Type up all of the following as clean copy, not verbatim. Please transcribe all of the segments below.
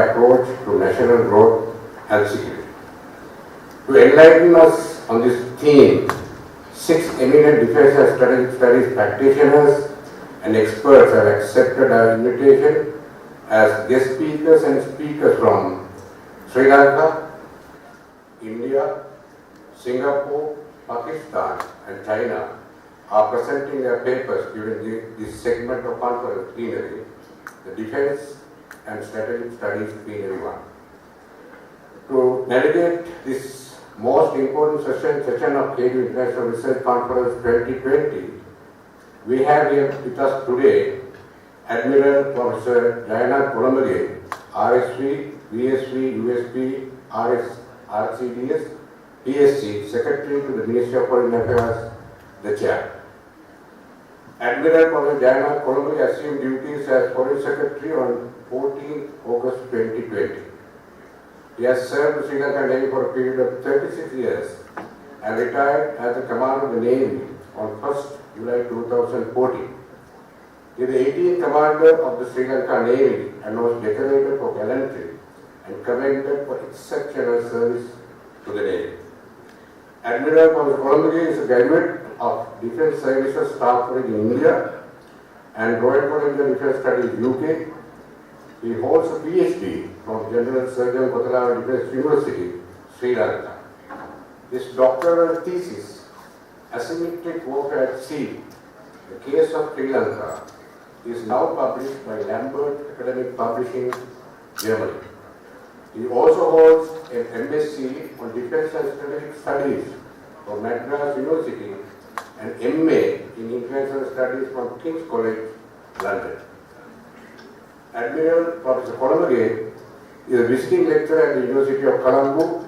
approach to national growth and security. To enlighten us on this theme, 6 eminent defense and strategic studies practitioners and experts have accepted our invitation as guest speakers and speakers from Sri Lanka, India, Singapore, Pakistan and China are presenting their papers during this segment of conference plenary, the Defense and Strategic Studies Plenary 1. To navigate this most important session of KU International Research Conference 2020, we have here with us today Admiral Professor Jayanath Kolamage, RSV, VSV, USP, RCDS, PSC, Secretary to the Ministry of Foreign Affairs, the Chair. Admiral Professor Jayanath Kolamage assumed duties as Foreign Secretary on 14 August 2020. He has served the Sri Lankan Navy for a period of 36 years and retired as the Commander of the Navy on 1st July 2014. He is the 18th Commander of the Sri Lankan Navy and was decorated for gallantry and commended for exceptional service to the Navy. Admiral Professor Kolamage is a graduate of Defence Services Staff College in India and Royal College of Defence Studies UK. He holds a PhD from General Surgeon Kotelawala Defence University, Sri Lanka. His doctoral thesis, Asymmetric Warfare at Sea, the Case of Sri Lanka, is now published by Lambert Academic Publishing, Germany. He also holds an MSc on Defence and Strategic Studies from Madras University and MA in International Studies from King's College, London. Admiral Professor Kolamage is a visiting lecturer at the University of Colombo,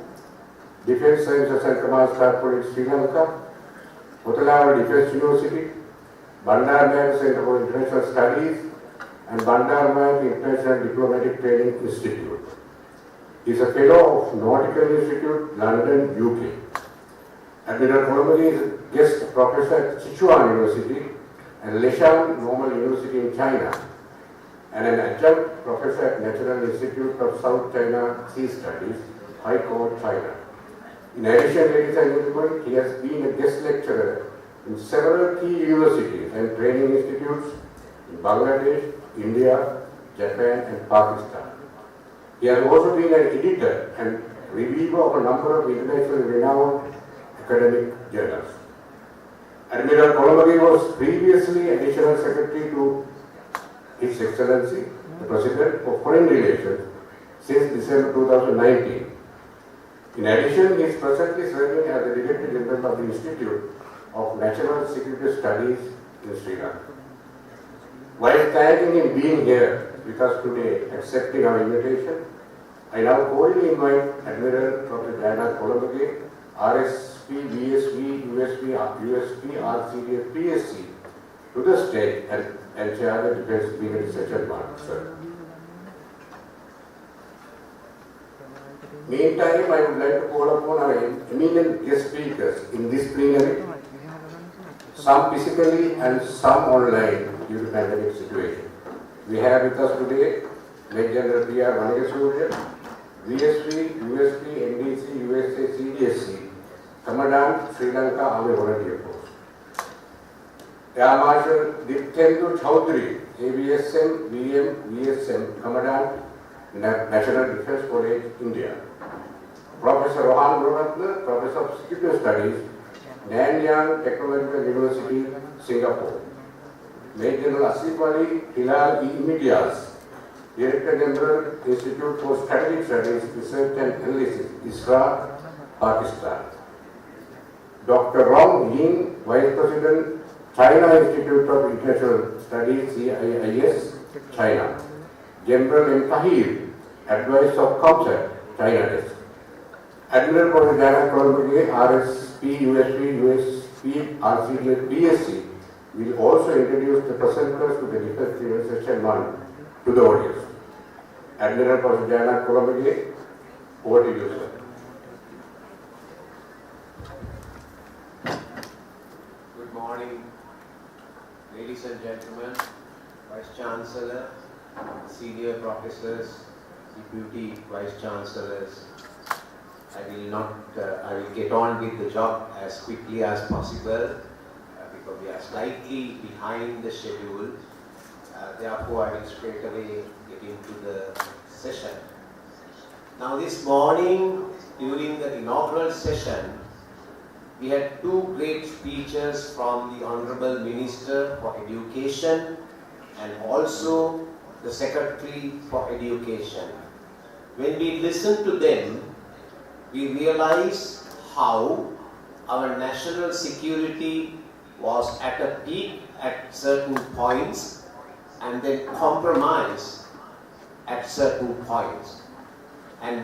Defence Sciences and Command Staff College, Sri Lanka, Kotelawala Defence University, Bandaranaike Centre for International Studies, and Bandaranaike International Diplomatic Training Institute. He is a Fellow of Nautical Institute, London, UK. Admiral Kolamage is a guest professor at Sichuan University and Leshan Normal University in China, and an adjunct professor at National Institute of South China Sea Studies, High Court, China. In addition, ladies and gentlemen, he has been a guest lecturer in several key universities and training institutes in Bangladesh, India, Japan, and Pakistan. He has also been an editor and reviewer of a number of internationally renowned academic journals. Admiral Kolamage was previously Additional Secretary to His Excellency, the President for Foreign Relations, since December 2019. In addition, he is presently serving as the Director General of the Institute of National Security Studies in Sri Lanka. While thanking him being here with us today, accepting our invitation, I now cordially invite Admiral Dr. Jayanath Kolamage, RSP, VSP, USP, RCDS, PSC, to the stage and chair the Defence Plenary Session 1, sir. Meantime, I would like to call upon our eminent guest speakers in this plenary, some physically and some online due to pandemic situation. We have with us today Major General P.R. Vanagasuriya, VSP, USP, NDC, USA, CDSC, Commandant Sri Lanka Army Volunteer Force. Air Marshal Diptendu Chowdhury, AVSM, VM, VSM, Commandant, National Defence College, India. Professor Rohan Gururatne, Professor of Security Studies, Nanyang Technological University, Singapore. Major General Asif Ali Hilal E. Imidias, Director General, Institute for Strategic Studies, Research and Analysis, ISRA, Pakistan. Dr. Rong Ying, Vice President, China Institute of International Studies, CIIS, China. General M. Tahir, Advice of Council, China Desk. Admiral Professor Jayanath Kolamage, RSP, USP, RCDS, PSC, will also introduce the presenters to the Defence Plenary Session 1 to the audience. Admiral Professor Jayanath Kolamage, over to you, sir. Good morning, ladies and gentlemen, Vice Chancellor, senior professors, Deputy Vice Chancellors, I will get on with the job as quickly as possible because we are slightly behind the schedule. Therefore, I will straight away get into the session. Now, this morning, during the inaugural session, we had two great speeches from the Honorable Minister for Education and also the Secretary for Education. When we listened to them, we realized how our national security was at a peak at certain points and then compromised at certain points. And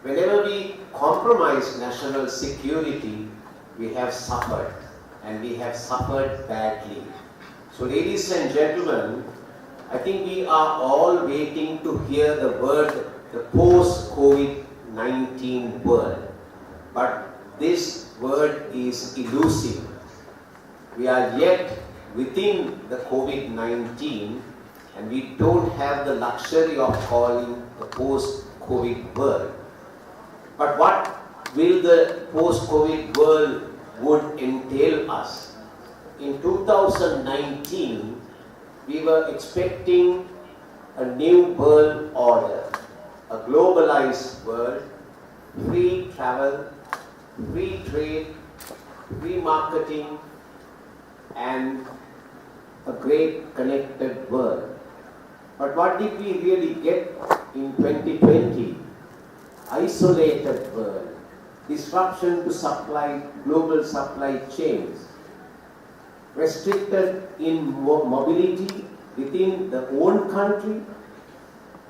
whenever we compromise national security, we have suffered, and we have suffered badly. So ladies and gentlemen, I think we are all waiting to hear the word, the post-COVID-19 world. But this word is elusive. We are yet within the COVID-19, and we don't have the luxury of calling the post-COVID world. But what will the post-COVID world would entail us? In 2019, we were expecting a new world order, a globalized world, free travel, free trade, free marketing, and a great connected world. But what did we really get in 2020? Isolated world, disruption to supply, global supply chains, restricted in mobility within the own country,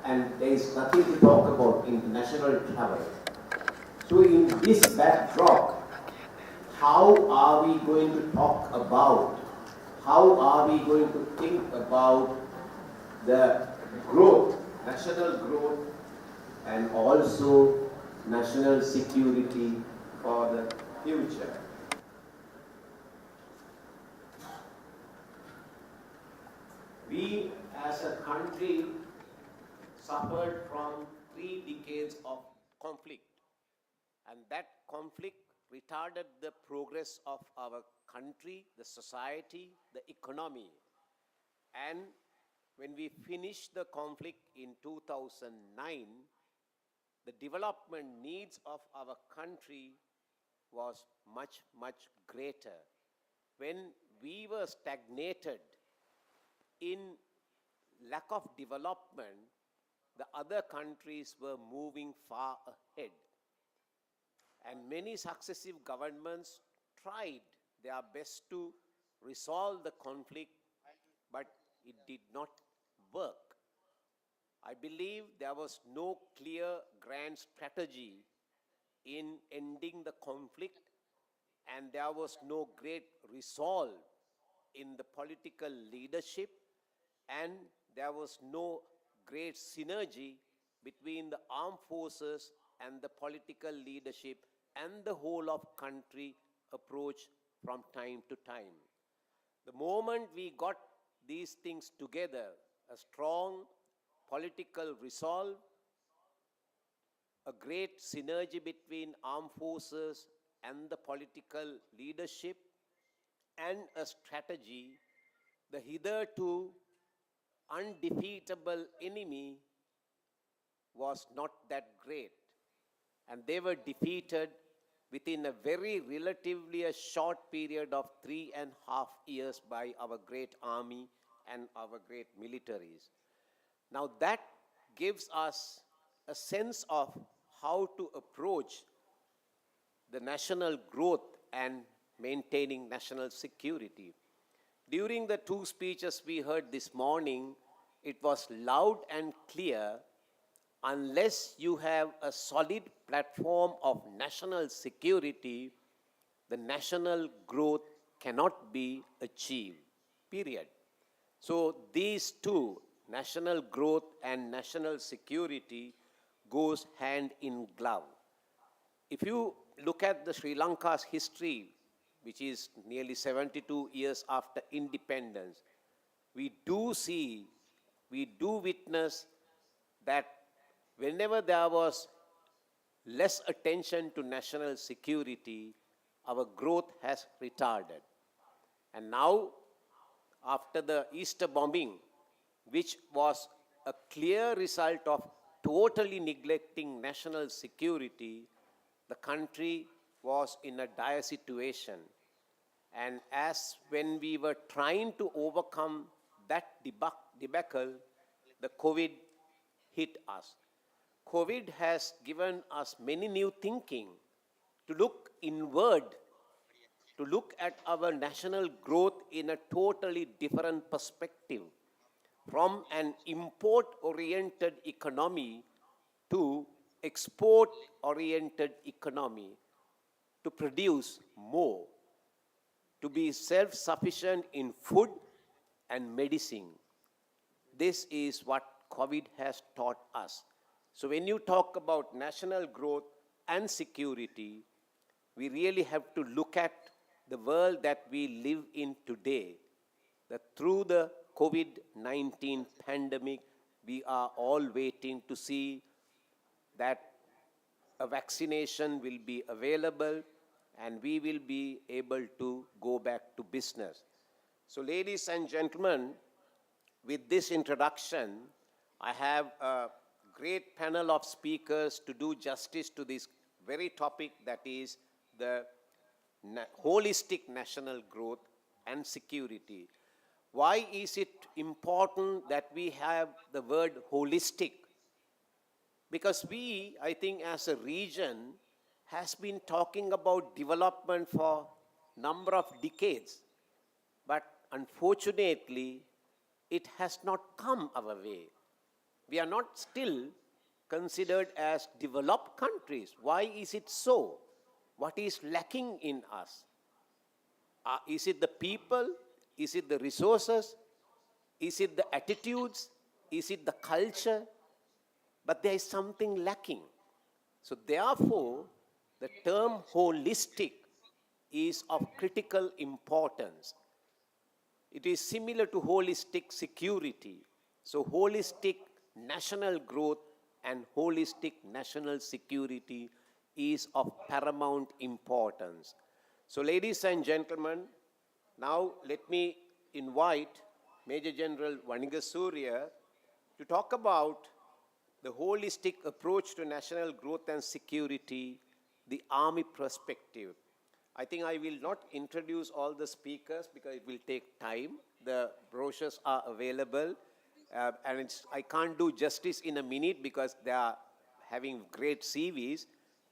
and there is nothing to talk about international travel. So in this backdrop, how are we going to talk about, how are we going to think about the growth, national growth, and also national security for the future? We as a country suffered from 3 decades of conflict, and that conflict retarded the progress of our country, the society, the economy. And when we finished the conflict in 2009, the development needs of our country was much, much greater. When we were stagnated in lack of development, the other countries were moving far ahead. And many successive governments tried their best to resolve the conflict, but it did not work. I believe there was no clear grand strategy in ending the conflict, and there was no great resolve in the political leadership, and there was no great synergy between the armed forces and the political leadership and the whole of country approach from time to time. The moment we got these things together, a strong political resolve, a great synergy between armed forces and the political leadership, and a strategy, the hitherto undefeatable enemy was not that great. And they were defeated within a very relatively a short period of 3.5 years by our great army and our great militaries. Now that gives us a sense of how to approach the national growth and maintaining national security. During the two speeches we heard this morning, it was loud and clear: unless you have a solid platform of national security, the national growth cannot be achieved, period. So these two, national growth and national security, goes hand in glove. If you look at the Sri Lanka's history, which is nearly 72 years after independence, we do witness that whenever there was less attention to national security, our growth has retarded. And now, after the Easter bombing, which was a clear result of totally neglecting national security, the country was in a dire situation. And as when we were trying to overcome that debacle, the COVID hit us. COVID has given us many new thinking to look inward, to look at our national growth in a totally different perspective, from an import-oriented economy to export-oriented economy, to produce more, to be self-sufficient in food and medicine. This is what COVID has taught us. So when you talk about national growth and security, we really have to look at the world that we live in today. That through the COVID-19 pandemic, we are all waiting to see that a vaccination will be available and we will be able to go back to business. So ladies and gentlemen, with this introduction, I have a great panel of speakers to do justice to this very topic, that is the holistic national growth and security. Why is it important that we have the word holistic? Because we, I think as a region, has been talking about development for number of decades. But unfortunately, it has not come our way. We are not still considered as developed countries. Why is it so? What is lacking in us? Is it the people? Is it the resources? Is it the attitudes? Is it the culture? But there is something lacking. So therefore, the term holistic is of critical importance. It is similar to holistic security. So holistic national growth and holistic national security is of paramount importance. So ladies and gentlemen, now let me invite Major General Vanigasurya to talk about the holistic approach to national growth and security, the Army perspective. I think I will not introduce all the speakers because it will take time. The brochures are available, and I can't do justice in a minute because they are having great CVs.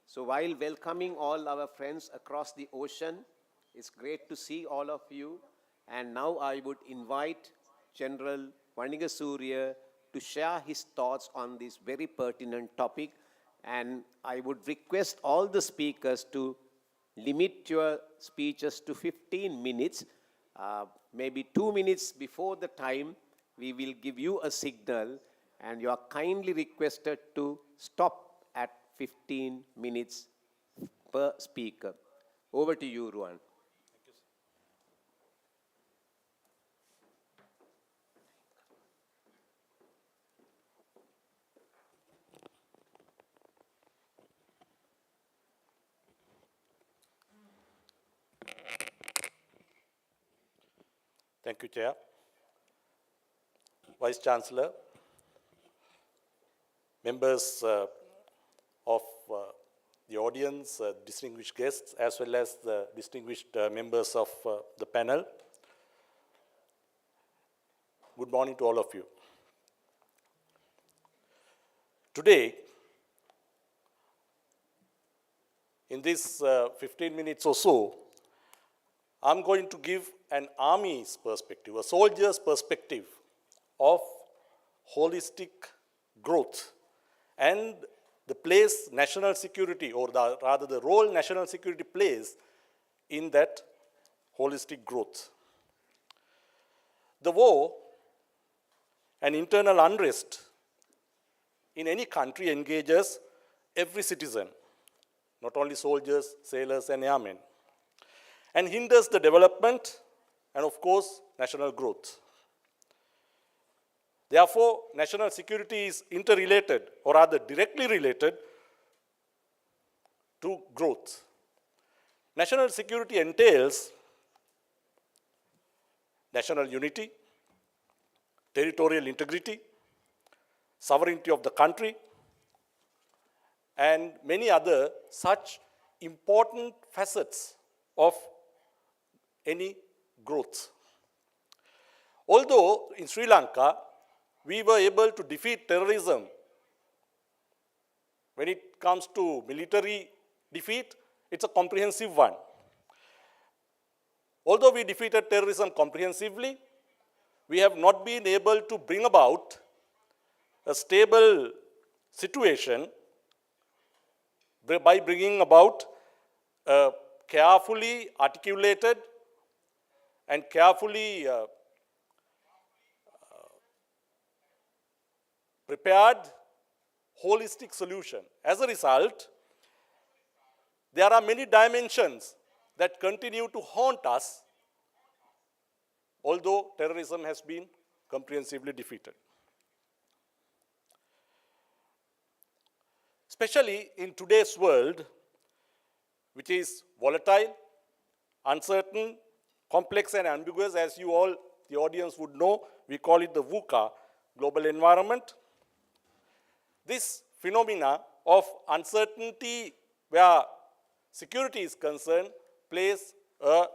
So while welcoming all our friends across the ocean, it's great to see all of you. And now I would invite General Vanigasurya to share his thoughts on this very pertinent topic. And I would request all the speakers to limit your speeches to 15 minutes. Maybe 2 minutes before the time, we will give you a signal, and you are kindly requested to stop at 15 minutes per speaker. Over to you, Ruan. Thank you, Chair. Vice Chancellor, members of the audience, distinguished guests, as well as the distinguished members of the panel. Good morning to all of you. Today, in this 15 minutes or so, I'm going to give an army's perspective, a soldier's perspective of holistic growth and the place national security, or rather the role national security plays in that holistic growth. The war and internal unrest in any country engages every citizen, not only soldiers, sailors, and airmen, and hinders the development and, of course, national growth. Therefore, national security is interrelated, or rather directly related, to growth. National security entails national unity, territorial integrity, sovereignty of the country, and many other such important facets of any growth. Although in Sri Lanka, we were able to defeat terrorism when it comes to military defeat, it's a comprehensive one. Although we defeated terrorism comprehensively, we have not been able to bring about a stable situation by bringing about a carefully articulated and carefully prepared holistic solution. As a result, there are many dimensions that continue to haunt us, although terrorism has been comprehensively defeated. Especially in today's world, which is volatile, uncertain, complex and ambiguous, as you all, the audience would know, we call it the VUCA, global environment. This phenomena of uncertainty where security is concerned plays a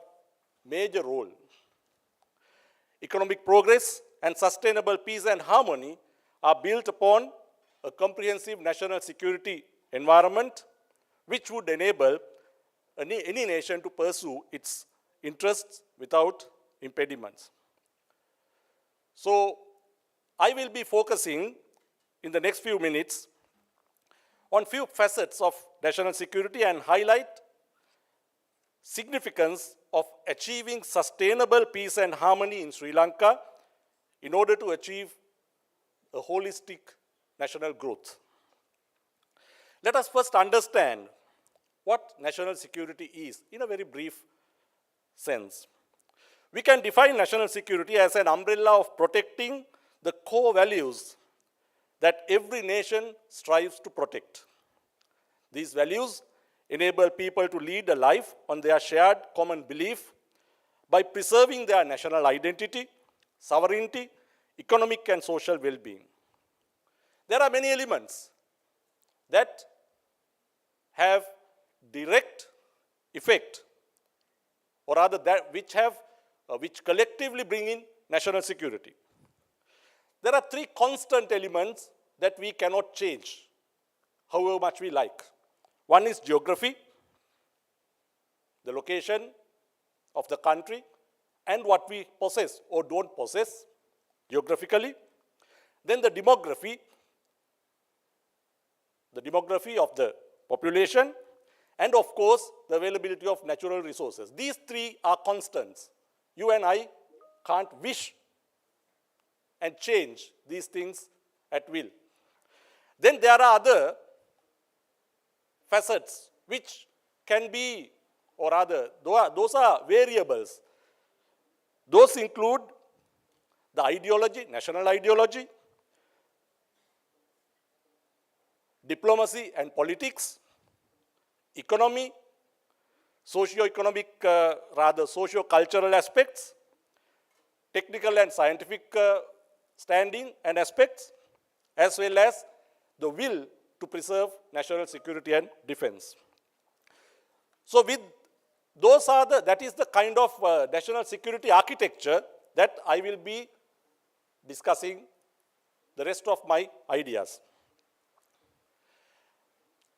major role. Economic progress and sustainable peace and harmony are built upon a comprehensive national security environment which would enable any nation to pursue its interests without impediments. So I will be focusing in the next few minutes on few facets of national security and highlight significance of achieving sustainable peace and harmony in Sri Lanka in order to achieve a holistic national growth. Let us first understand what national security is in a very brief sense. We can define national security as an umbrella of protecting the core values that every nation strives to protect. These values enable people to lead a life on their shared common belief by preserving their national identity, sovereignty, economic and social well-being. There are many elements that have direct effect, or rather that which collectively bring in national security. There are three constant elements that we cannot change, however much we like. One is geography, the location of the country, and what we possess or don't possess geographically. Then the demography of the population, and of course, the availability of natural resources. These three are constants. You and I can't wish and change these things at will. Then there are other facets which can be, or rather, those are variables. Those include the ideology, national ideology, diplomacy and politics, economy, socio-economic, socio-cultural aspects, technical and scientific standing and aspects, as well as the will to preserve national security and defense. So with that is the kind of national security architecture that I will be discussing the rest of my ideas.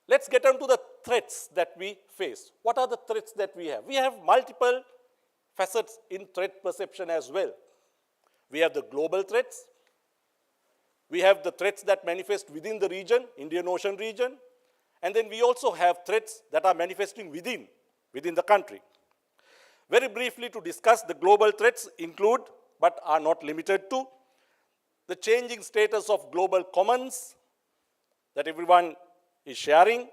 Let's get on to the threats that we face. What are the threats that we have? We have multiple facets in threat perception as well. We have the global threats. We have the threats that manifest within the region, Indian Ocean region. And then we also have threats that are manifesting within the country. Very briefly to discuss, the global threats include, but are not limited to, the changing status of global commons that everyone is sharing,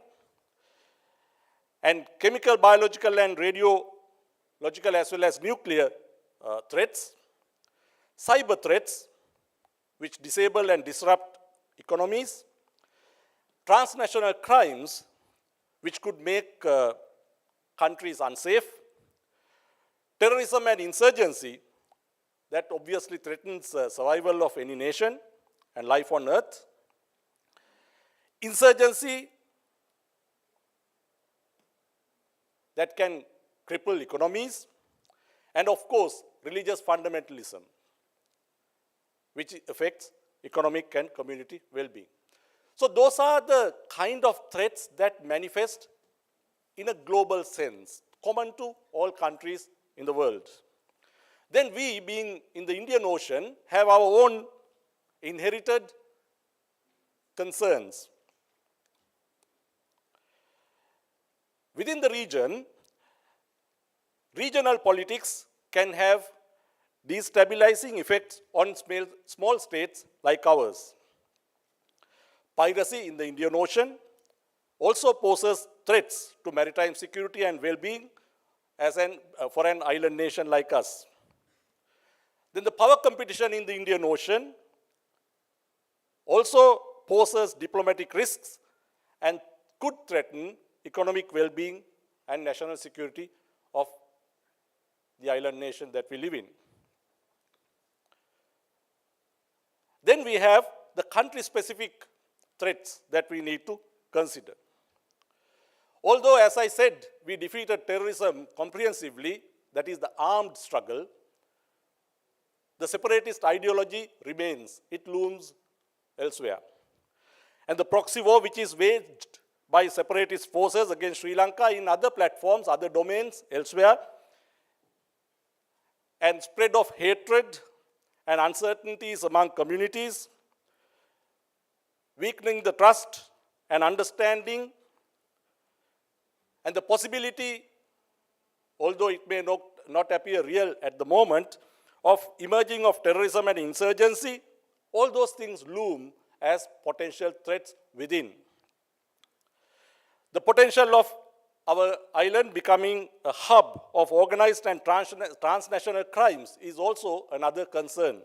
and chemical, biological, and radiological as well as nuclear threats, cyber threats, which disable and disrupt economies, transnational crimes, which could make countries unsafe, terrorism and insurgency, that obviously threatens survival of any nation and life on earth, insurgency that can cripple economies, and of course, religious fundamentalism, which affects economic and community well-being. So those are the kind of threats that manifest in a global sense, common to all countries in the world. Then we, being in the Indian Ocean, have our own inherited concerns. Within the region, regional politics can have destabilizing effects on small states like ours. Piracy in the Indian Ocean also poses threats to maritime security and well-being for an island nation like us. Then the power competition in the Indian Ocean also poses diplomatic risks and could threaten economic well-being and national security of the island nation that we live in. Then we have the country-specific threats that we need to consider. Although, as I said, we defeated terrorism comprehensively, that is the armed struggle, the separatist ideology remains. It looms elsewhere. And the proxy war which is waged by separatist forces against Sri Lanka in other platforms, other domains elsewhere, and spread of hatred and uncertainties among communities, weakening the trust and understanding, and the possibility, although it may not appear real at the moment, of emerging of terrorism and insurgency, all those things loom as potential threats within. The potential of our island becoming a hub of organized and transnational crimes is also another concern.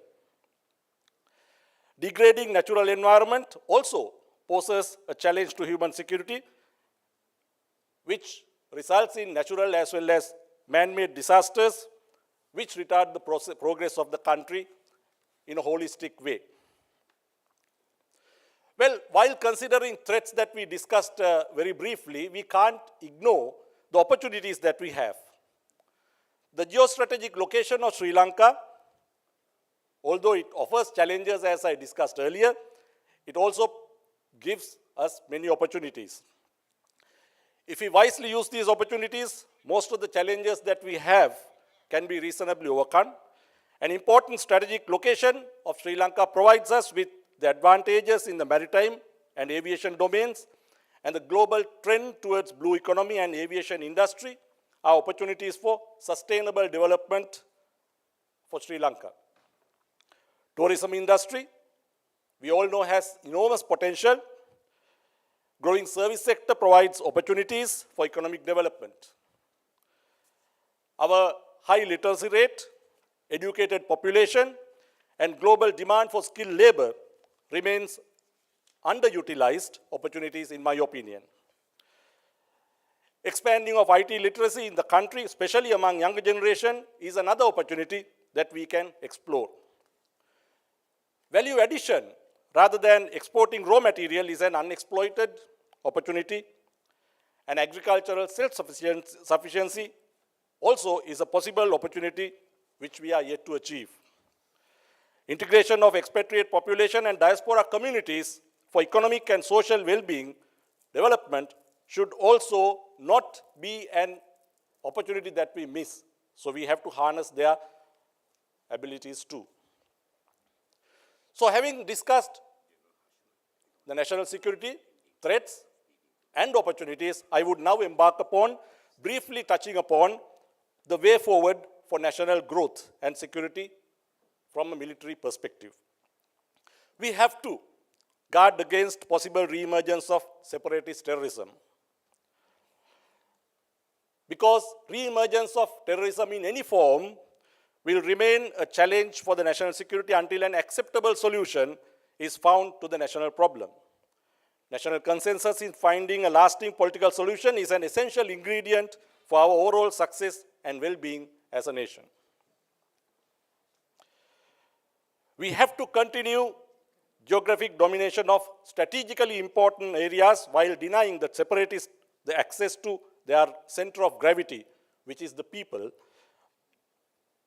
Degrading natural environment also poses a challenge to human security, which results in natural as well as man-made disasters, which retard the progress of the country in a holistic way. Well, while considering threats that we discussed very briefly, we can't ignore the opportunities that we have. The geostrategic location of Sri Lanka, although it offers challenges as I discussed earlier, it also gives us many opportunities. If we wisely use these opportunities, most of the challenges that we have can be reasonably overcome. An important strategic location of Sri Lanka provides us with the advantages in the maritime and aviation domains, and the global trend towards blue economy and aviation industry are opportunities for sustainable development for Sri Lanka. Tourism industry, we all know, has enormous potential. Growing service sector provides opportunities for economic development. Our high literacy rate, educated population, and global demand for skilled labor remains underutilized opportunities in my opinion. Expanding of IT literacy in the country, especially among younger generation, is another opportunity that we can explore. Value addition, rather than exporting raw material, is an unexploited opportunity, and agricultural self-sufficiency also is a possible opportunity which we are yet to achieve. Integration of expatriate population and diaspora communities for economic and social well-being development should also not be an opportunity that we miss. So we have to harness their abilities too. So having discussed the national security, threats, and opportunities, I would now embark upon briefly touching upon the way forward for national growth and security from a military perspective. We have to guard against possible re-emergence of separatist terrorism. Because re-emergence of terrorism in any form will remain a challenge for the national security until an acceptable solution is found to the national problem. National consensus in finding a lasting political solution is an essential ingredient for our overall success and well-being as a nation. We have to continue geographic domination of strategically important areas while denying the separatists the access to their center of gravity, which is the people.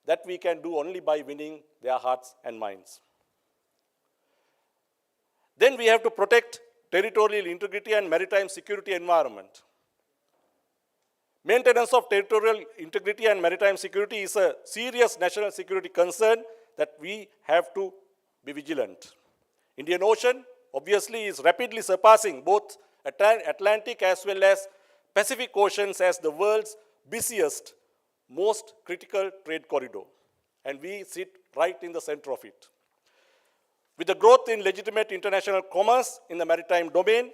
That we can do only by winning their hearts and minds. Then we have to protect territorial integrity and maritime security environment. Maintenance of territorial integrity and maritime security is a serious national security concern that we have to be vigilant. Indian Ocean obviously is rapidly surpassing both Atlantic as well as Pacific Oceans as the world's busiest, most critical trade corridor, and we sit right in the center of it. With the growth in legitimate international commerce in the maritime domain,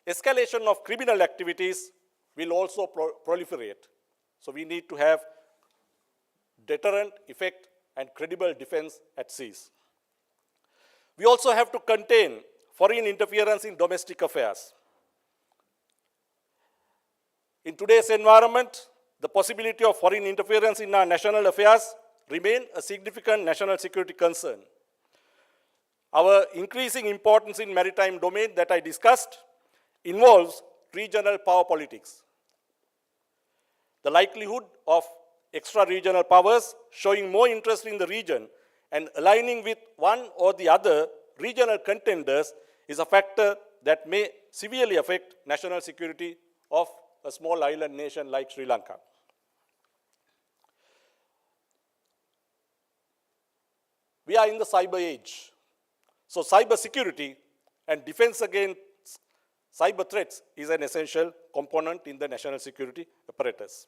escalation of criminal activities will also proliferate. So we need to have deterrent effect and credible defense at seas. We also have to contain foreign interference in domestic affairs. In today's environment, the possibility of foreign interference in our national affairs remain a significant national security concern. Our increasing importance in maritime domain that I discussed involves regional power politics. The likelihood of extra-regional powers showing more interest in the region and aligning with one or the other regional contenders is a factor that may severely affect national security of a small island nation like Sri Lanka. We are in the cyber age. So cyber security and defense against cyber threats is an essential component in the national security apparatus.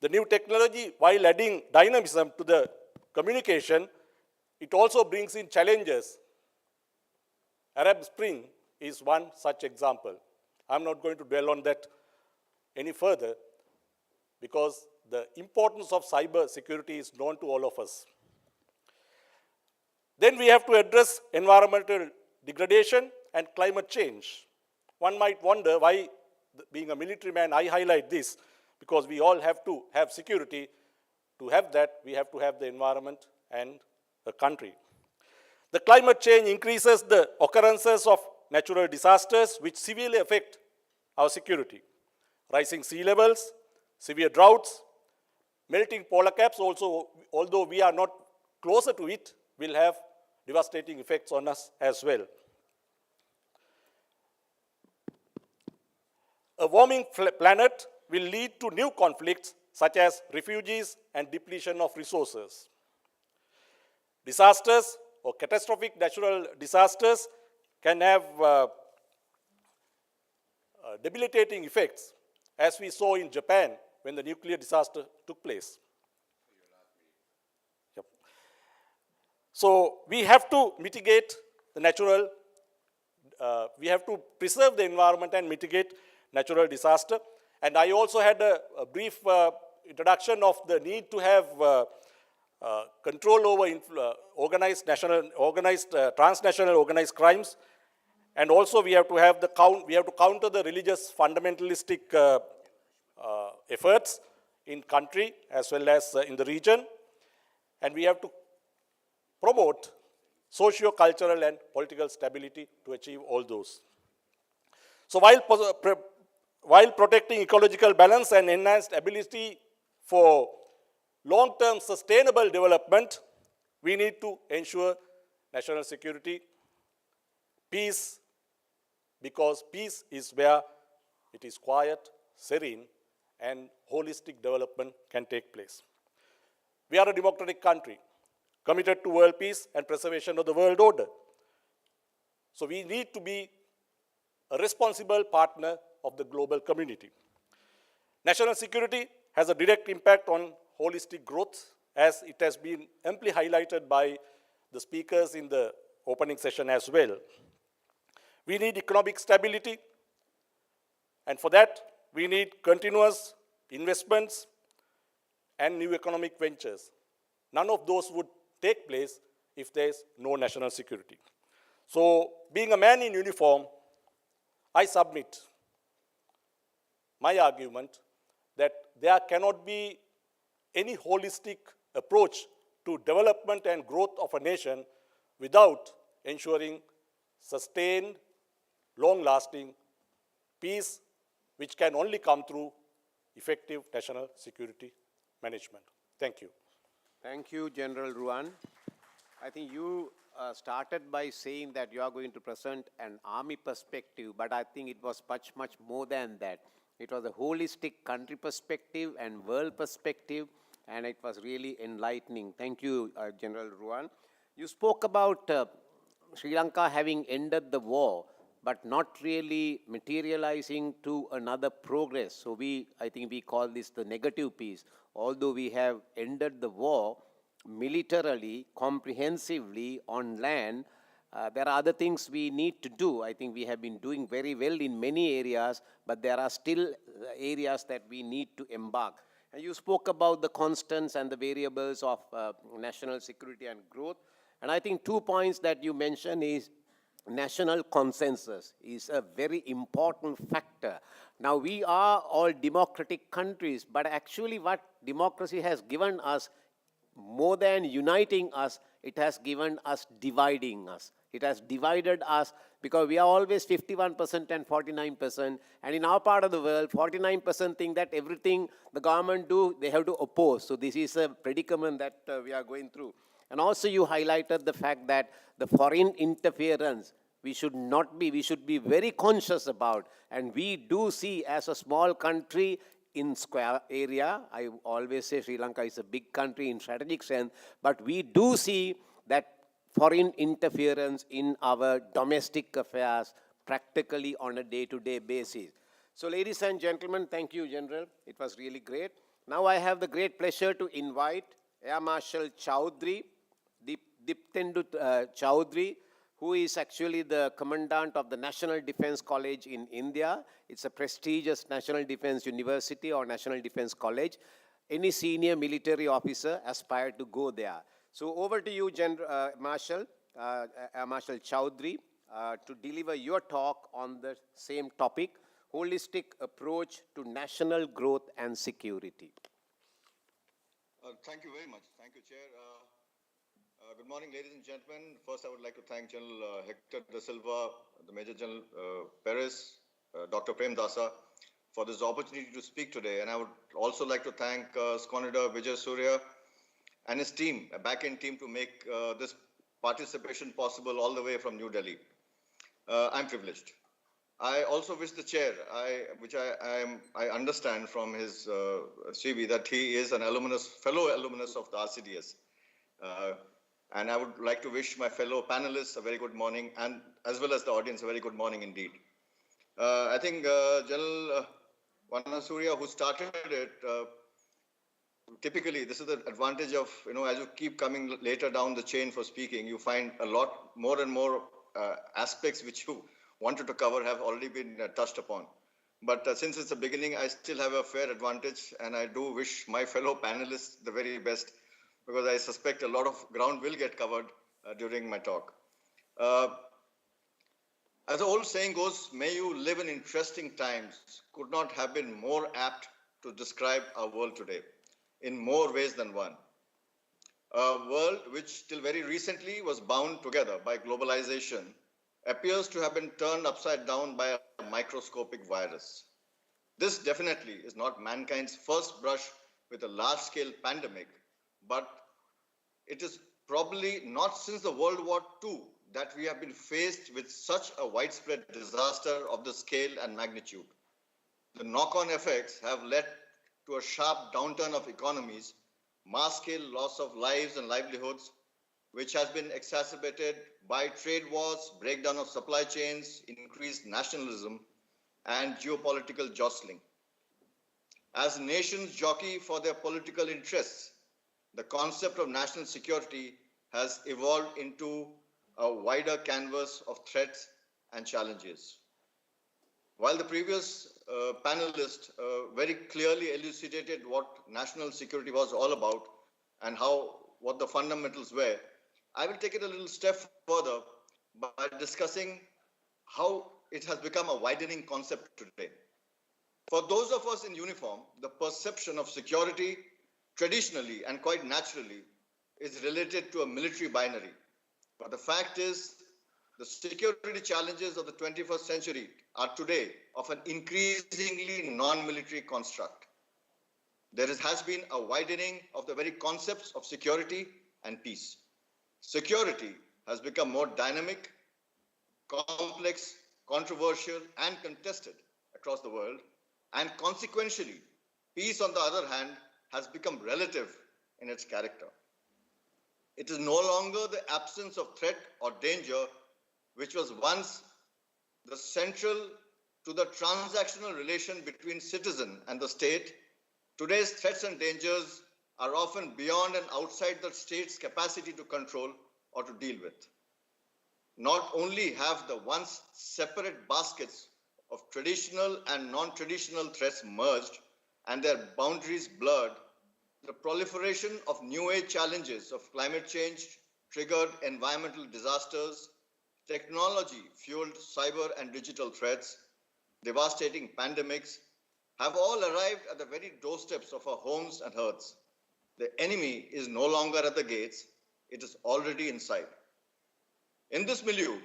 The new technology, while adding dynamism to the communication, it also brings in challenges. Arab Spring is one such example. I'm not going to dwell on that any further because the importance of cyber security is known to all of us. Then we have to address environmental degradation and climate change. One might wonder why, being a military man, I highlight this, because we all have to have security. To have that, we have to have the environment and the country. The climate change increases the occurrences of natural disasters which severely affect our security. Rising sea levels, severe droughts, melting polar caps also, although we are not closer to it, will have devastating effects on us as well. A warming planet will lead to new conflicts such as refugees and depletion of resources. Disasters or catastrophic natural disasters can have debilitating effects, as we saw in Japan when the nuclear disaster took place. Yep. So we have to mitigate the natural, we have to preserve the environment and mitigate natural disaster. And I also had a brief introduction of the need to have control over transnational organized crimes, and also we have to have counter the religious fundamentalistic efforts in country as well as in the region, and we have to promote socio-cultural and political stability to achieve all those. So while protecting ecological balance and enhanced ability for long-term sustainable development, we need to ensure national security, peace, because peace is where it is quiet, serene, and holistic development can take place. We are a democratic country, committed to world peace and preservation of the world order. So we need to be a responsible partner of the global community. National security has a direct impact on holistic growth, as it has been amply highlighted by the speakers in the opening session as well. We need economic stability, and for that, we need continuous investments and new economic ventures. none of those would take place if there is no national security. So, being a man in uniform, I submit my argument that there cannot be any holistic approach to development and growth of a nation without ensuring sustained, long-lasting peace, which can only come through effective national security management. Thank you. Thank you, General Ruan. I think you started by saying that you are going to present an army perspective, but I think it was much, much more than that. It was a holistic country perspective and world perspective, and it was really enlightening. Thank you, General Ruan. You spoke about Sri Lanka having ended the war, but not really materializing to another progress. So I think we call this the negative piece. Although we have ended the war militarily, comprehensively on land, there are other things we need to do. I think we have been doing very well in many areas, but there are still areas that we need to embark. And you spoke about the constants and the variables of national security and growth. And I think 2 points that you mentioned is national consensus is a very important factor. Now, we are all democratic countries, but actually what democracy has given us, more than uniting us, it has given us dividing us. It has divided us because we are always 51% and 49%. And in our part of the world, 49% think that everything the government do, they have to oppose. So this is a predicament that we are going through. And also you highlighted the fact that the foreign interference, we should be very conscious about. And we do see as a small country in square area, I always say Sri Lanka is a big country in strategic sense, but we do see that foreign interference in our domestic affairs practically on a day-to-day basis. So ladies and gentlemen, thank you, General. It was really great. Now I have the great pleasure to invite Air Marshal Chowdhury, Diptendu Chowdhury, who is actually the Commandant of the National Defense College in India. It's a prestigious National Defense University or National Defense College. Any senior military officer aspire to go there. So over to you, Marshal Chowdhury, to deliver your talk on the same topic, holistic approach to national growth and security. Thank you very much. Thank you, Chair. Good morning, ladies and gentlemen. First, I would like to thank General Hector da Silva, the Major General Perez, Dr. Prem Dasa, for this opportunity to speak today. And I would also like to thank Squadron Vijay Surya and his team, a back-end team, to make this participation possible all the way from New Delhi. I'm privileged. I also wish the chair, I understand from his CV that he is an fellow alumnus of the RCDS. And I would like to wish my fellow panelists a very good morning, and as well as the audience a very good morning indeed. I think General Vana Surya, who started it, typically this is the advantage of, as you keep coming later down the chain for speaking, you find a lot more and more aspects which you wanted to cover have already been touched upon. But since it's a beginning, I still have a fair advantage, and I do wish my fellow panelists the very best, because I suspect a lot of ground will get covered during my talk. As the old saying goes, may you live in interesting times, could not have been more apt to describe our world today, in more ways than one. A world which till very recently was bound together by globalization appears to have been turned upside down by a microscopic virus. This definitely is not mankind's first brush with a large-scale pandemic, but it is probably not since the World War II that we have been faced with such a widespread disaster of the scale and magnitude. The knock-on effects have led to a sharp downturn of economies, mass-scale loss of lives and livelihoods, which has been exacerbated by trade wars, breakdown of supply chains, increased nationalism, and geopolitical jostling. As nations jockey for their political interests, the concept of national security has evolved into a wider canvas of threats and challenges. While the previous panelist very clearly elucidated what national security was all about and how what the fundamentals were, I will take it a little step further by discussing how it has become a widening concept today. For those of us in uniform, the perception of security traditionally and quite naturally is related to a military binary. But the fact is, the security challenges of the 21st century are today of an increasingly non-military construct. There has been a widening of the very concepts of security and peace. Security has become more dynamic, complex, controversial, and contested across the world, and consequentially, peace, on the other hand, has become relative in its character. It is no longer the absence of threat or danger which was once the central to the transactional relation between citizen and the state. Today's threats and dangers are often beyond and outside the state's capacity to control or to deal with. Not only have the once separate baskets of traditional and non-traditional threats merged and their boundaries blurred, the proliferation of new age challenges of climate change, triggered environmental disasters, technology-fueled cyber and digital threats, devastating pandemics, have all arrived at the very doorsteps of our homes and hearths. The enemy is no longer at the gates, it is already inside. In this milieu,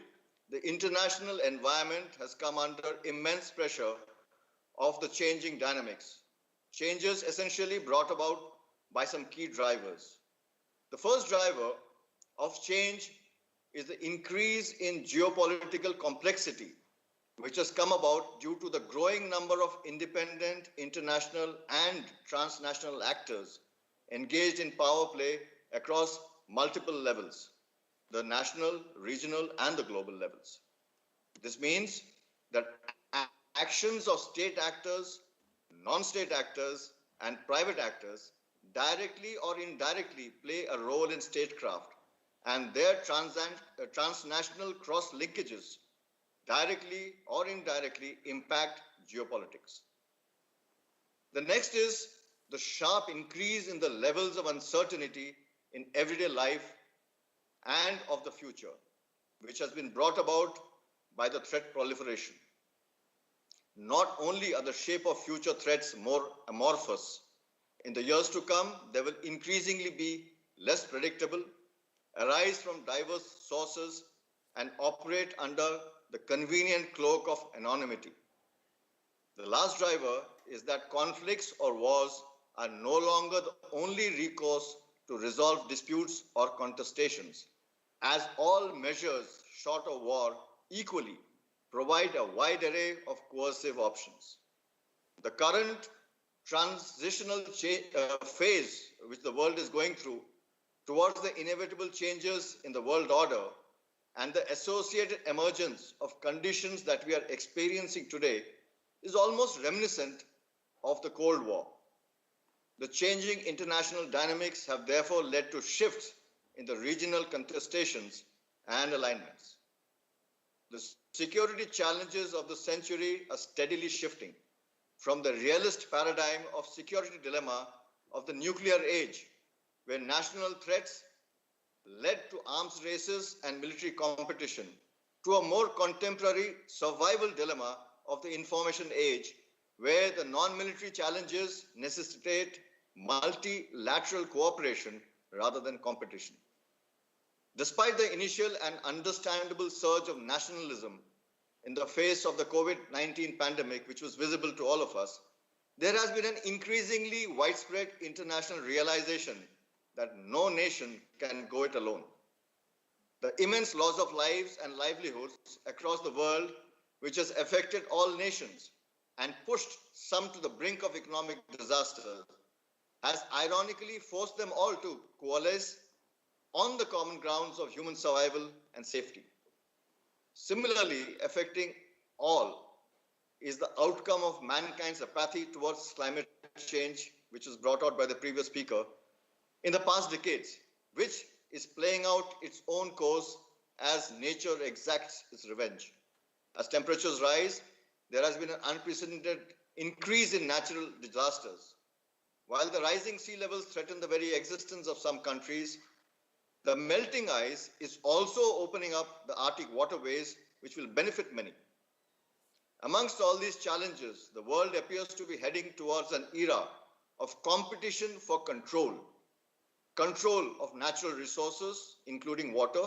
the international environment has come under immense pressure of the changing dynamics, changes essentially brought about by some key drivers. The first driver of change is the increase in geopolitical complexity, which has come about due to the growing number of independent, international, and transnational actors engaged in power play across multiple levels, the national, regional, and the global levels. This means that actions of state actors, non-state actors, and private actors directly or indirectly play a role in statecraft, and their transnational cross-linkages directly or indirectly impact geopolitics. The next is the sharp increase in the levels of uncertainty in everyday life and of the future, which has been brought about by the threat proliferation. Not only are the shape of future threats more amorphous, in the years to come, they will increasingly be less predictable, arise from diverse sources, and operate under the convenient cloak of anonymity. The last driver is that conflicts or wars are no longer the only recourse to resolve disputes or contestations, as all measures short of war equally provide a wide array of coercive options. The current transitional phase which the world is going through towards the inevitable changes in the world order and the associated emergence of conditions that we are experiencing today is almost reminiscent of the Cold War. The changing international dynamics have therefore led to shifts in the regional contestations and alignments. The security challenges of the century are steadily shifting from the realist paradigm of security dilemma of the nuclear age, where national threats led to arms races and military competition, to a more contemporary survival dilemma of the information age, where the non-military challenges necessitate multilateral cooperation rather than competition. Despite the initial and understandable surge of nationalism in the face of the COVID-19 pandemic, which was visible to all of us, there has been an increasingly widespread international realization that no nation can go it alone. The immense loss of lives and livelihoods across the world, which has affected all nations and pushed some to the brink of economic disaster, has ironically forced them all to coalesce on the common grounds of human survival and safety. Similarly, affecting all is the outcome of mankind's apathy towards climate change, which was brought out by the previous speaker, in the past decades, which is playing out its own course as nature exacts its revenge. As temperatures rise, there has been an unprecedented increase in natural disasters. While the rising sea levels threaten the very existence of some countries, The melting ice is also opening up the Arctic waterways, which will benefit many. Amongst all these challenges, the world appears to be heading towards an era of competition for control of natural resources, including water,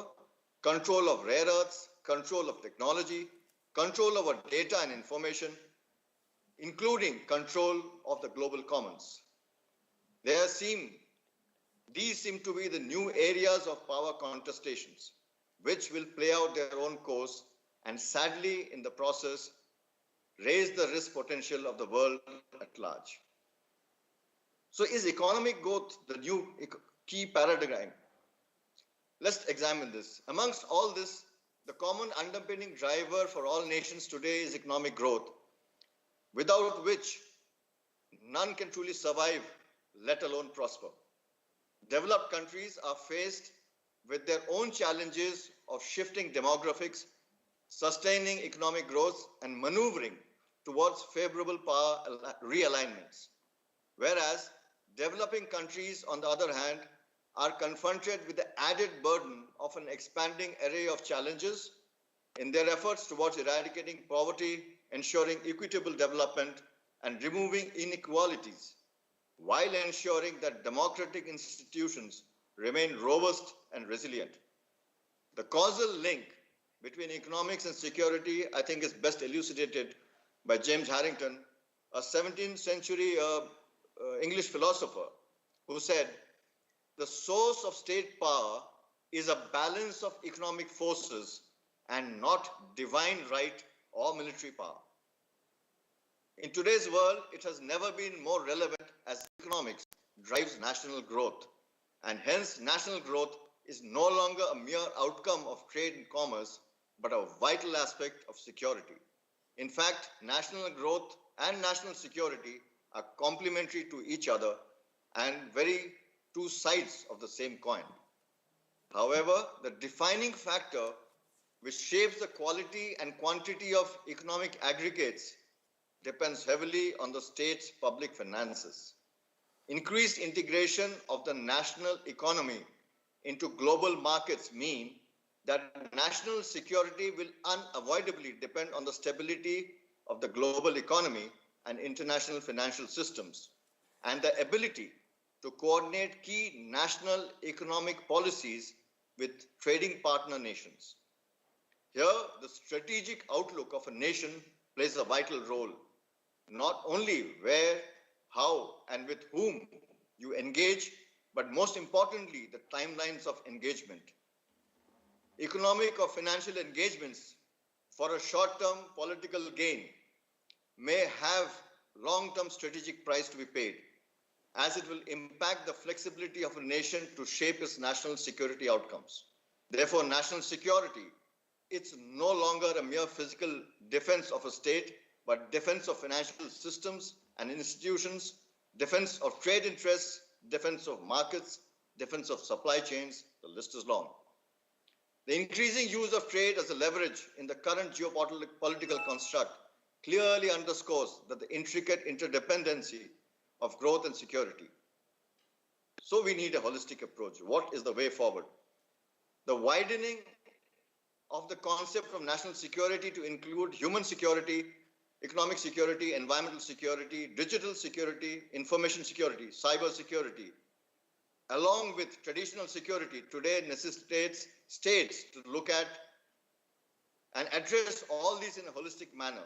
control of rare earths, control of technology, control over data and information, including control of the global commons. These seem to be the new areas of power contestations, which will play out their own course and sadly, in the process, raise the risk potential of the world at large. So is economic growth the new key paradigm? Let's examine this. Amongst all this, the common underpinning driver for all nations today is economic growth, without which none can truly survive, let alone prosper. Developed countries are faced with their own challenges of shifting demographics, sustaining economic growth, and maneuvering towards favorable power realignments. Whereas developing countries, on the other hand, are confronted with the added burden of an expanding array of challenges in their efforts towards eradicating poverty, ensuring equitable development, and removing inequalities, while ensuring that democratic institutions remain robust and resilient. The causal link between economics and security, I think, is best elucidated by James Harrington, a 17th century English philosopher, who said, "The source of state power is a balance of economic forces and not divine right or military power." In today's world, it has never been more relevant as economics drives national growth, and hence national growth is no longer a mere outcome of trade and commerce, but a vital aspect of security. In fact, national growth and national security are complementary to each other and very two sides of the same coin. However, the defining factor which shapes the quality and quantity of economic aggregates depends heavily on the state's public finances. Increased integration of the national economy into global markets mean that national security will unavoidably depend on the stability of the global economy and international financial systems, and the ability to coordinate key national economic policies with trading partner nations. Here, the strategic outlook of a nation plays a vital role, not only where, how, and with whom you engage, but most importantly, the timelines of engagement. Economic or financial engagements for a short-term political gain may have long-term strategic price to be paid, as it will impact the flexibility of a nation to shape its national security outcomes. Therefore, national security, it's no longer a mere physical defense of a state, but defense of financial systems and institutions, defense of trade interests, defense of markets, defense of supply chains, the list is long. The increasing use of trade as a leverage in the current geopolitical construct clearly underscores that the intricate interdependency of growth and security. So we need a holistic approach. What is the way forward? The widening of the concept of national security to include human security, economic security, environmental security, digital security, information security, cyber security, along with traditional security, today necessitates states to look at and address all these in a holistic manner.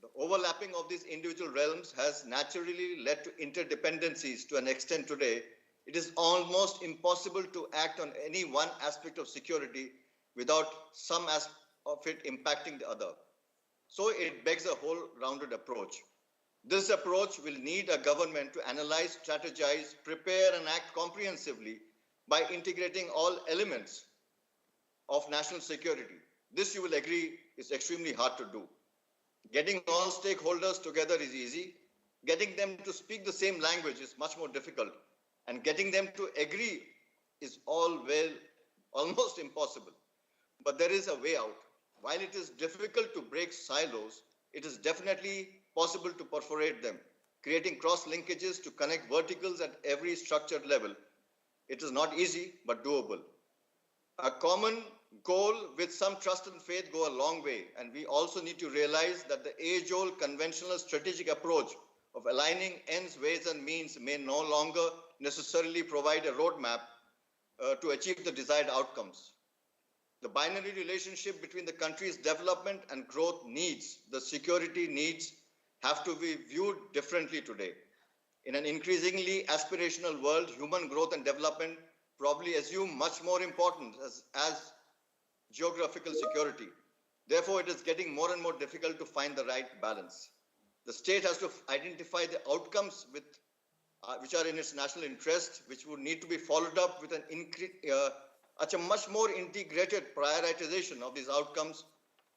The overlapping of these individual realms has naturally led to interdependencies to an extent today. It is almost impossible to act on any one aspect of security without some aspect of it impacting the other. So it begs a whole-rounded approach. This approach will need a government to analyze, strategize, prepare, and act comprehensively by integrating all elements of national security. This, you will agree, is extremely hard to do. Getting all stakeholders together is easy. Getting them to speak the same language is much more difficult. And getting them to agree is almost impossible. But there is a way out. While it is difficult to break silos, it is definitely possible to perforate them, creating cross-linkages to connect verticals at every structured level. It is not easy, but doable. A common goal with some trust and faith go a long way. And we also need to realize that the age-old conventional strategic approach of aligning ends, ways, and means may no longer necessarily provide a roadmap to achieve the desired outcomes. The binary relationship between the country's development and growth needs, the security needs, have to be viewed differently today. In an increasingly aspirational world, human growth and development probably assume much more importance as geographical security. Therefore, it is getting more and more difficult to find the right balance. The state has to identify the outcomes which are in its national interest, which would need to be followed up with a much more integrated prioritization of these outcomes,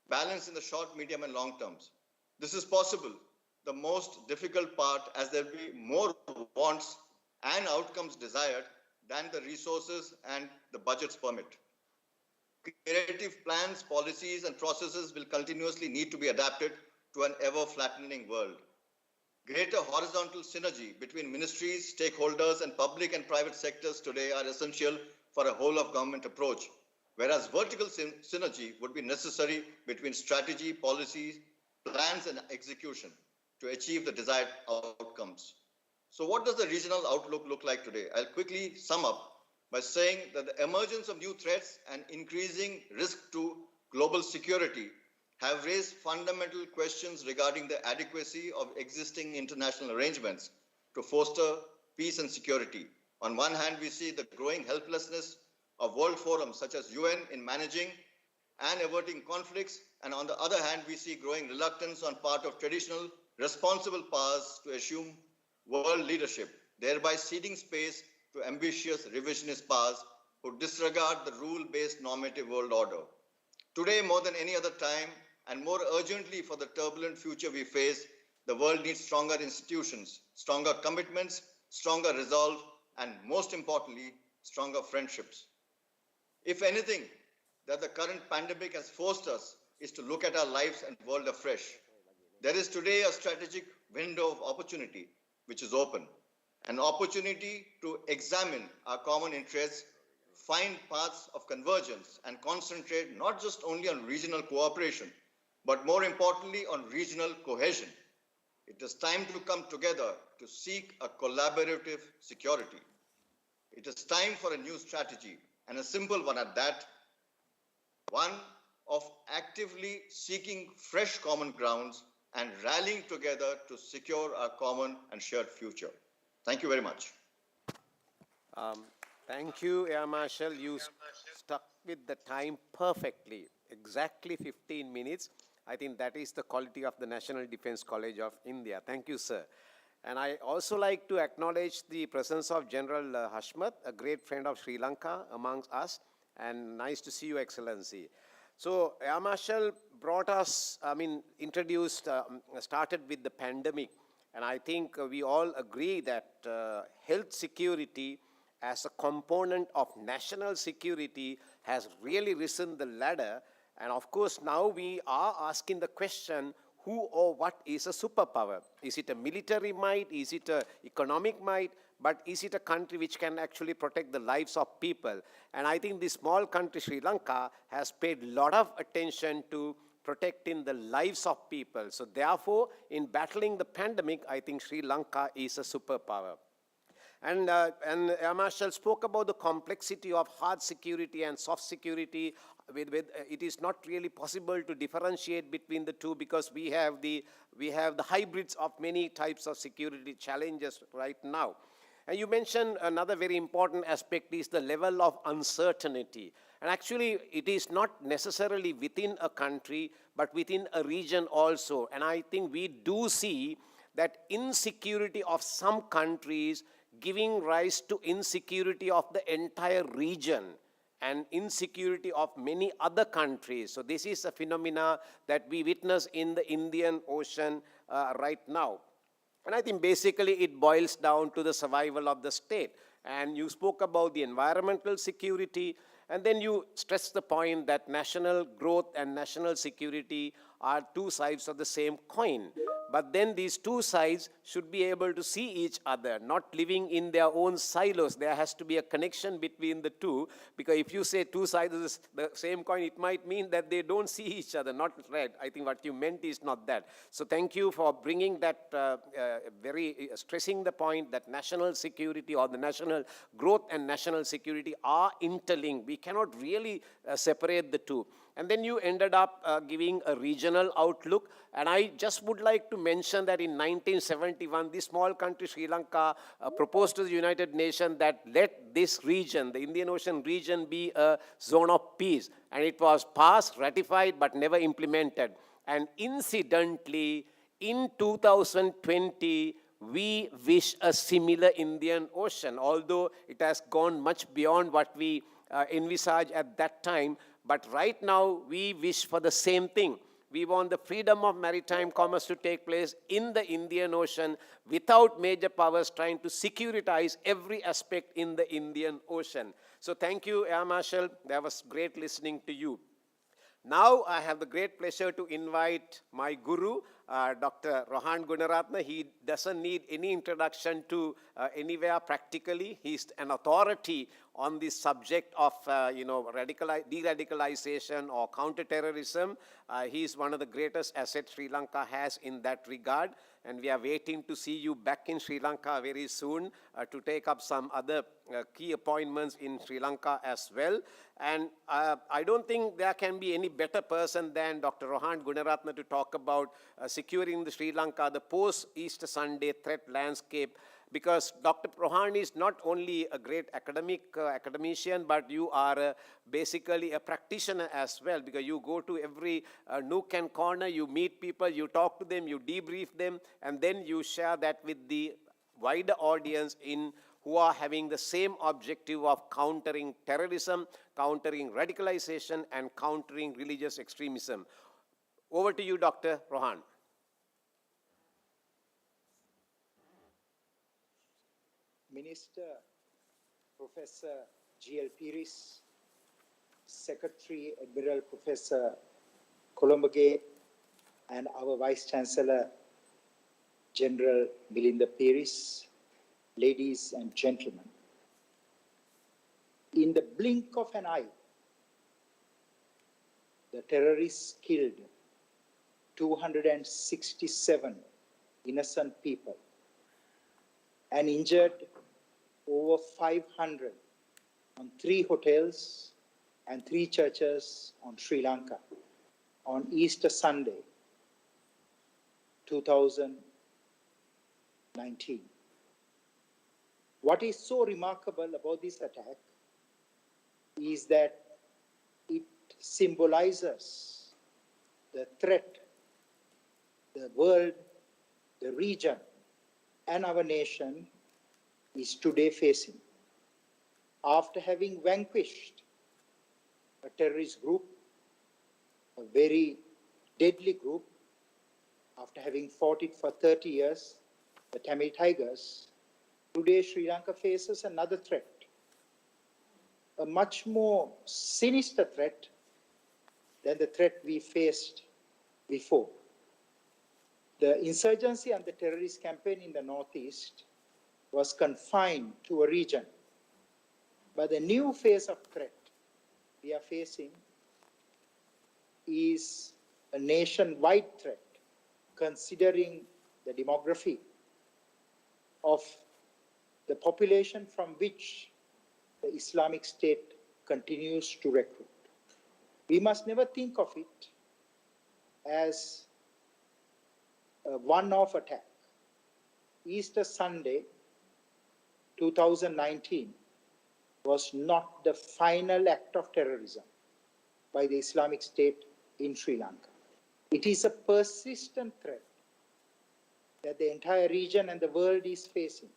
balanced in the short, medium, and long terms. This is possible. The most difficult part, as there will be more wants and outcomes desired than the resources and the budgets permit. Creative plans, policies, and processes will continuously need to be adapted to an ever-flattening world. Greater horizontal synergy between ministries, stakeholders, and public and private sectors today are essential for a whole-of-government approach, whereas vertical synergy would be necessary between strategy, policies, plans, and execution to achieve the desired outcomes. So what does the regional outlook look like today? I'll quickly sum up by saying that the emergence of new threats and increasing risk to global security have raised fundamental questions regarding the adequacy of existing international arrangements to foster peace and security. On one hand, we see the growing helplessness of world forums such as UN in managing and averting conflicts, and on the other hand, we see growing reluctance on part of traditional responsible powers to assume world leadership, thereby ceding space to ambitious revisionist powers who disregard the rule-based normative world order. Today, more than any other time, and more urgently for the turbulent future we face, the world needs stronger institutions, stronger commitments, stronger resolve, and most importantly, stronger friendships. If anything, that the current pandemic has forced us is to look at our lives and world afresh. There is today a strategic window of opportunity which is open, an opportunity to examine our common interests, find paths of convergence, and concentrate not just only on regional cooperation, but more importantly on regional cohesion. It is time to come together to seek a collaborative security. It is time for a new strategy, and a simple one at that, one of actively seeking fresh common grounds and rallying together to secure our common and shared future. Thank you very much. Thank you, Air Marshal. You stuck with the time perfectly, exactly 15 minutes. I think that is the quality of the National Defense College of India. Thank you, sir. And I also like to acknowledge the presence of General Hashmat, a great friend of Sri Lanka amongst us, and nice to see you, Excellency. So Air Marshal brought us, started with the pandemic. And I think we all agree that health security as a component of national security has really risen the ladder. And of course, now we are asking the question, who or what is a superpower? Is it a military might? Is it an economic might? But is it a country which can actually protect the lives of people? And I think this small country, Sri Lanka, has paid a lot of attention to protecting the lives of people. So therefore, in battling the pandemic, I think Sri Lanka is a superpower. And Air Marshal spoke about the complexity of hard security and soft security. It is not really possible to differentiate between the two because we have the hybrids of many types of security challenges right now. And you mentioned another very important aspect is the level of uncertainty. And actually, it is not necessarily within a country, but within a region also. And I think we do see that insecurity of some countries giving rise to insecurity of the entire region and insecurity of many other countries. So this is a phenomena that we witness in the Indian Ocean right now. And I think basically it boils down to the survival of the state. And you spoke about the environmental security, and then you stressed the point that national growth and national security are two sides of the same coin. But then these two sides should be able to see each other, not living in their own silos. There has to be a connection between the two, because if you say two sides of the same coin, it might mean that they don't see each other. Not right. I think what you meant is not that. So thank you for bringing that, stressing the point that national security or the national growth and national security are interlinked. We cannot really separate the two. And then you ended up giving a regional outlook. And I just would like to mention that in 1971, this small country, Sri Lanka, proposed to the United Nations that let this region, the Indian Ocean region, be a zone of peace. And it was passed, ratified, but never implemented. And incidentally, in 2020, we wish a similar Indian Ocean, although it has gone much beyond what we envisaged at that time. But right now, we wish for the same thing. We want the freedom of maritime commerce to take place in the Indian Ocean without major powers trying to securitize every aspect in the Indian Ocean. So thank you, Air Marshal. That was great listening to you. Now I have the great pleasure to invite my guru, Dr. Rohan Gunaratne. He doesn't need any introduction to anywhere practically. He's an authority on the subject of de-radicalization or counterterrorism. He's one of the greatest assets Sri Lanka has in that regard. And we are waiting to see you back in Sri Lanka very soon to take up some other key appointments in Sri Lanka as well. And I don't think there can be any better person than Dr. Rohan Gunaratne to talk about securing the Sri Lanka, the post-Easter Sunday threat landscape, because Dr. Rohan is not only a great academician, but you are basically a practitioner as well, because you go to every nook and corner, you meet people, you talk to them, you debrief them, and then you share that with the wider audience who are having the same objective of countering terrorism, countering radicalization, and countering religious extremism. Over to you, Dr. Rohan. Minister Professor G.L. Piris, Secretary Admiral Professor Colombage, and our Vice Chancellor General Milinda Piris, ladies and gentlemen. In the blink of an eye, the terrorists killed 267 innocent people and injured over 500 on 3 hotels and 3 churches on Sri Lanka on Easter Sunday, 2019. What is so remarkable about this attack is that it symbolizes the threat the world, the region, and our nation is today facing. After having vanquished a terrorist group, a very deadly group, after having fought it for 30 years, the Tamil Tigers, today Sri Lanka faces another threat, a much more sinister threat than the threat we faced before. The insurgency and the terrorist campaign in the Northeast was confined to a region. But the new phase of threat we are facing is a nationwide threat, considering the demography of the population from which the Islamic State continues to recruit. We must never think of it as a one-off attack. Easter Sunday 2019 was not the final act of terrorism by the Islamic State in Sri Lanka. It is a persistent threat that the entire region and the world is facing,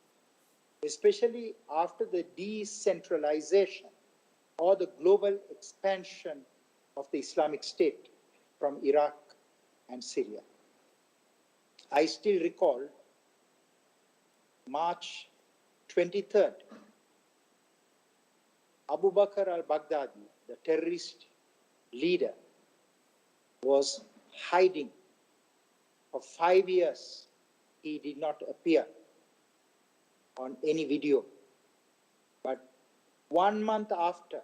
especially after the decentralization or the global expansion of the Islamic State from Iraq and Syria. I still recall March 23rd, Abu Bakr al-Baghdadi, the terrorist leader, was hiding For 5 years, he did not appear on any video. But 1 month after,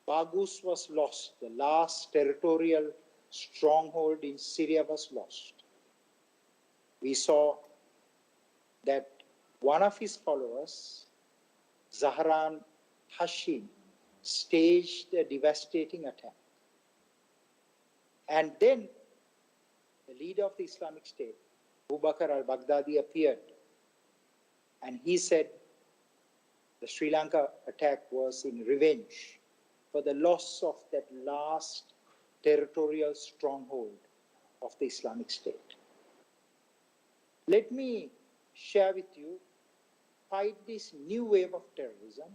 Baghuz was lost. The last territorial stronghold in Syria was lost. We saw that one of his followers, Zahran Hashim, staged a devastating attack. And then the leader of the Islamic State, Abu Bakr al-Baghdadi, appeared, and he said the Sri Lanka attack was in revenge for the loss of that last territorial stronghold of the Islamic State. Let me share with you, fight this new wave of terrorism.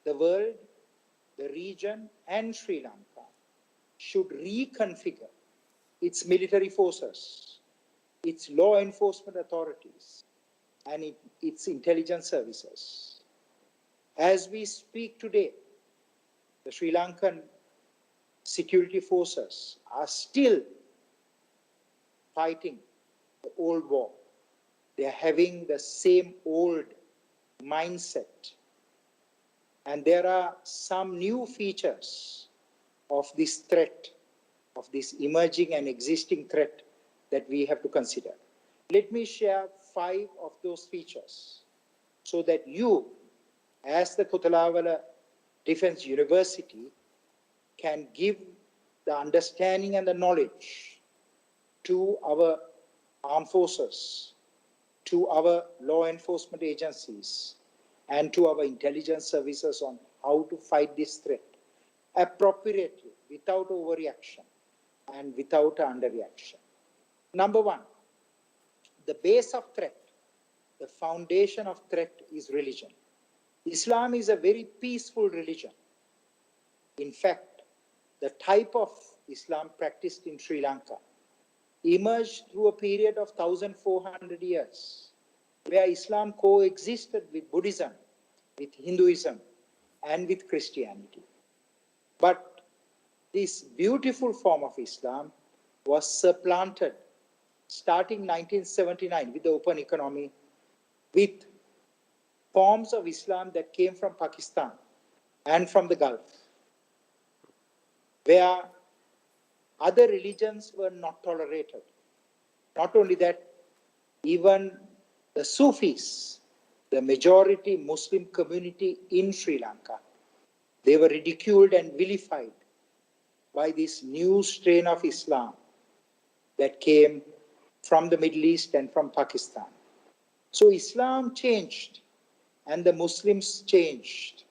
The world, the region, and Sri Lanka should reconfigure its military forces, its law enforcement authorities, and its intelligence services. As we speak today, the Sri Lankan security forces are still fighting the old war. They are having the same old mindset. And there are some new features of this threat, of this emerging and existing threat that we have to consider. Let me share 5 of those features so that you, as the Kotelawala Defense University, can give the understanding and the knowledge to our armed forces, to our law enforcement agencies, and to our intelligence services on how to fight this threat appropriately, without overreaction and without underreaction. Number 1, the base of threat, the foundation of threat is religion. Islam is a very peaceful religion. In fact, the type of Islam practiced in Sri Lanka emerged through a period of 1,400 years, where Islam coexisted with Buddhism, with Hinduism, and with Christianity. But this beautiful form of Islam was supplanted starting 1979 with the open economy, with forms of Islam that came from Pakistan and from the Gulf, where other religions were not tolerated. Not only that, even the Sufis, the majority Muslim community in Sri Lanka, they were ridiculed and vilified by this new strain of Islam that came from the Middle East and from Pakistan. So Islam changed and the Muslims changed.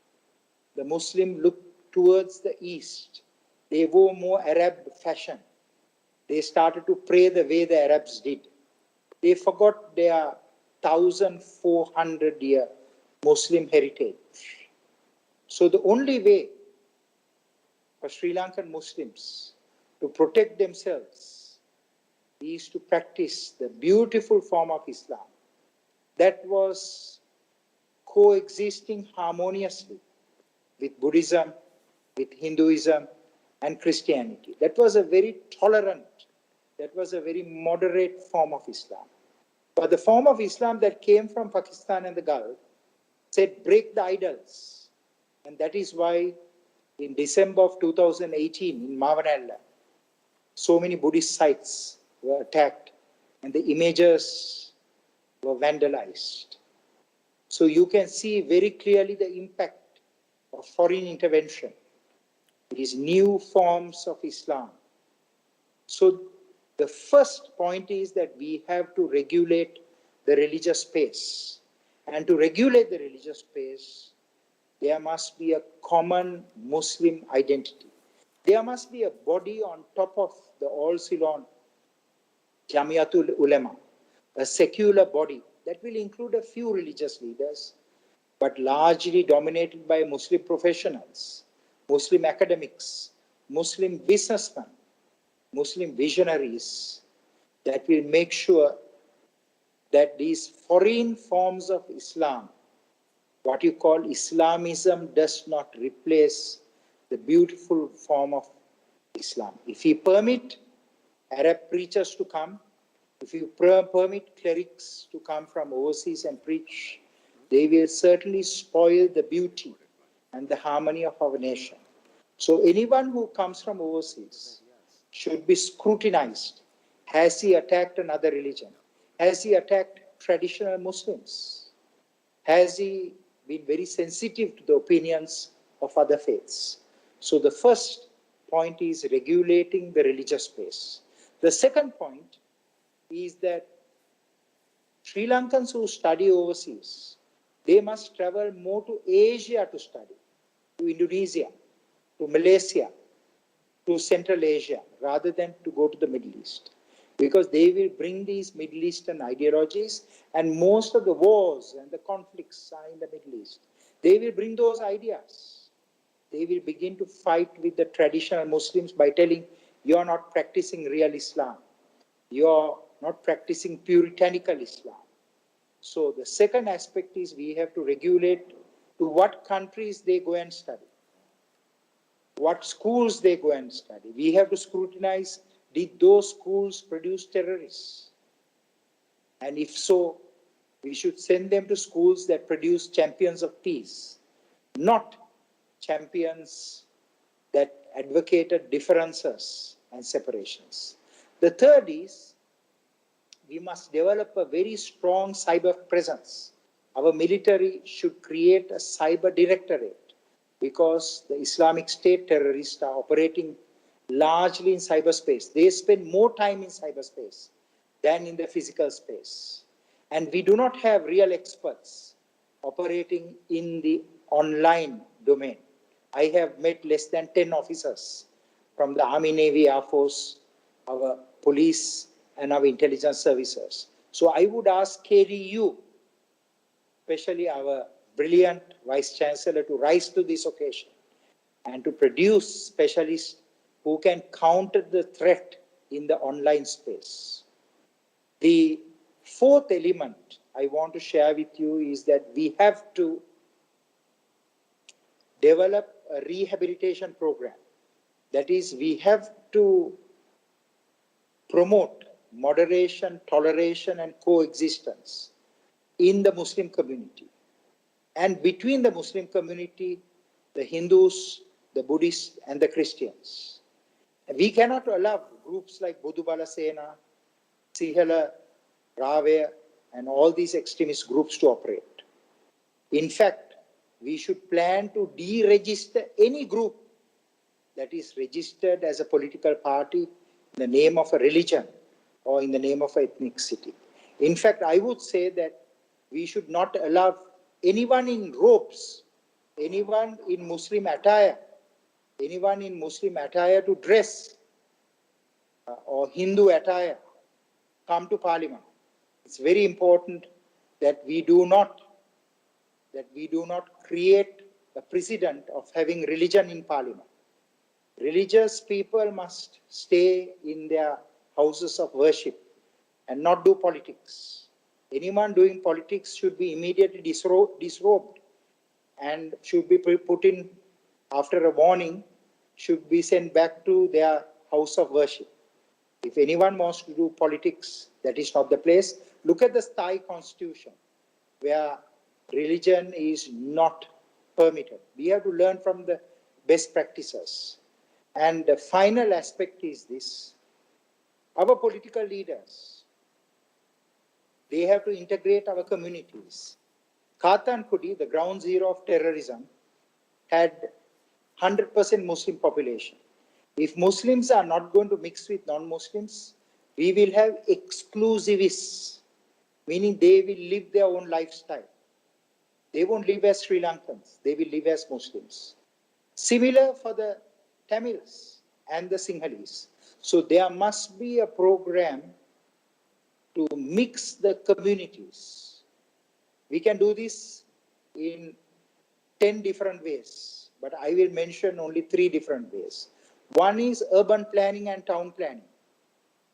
The Muslim looked towards the East. They wore more Arab fashion. They started to pray the way the Arabs did. They forgot their 1,400-year Muslim heritage. So the only way for Sri Lankan Muslims to protect themselves is to practice the beautiful form of Islam that was coexisting harmoniously with Buddhism, with Hinduism, and Christianity. That was a very tolerant, that was a very moderate form of Islam. But the form of Islam that came from Pakistan and the Gulf said, break the idols. And that is why in December of 2018 in Mavanella, so many Buddhist sites were attacked and the images were vandalized. So you can see very clearly the impact of foreign intervention, these new forms of Islam. So the first point is that we have to regulate the religious space. And to regulate the religious space, there must be a common Muslim identity. There must be a body on top of the All-Ceylon Jamiatul Ulema, a secular body that will include a few religious leaders, but largely dominated by Muslim professionals, Muslim academics, Muslim businessmen, Muslim visionaries, that will make sure that these foreign forms of Islam, what you call Islamism, does not replace the beautiful form of Islam. If we permit Arab preachers to come, If you permit clerics to come from overseas and preach, they will certainly spoil the beauty and the harmony of our nation. So anyone who comes from overseas should be scrutinized. Has he attacked another religion? Has he attacked traditional Muslims? Has he been very sensitive to the opinions of other faiths? So the first point is regulating the religious space. The second point is that Sri Lankans who study overseas, they must travel more to Asia to study, to Indonesia, to Malaysia, to Central Asia, rather than to go to the Middle East. Because they will bring these Middle Eastern ideologies, and most of the wars and the conflicts are in the Middle East. They will bring those ideas. They will begin to fight with the traditional Muslims by telling, you are not practicing real Islam. You are not practicing puritanical Islam. So the second aspect is we have to regulate to what countries they go and study, what schools they go and study. We have to scrutinize, did those schools produce terrorists? And if so, we should send them to schools that produce champions of peace, not champions that advocated differences and separations. The third is we must develop a very strong cyber presence. Our military should create a cyber directorate because the Islamic State terrorists are operating largely in cyberspace. They spend more time in cyberspace than in the physical space. And we do not have real experts operating in the online domain. I have met less than 10 officers from the Army, Navy, Air Force, our police, and our intelligence services. So I would ask KDU, especially our brilliant Vice Chancellor, to rise to this occasion and to produce specialists who can counter the threat in the online space. The fourth element I want to share with you is that we have to develop a rehabilitation program. That is, we have to promote moderation, toleration, and coexistence in the Muslim community. And between the Muslim community, the Hindus, the Buddhists, and the Christians. We cannot allow groups like Bodubala Sena, Sihala, Rave, and all these extremist groups to operate. In fact, we should plan to deregister any group that is registered as a political party in the name of a religion or in the name of ethnicity. In fact, I would say that we should not allow anyone in robes, anyone in Muslim attire to dress or Hindu attire come to Parliament. It's very important that we do not create a precedent of having religion in Parliament. Religious people must stay in their houses of worship and not do politics. Anyone doing politics should be immediately disrobed and should be put in, after a warning, should be sent back to their house of worship. If anyone wants to do politics, that is not the place. Look at the Thai constitution, where religion is not permitted. We have to learn from the best practices. And the final aspect is this. Our political leaders, they have to integrate our communities. Katankudi, the ground zero of terrorism, had 100% Muslim population. If Muslims are not going to mix with non-Muslims, we will have exclusivists, meaning they will live their own lifestyle. They won't live as Sri Lankans, they will live as Muslims. Similar for the Tamils and the Sinhalese. So there must be a program to mix the communities. We can do this in 10 different ways, but I will mention only 3 different ways. One is urban planning and town planning.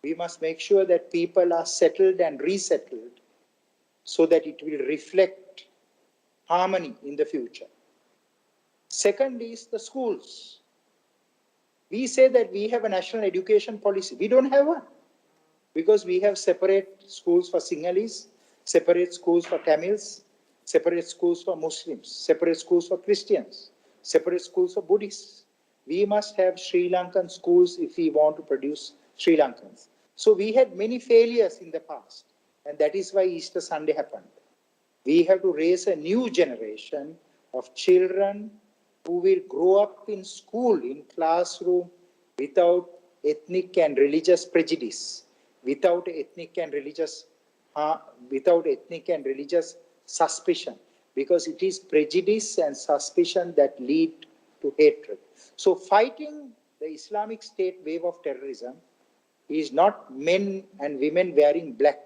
We must make sure that people are settled and resettled so that it will reflect harmony in the future. Second is the schools. We say that we have a national education policy. We don't have one. because we have separate schools for Sinhalese, separate schools for Tamils, separate schools for Muslims, separate schools for Christians, separate schools for Buddhists. We must have Sri Lankan schools if we want to produce Sri Lankans. So we had many failures in the past, and that is why Easter Sunday happened. We have to raise a new generation of children who will grow up in school, in classroom, without ethnic and religious prejudice, without ethnic and religious, without ethnic and religious suspicion, because it is prejudice and suspicion that lead to hatred. So fighting the Islamic State wave of terrorism is not men and women wearing black,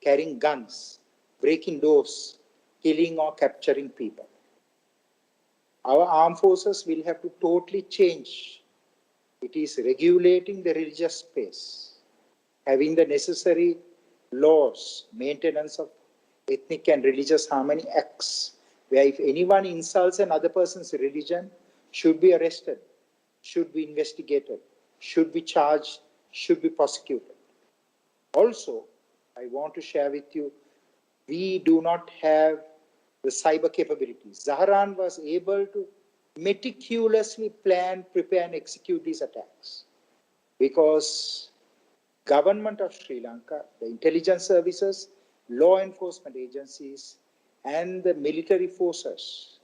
carrying guns, breaking doors, killing or capturing people. Our armed forces will have to totally change. It is regulating the religious space, having the necessary laws, maintenance of ethnic and religious harmony acts, where if anyone insults another person's religion, should be arrested, should be investigated, should be charged, should be prosecuted. Also, I want to share with you, we do not have the cyber capabilities. Zaharan was able to meticulously plan, prepare, and execute these attacks because government of Sri Lanka, the intelligence services, law enforcement agencies, and the military forces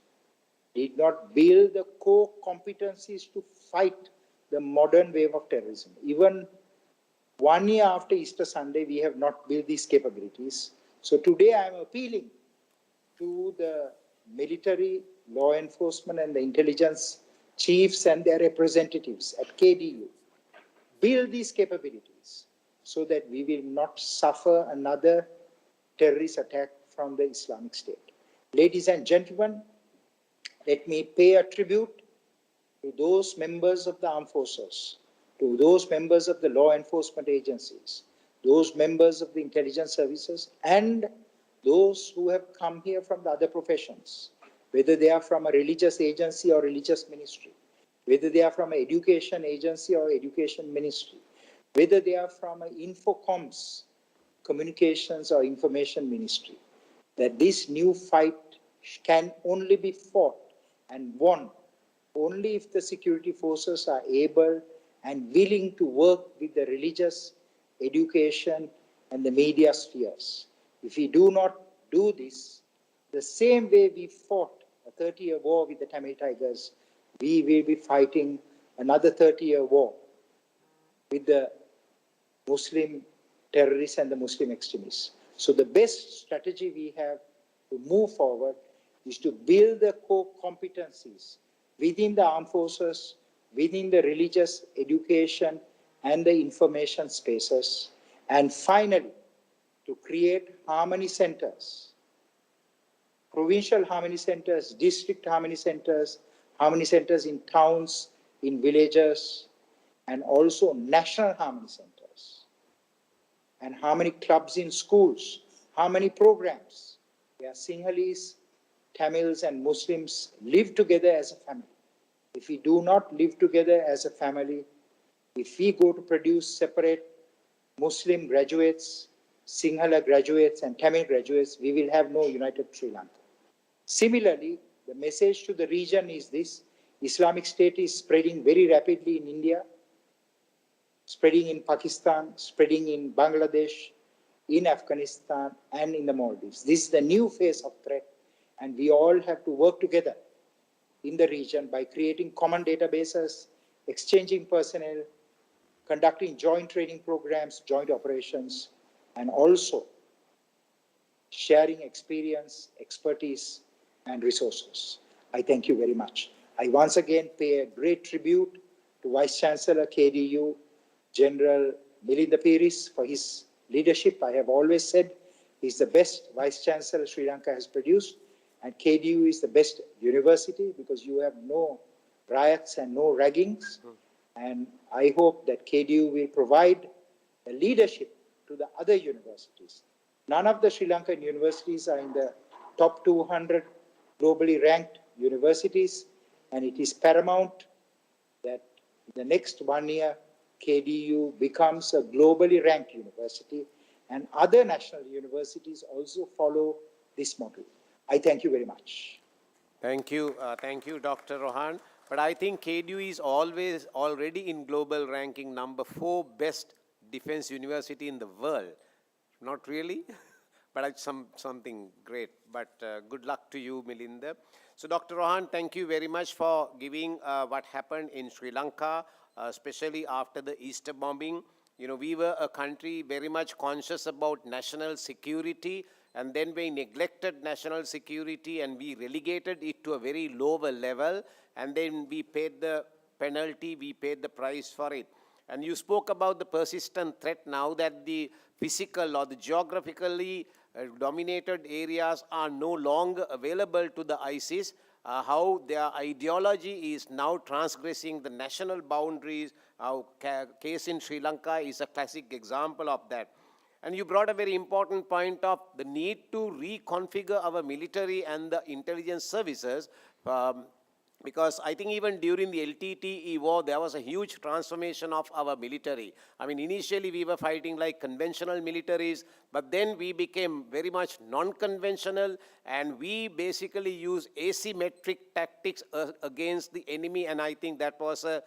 did not build the core competencies to fight the modern wave of terrorism. Even 1 year after Easter Sunday, we have not built these capabilities. So today I am appealing to the military, law enforcement, and the intelligence chiefs and their representatives at KDU. Build these capabilities so that we will not suffer another terrorist attack from the Islamic State. Ladies and gentlemen, let me pay a tribute to those members of the armed forces, to those members of the law enforcement agencies, those members of the intelligence services, and those who have come here from the other professions, whether they are from a religious agency or religious ministry, whether they are from an education agency or education ministry, whether they are from an infocoms, communications or information ministry, that this new fight can only be fought and won only if the security forces are able and willing to work with the religious, education, and the media spheres. If we do not do this, the same way we fought a 30-year war with the Tamil Tigers, we will be fighting another 30-year war with the Muslim terrorists and the Muslim extremists. So the best strategy we have to move forward is to build the core competencies within the armed forces, within the religious, education, and the information spaces, and finally, to create harmony centers, provincial harmony centers, district harmony centers in towns, in villages, and also national harmony centers, and harmony clubs in schools, harmony programs, where Sinhalese, Tamils, and Muslims live together as a family. If we do not live together as a family, if we go to produce separate Muslim graduates, Sinhala graduates, and Tamil graduates, we will have no united Sri Lanka. Similarly, the message to the region is this: Islamic State is spreading very rapidly in India, spreading in Pakistan, spreading in Bangladesh, in Afghanistan, and in the Maldives. This is the new phase of threat, and we all have to work together in the region by creating common databases, exchanging personnel, conducting joint training programs, joint operations, and also sharing experience, expertise, and resources. I thank you very much. I once again pay a great tribute to Vice Chancellor KDU, General Milinda Piris, for his leadership. I have always said he's the best Vice Chancellor Sri Lanka has produced, and KDU is the best university because you have no riots and no raggings. And I hope that KDU will provide the leadership to the other universities. None of the Sri Lankan universities are in the top 200 globally ranked universities, and it is paramount that in the next 1 year KDU becomes a globally ranked university and other national universities also follow this model. I thank you very much. Thank you, Dr. Rohan. But I think KDU is always already in global ranking number 4 best defense university in the world. Not really, but it's something great. But good luck to you, Milinda. So, Dr. Rohan, thank you very much for giving what happened in Sri Lanka, especially after the Easter bombing. You know, we were a country very much conscious about national security, and then we neglected national security and we relegated it to a very lower level, and then we paid the penalty, we paid the price for it. And you spoke about the persistent threat now that the physical or the geographically dominated areas are no longer available to the ISIS, how their ideology is now transgressing the national boundaries. Our case in Sri Lanka is a classic example of that. And you brought a very important point of the need to reconfigure our military and the intelligence services, because I think even during the LTTE war, there was a huge transformation of our military. I mean, initially we were fighting like conventional militaries, but then we became very much non-conventional, and we basically use asymmetric tactics against the enemy, and I think that was a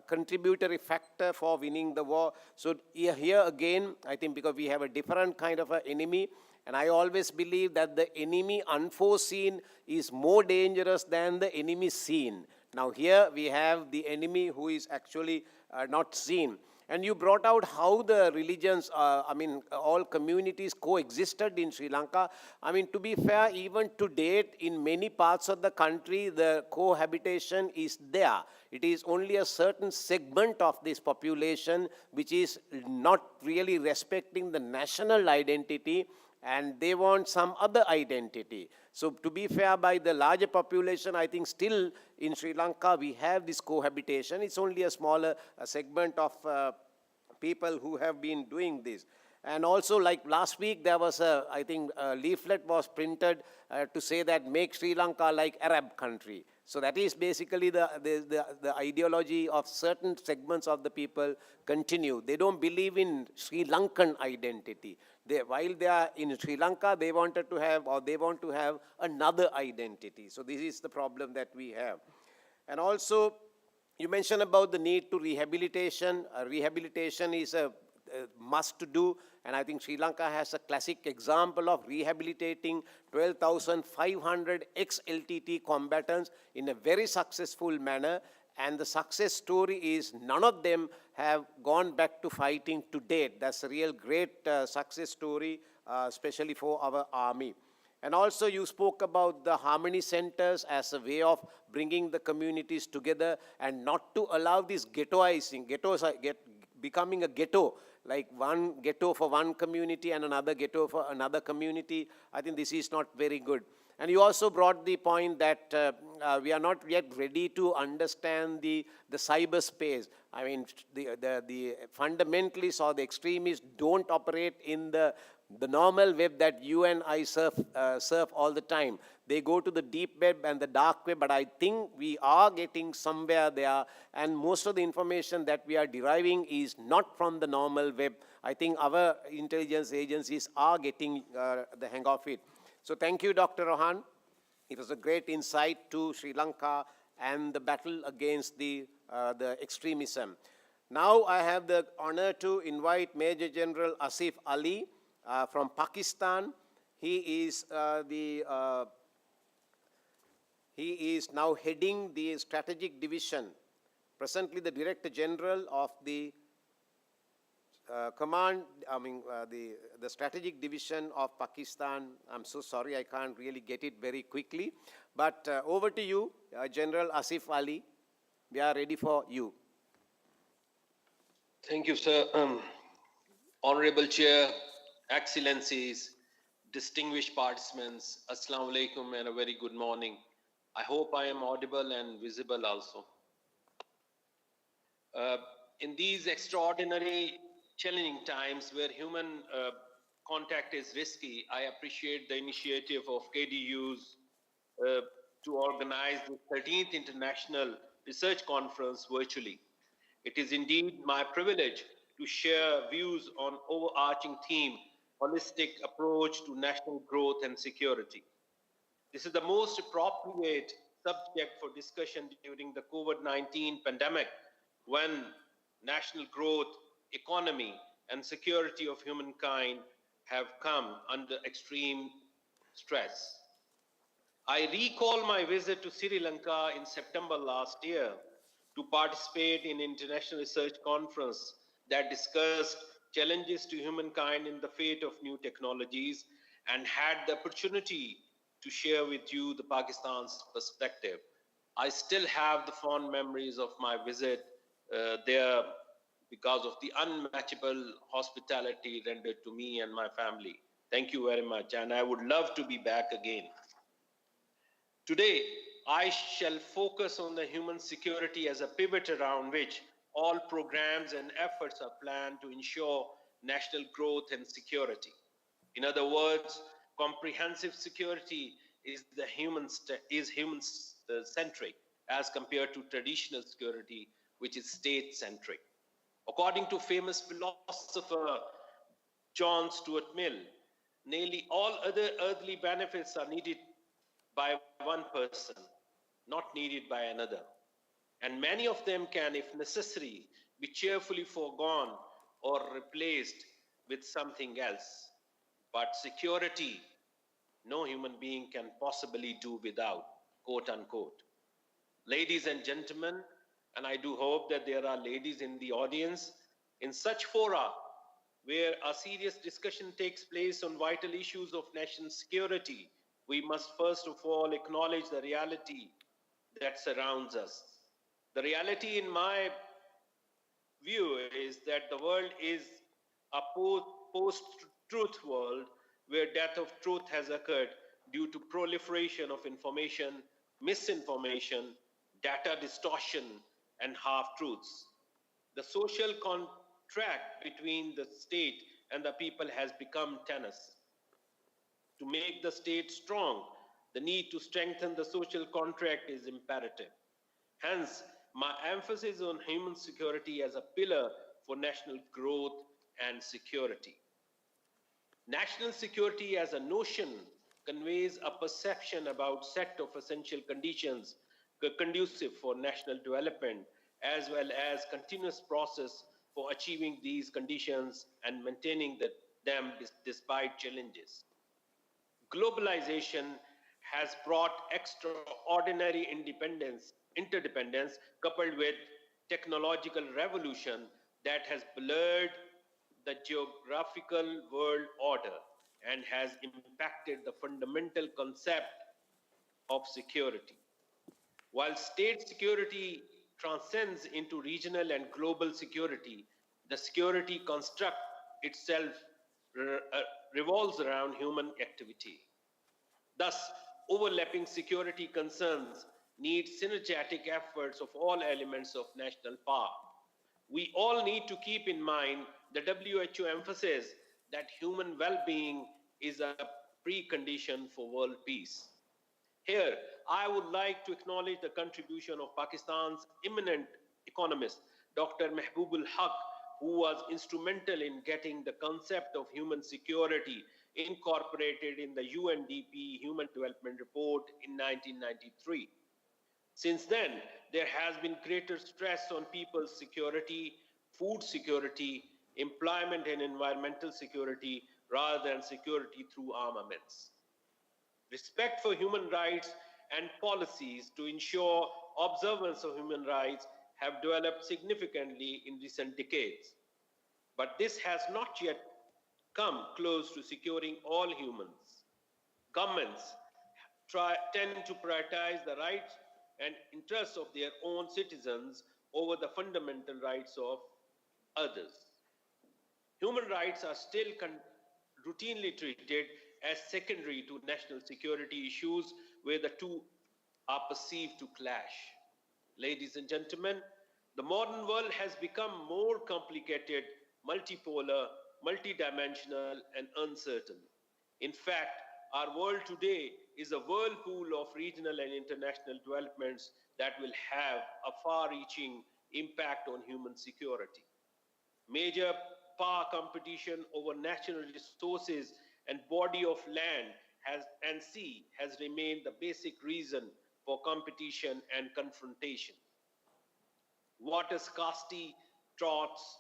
contributory factor for winning the war. So here again, I think because we have a different kind of an enemy, and I always believe that the enemy unforeseen is more dangerous than the enemy seen. Now here we have the enemy who is actually not seen. And you brought out how the religions, all communities coexisted in Sri Lanka. I mean, to be fair, even to date, in many parts of the country, the cohabitation is there. It is only a certain segment of this population which is not really respecting the national identity, and they want some other identity. So to be fair, by the larger population, I think still in Sri Lanka we have this cohabitation. It's only a smaller segment of people who have been doing this. And also, like last week, there was a leaflet was printed to say that make Sri Lanka like Arab country. So that is basically the ideology of certain segments of the people continue. They don't believe in Sri Lankan identity. While they are in Sri Lanka, they want to have another identity. So this is the problem that we have. And also, you mentioned about the need to rehabilitation. Rehabilitation is a must to do, and I think Sri Lanka has a classic example of rehabilitating 12,500 ex-LTT combatants in a very successful manner, and the success story is none of them have gone back to fighting to date. That's a real great success story, especially for our army. And also you spoke about the harmony centers as a way of bringing the communities together and not to allow this ghettoizing. Ghettos are becoming a ghetto, like one ghetto for one community and another ghetto for another community. I think this is not very good. And you also brought the point that we are not yet ready to understand the cyberspace. I mean, the fundamentalists or the extremists don't operate in the normal web that you and I surf all the time. They go to the deep web and the dark web, but I think we are getting somewhere there, and most of the information that we are deriving is not from the normal web. I think our intelligence agencies are getting the hang of it. So thank you, Dr. Rohan. It was a great insight to Sri Lanka and the battle against the extremism. Now I have the honor to invite Major General Asif Ali from Pakistan. He is now heading the strategic division, presently the Director General of the the strategic division of Pakistan. I'm so sorry, I can't really get it very quickly. But over to you, General Asif Ali. We are ready for you. Thank you, sir. Honorable Chair, Excellencies, distinguished participants, Assalamu alaikum and a very good morning. I hope I am audible and visible also. In these extraordinary, challenging times where human contact is risky, I appreciate the initiative of KDUs to organize the 13th International Research Conference virtually. It is indeed my privilege to share views on overarching theme, holistic approach to national growth and security. This is the most appropriate subject for discussion during the COVID-19 pandemic when national growth, economy, and security of humankind have come under extreme stress. I recall my visit to Sri Lanka in September last year to participate in international research conference that discussed challenges to humankind in the fate of new technologies and had the opportunity to share with you the Pakistan's perspective. I still have the fond memories of my visit there because of the unmatchable hospitality rendered to me and my family. Thank you very much, and I would love to be back again. Today, I shall focus on the human security as a pivot around which all programs and efforts are planned to ensure national growth and security. In other words, comprehensive security is human centric as compared to traditional security, which is state centric. According to famous philosopher John Stuart Mill, nearly all other earthly benefits are needed by one person, not needed by another. And many of them can, if necessary, be cheerfully foregone or replaced with something else. But security, no human being can possibly do without, quote unquote. Ladies and gentlemen, and I do hope that there are ladies in the audience, in such fora where a serious discussion takes place on vital issues of national security, we must first of all acknowledge the reality that surrounds us. The reality, in my view, is that the world is a post-truth world where death of truth has occurred due to proliferation of information, misinformation, data distortion, and half-truths. The social contract between the state and the people has become tenuous. To make the state strong, the need to strengthen the social contract is imperative. Hence, my emphasis on human security as a pillar for national growth and security. National security as a notion conveys a perception about set of essential conditions conducive for national development as well as continuous process for achieving these conditions and maintaining them despite challenges. Globalization has brought extraordinary interdependence coupled with technological revolution that has blurred the geographical world order and has impacted the fundamental concept of security. While state security transcends into regional and global security, the security construct itself re- uh, revolves around human activity. Thus, overlapping security concerns need synergetic efforts of all elements of national power. We all need to keep in mind the WHO emphasis that human well being is a precondition for world peace. Here, I would like to acknowledge the contribution of Pakistan's eminent economist, Dr. Mehboob Haq, who was instrumental in getting the concept of human security incorporated in the UNDP Human Development Report in 1993. Since then, there has been greater stress on people's security, food security, employment and environmental security rather than security through armaments. Respect for human rights and policies to ensure observance of human rights have developed significantly in recent decades. But this has not yet come close to securing all humans. Governments tend to prioritize the rights and interests of their own citizens over the fundamental rights of others. Human rights are still routinely treated as secondary to national security issues where the two are perceived to clash. Ladies and gentlemen, the modern world has become more complicated, multipolar, multidimensional, and uncertain. In fact, our world today is a whirlpool of regional and international developments that will have a far reaching impact on human security. Major power competition over natural resources and body of land and sea has remained the basic reason for competition and confrontation. Water scarcity, droughts,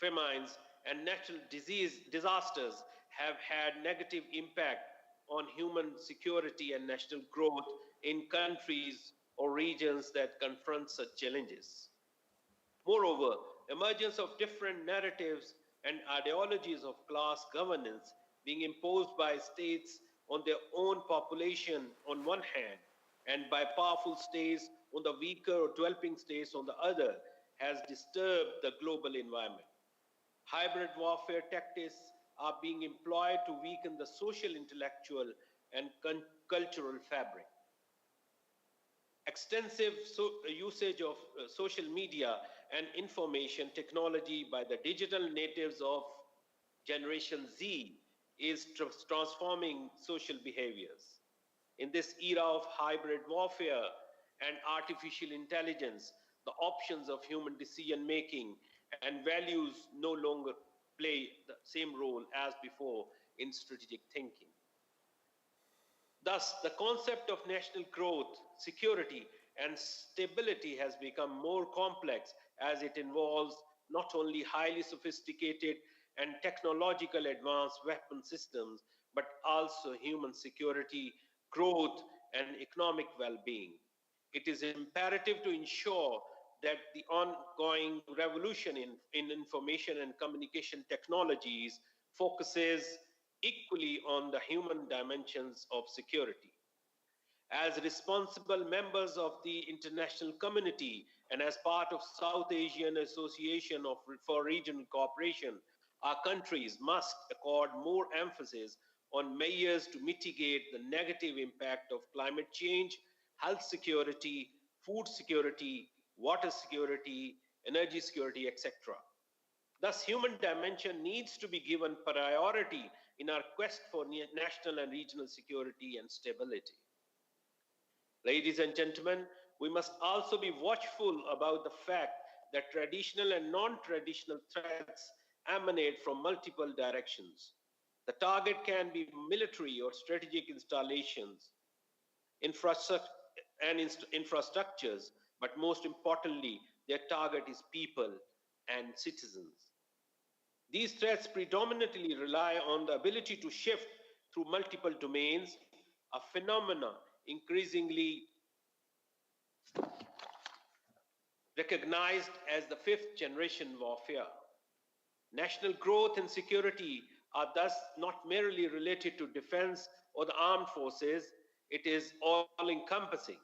famines, and natural disasters have had negative impact on human security and national growth in countries or regions that confront such challenges. Moreover, emergence of different narratives and ideologies of class governance being imposed by states on their own population on one hand and by powerful states on the weaker or developing states on the other has disturbed the global environment. Hybrid warfare tactics are being employed to weaken the social, intellectual, and cultural fabric. Extensive usage of social media and information technology by the digital natives of Generation Z is transforming social behaviors. In this era of hybrid warfare and artificial intelligence, the options of human decision making and values no longer play the same role as before in strategic thinking. Thus, the concept of national growth, security, and stability has become more complex as it involves not only highly sophisticated and technological advanced weapon systems, but also human security, growth, and economic well being. It is imperative to ensure that the ongoing revolution in information and communication technologies focuses equally on the human dimensions of security. As responsible members of the international community and as part of South Asian Association for Regional Cooperation, our countries must accord more emphasis on measures to mitigate the negative impact of climate change, health security, food security, water security, energy security, etc. Thus, human dimension needs to be given priority in our quest for national and regional security and stability. Ladies and gentlemen, we must also be watchful about the fact that traditional and non-traditional threats emanate from multiple directions. The target can be military or strategic installations, infrastructures, but most importantly, their target is people and citizens. These threats predominantly rely on the ability to shift through multiple domains, a phenomena increasingly recognized as the fifth generation warfare. National growth and security are thus not merely related to defense or the armed forces, it is all encompassing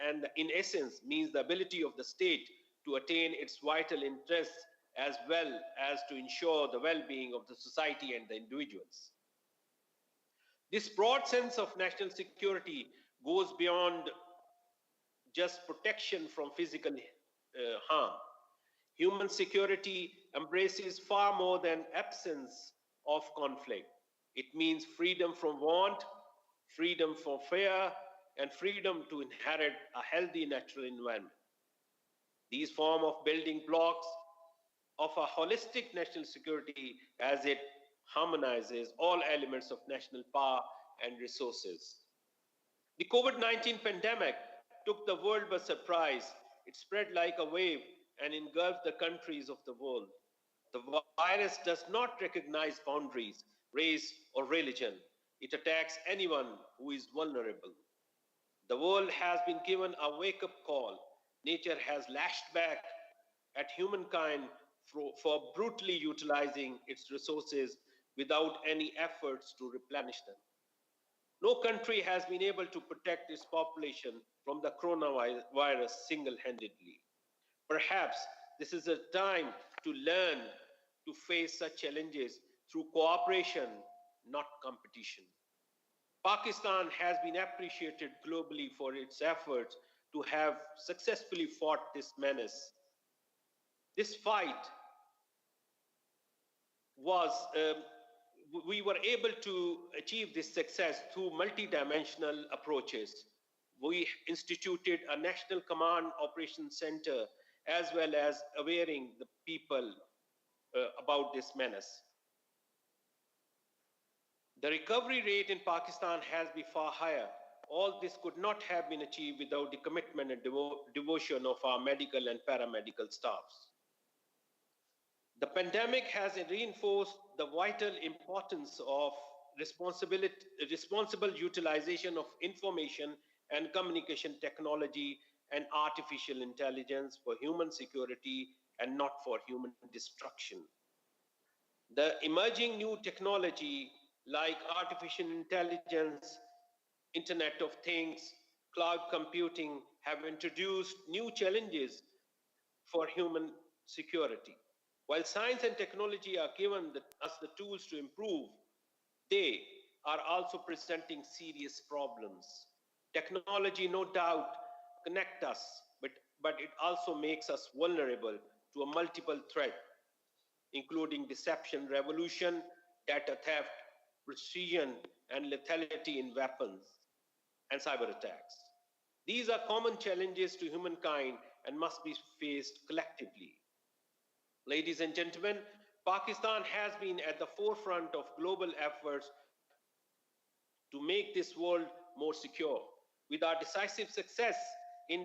and in essence means the ability of the state to attain its vital interests as well as to ensure the well being of the society and the individuals. This broad sense of national security goes beyond just protection from physical harm. Human security embraces far more than absence of conflict. It means freedom from want, freedom from fear, and freedom to inherit a healthy natural environment. These form of building blocks of a holistic national security as it harmonizes all elements of national power and resources. The COVID-19 pandemic took the world by surprise. It spread like a wave and engulfed the countries of the world. The virus does not recognize boundaries, race, or religion. It attacks anyone who is vulnerable. The world has been given a wake up call. Nature has lashed back at humankind for brutally utilizing its resources without any efforts to replenish them. No country has been able to protect its population from the coronavirus single handedly. Perhaps this is a time to learn to face such challenges through cooperation, not competition. Pakistan has been appreciated globally for its efforts to have successfully fought this menace. This fight was we were able to achieve this success through multidimensional approaches. We instituted a National Command Operations Center as well as awareing the people about this menace. The recovery rate in Pakistan has been far higher. All this could not have been achieved without the commitment and devotion of our medical and paramedical staffs. The pandemic has reinforced the vital importance of responsible utilization of information and communication technology and artificial intelligence for human security and not for human destruction. The emerging new technology like artificial intelligence, Internet of Things, cloud computing have introduced new challenges for human security. While science and technology are given us the tools to improve, they are also presenting serious problems. Technology, no doubt, connects us, but it also makes us vulnerable to a multiple threat, including deception, revolution, data theft, precision, and lethality in weapons and cyber attacks. These are common challenges to humankind and must be faced collectively. Ladies and gentlemen, Pakistan has been at the forefront of global efforts to make this world more secure. With our decisive success in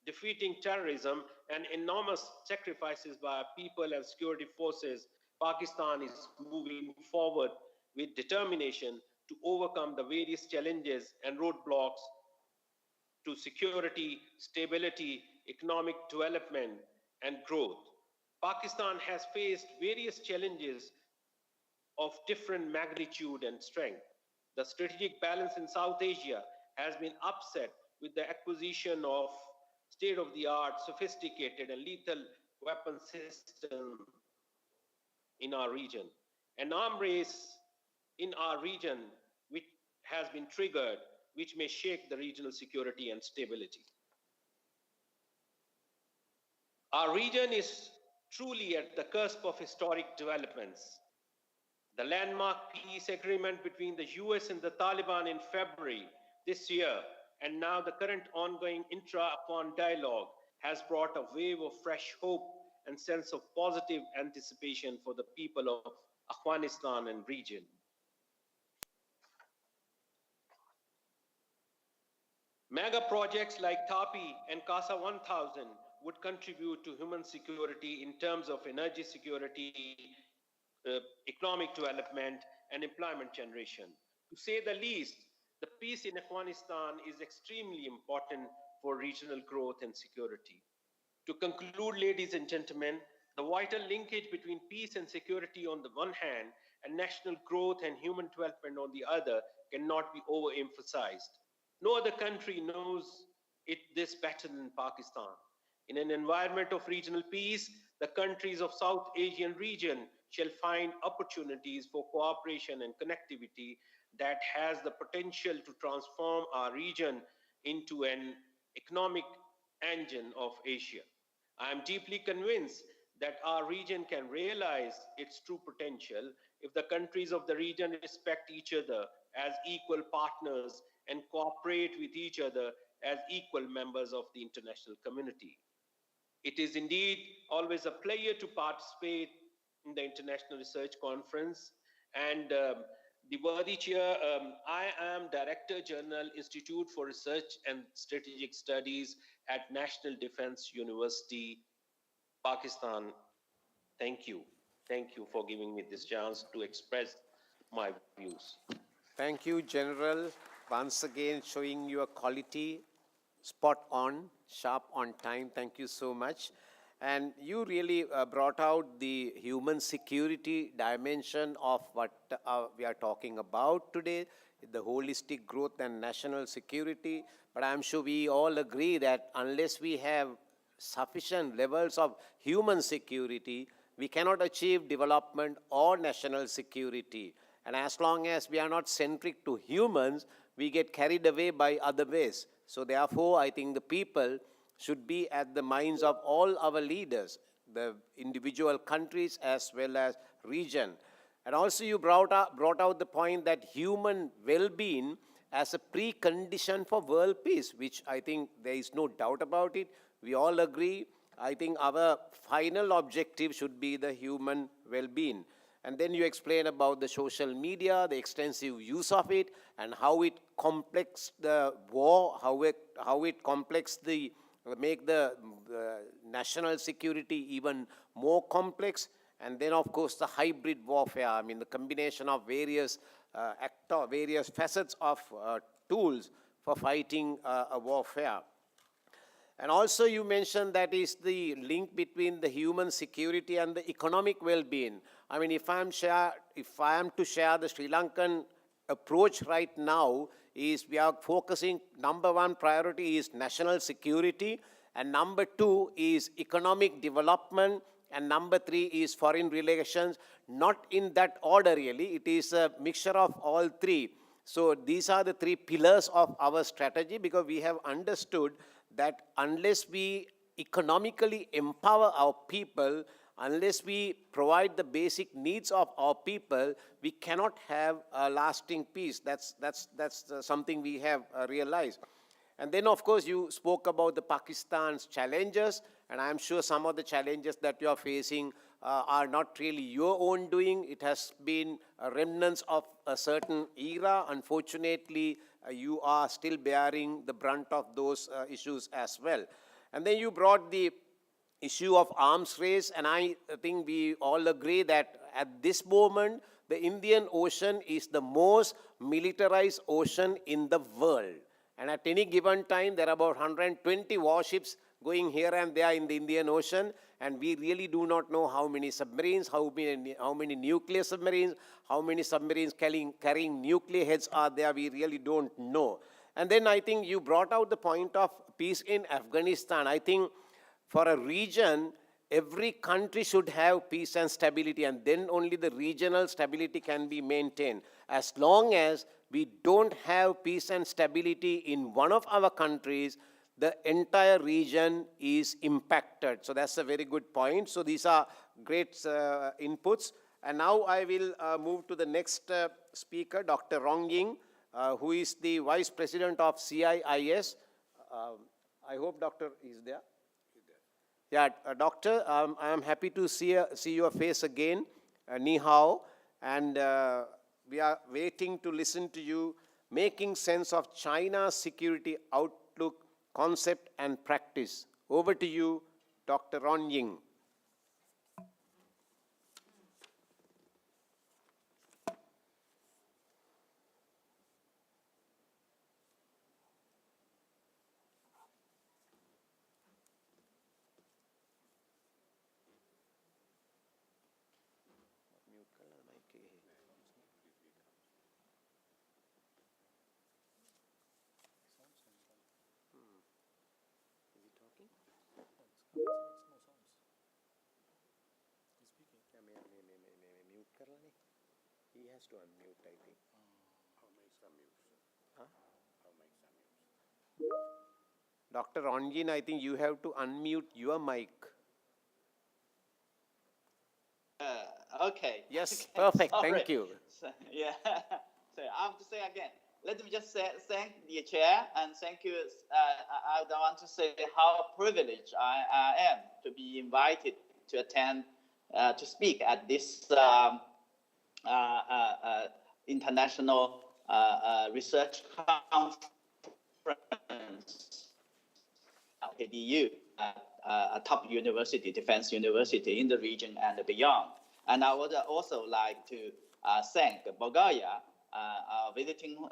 defeating terrorism and enormous sacrifices by our people and security forces, Pakistan is moving forward with determination to overcome the various challenges and roadblocks to security, stability, economic development, and growth. Pakistan has faced various challenges of different magnitude and strength. The strategic balance in South Asia has been upset with the acquisition of state of the art, sophisticated, and lethal weapon system in our region. An arms race in our region which has been triggered, which may shake the regional security and stability. Our region is truly at the cusp of historic developments. The landmark peace agreement between the US and the Taliban in February this year, and now the current ongoing intra-Afghan dialogue, has brought a wave of fresh hope and sense of positive anticipation for the people of Afghanistan and region. Mega projects like TAPI and CASA 1000 would contribute to human security in terms of energy security, economic development, and employment generation. To say the least, the peace in Afghanistan is extremely important for regional growth and security. To conclude, ladies and gentlemen, the vital linkage between peace and security on the one hand and national growth and human development on the other cannot be overemphasized. No other country knows this better than Pakistan. In an environment of regional peace, the countries of South Asian region shall find opportunities for cooperation and connectivity that has the potential to transform our region into an economic engine of Asia. I am deeply convinced that our region can realize its true potential if the countries of the region respect each other as equal partners and cooperate with each other as equal members of the international community. It is indeed always a pleasure to participate in the International Research Conference. And the worthy chair, I am Director General, Institute for Research and Strategic Studies at National Defense University, Pakistan. Thank you. Thank you for giving me this chance to express my views. Thank you, General. Once again, showing your quality, spot on, sharp on time. Thank you so much. And you really brought out the human security dimension of what we are talking about today, the holistic growth and national security. But I'm sure we all agree that unless we have sufficient levels of human security, we cannot achieve development or national security. And as long as we are not centric to humans, we get carried away by other ways. So therefore, I think the people should be at the minds of all our leaders, the individual countries as well as region. And also you brought out the point that human well-being as a precondition for world peace, which I think there is no doubt about it. We all agree I think our final objective should be the human well-being. And then you explain about the social media, the extensive use of it, and how it complex the war, how it complex the make the national security even more complex. And then, of course, the hybrid warfare. I mean, the combination of various various facets of tools for fighting a warfare. And also you mentioned that is the link between the human security and the economic well-being. I mean, if I am to share the Sri Lankan approach right now, is we are focusing, number one priority is national security, and number two is economic development, and number three is foreign relations. Not in that order really, it is a mixture of all three. So these are the three pillars of our strategy, because we have understood that unless we economically empower our people, unless we provide the basic needs of our people, we cannot have a lasting peace. That's something we have realized. And then, of course, you spoke about the Pakistan's challenges, and I'm sure some of the challenges that you are facing are not really your own doing. It has been remnants of a certain era. Unfortunately, you are still bearing the brunt of those issues as well. And then you brought the issue of arms race, and I think we all agree that at this moment, the Indian Ocean is the most militarized ocean in the world. And at any given time, there are about 120 warships going here and there in the Indian Ocean, and we really do not know how many submarines, how many nuclear submarines, how many submarines carrying nuclear heads are there. We really don't know. And then I think you brought out the point of peace in Afghanistan. I think for a region, every country should have peace and stability, and then only the regional stability can be maintained. As long as we don't have peace and stability in one of our countries, the entire region is impacted. So that's a very good point. So these are great inputs. And now I will move to the next speaker, Dr. Rong Ying, who is the Vice President of CIIS. I hope Doctor is there. Yeah, Doctor, I am happy to see your face again. Ni hao. And we are waiting to listen to you, making sense of China's security outlook, concept and practice. Over to you, Dr. Ron Ying. He has to unmute, I think. Dr. Ronjin, I think you have to unmute your mic. Okay. Yes, Okay, perfect. sorry. Thank you. So, yeah. So I have to say again. Let me just thank the chair and thank you. I want to say how privileged I am to be invited to attend, to speak at this international research conference, KDU, a top university, defense university in the region and beyond. And I would also like to thank Bulgaria, visiting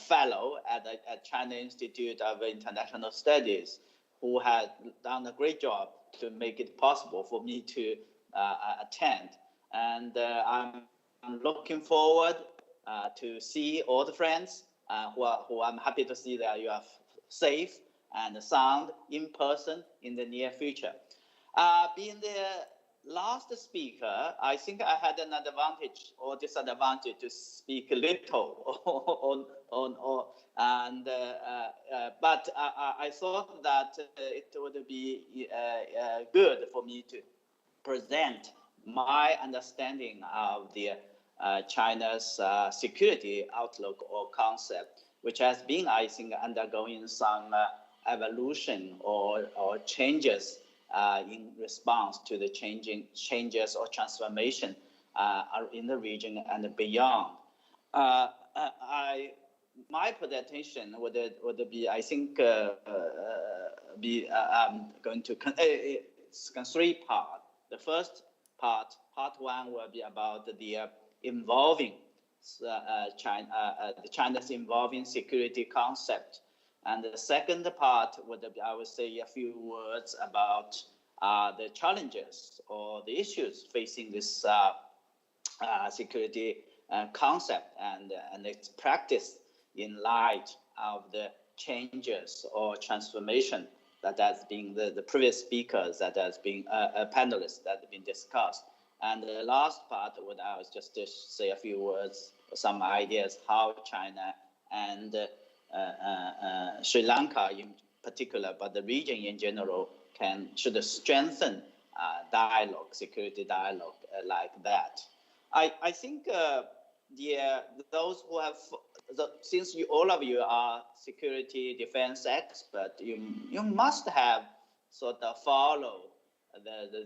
fellow at China Institute of International Studies, who had done a great job to make it possible for me to attend. And I'm looking forward to see all the friends who I'm happy to see that you are safe and sound in person in the near future. Being the last speaker, I think I had an advantage or disadvantage to speak little but I thought that it would be good for me to present my understanding of the China's security outlook or concept, which has been, I think, undergoing some evolution or changes in response to the changes or transformation in the region and beyond. My presentation would be, I think, going to it's three parts. The first part one, will be about the involving China's involving security concept, and the second part would be, I would say, a few words about the challenges or the issues facing this security concept and its practice in light of the changes or transformation that has been the previous speakers, that has been panelists that have been discussed. And the last part would I was just to say a few words, some ideas how China and Sri Lanka in particular, but the region in general, should strengthen dialogue, security dialogue like that. I think those who have, since all of you are security defense experts, you must have sort of follow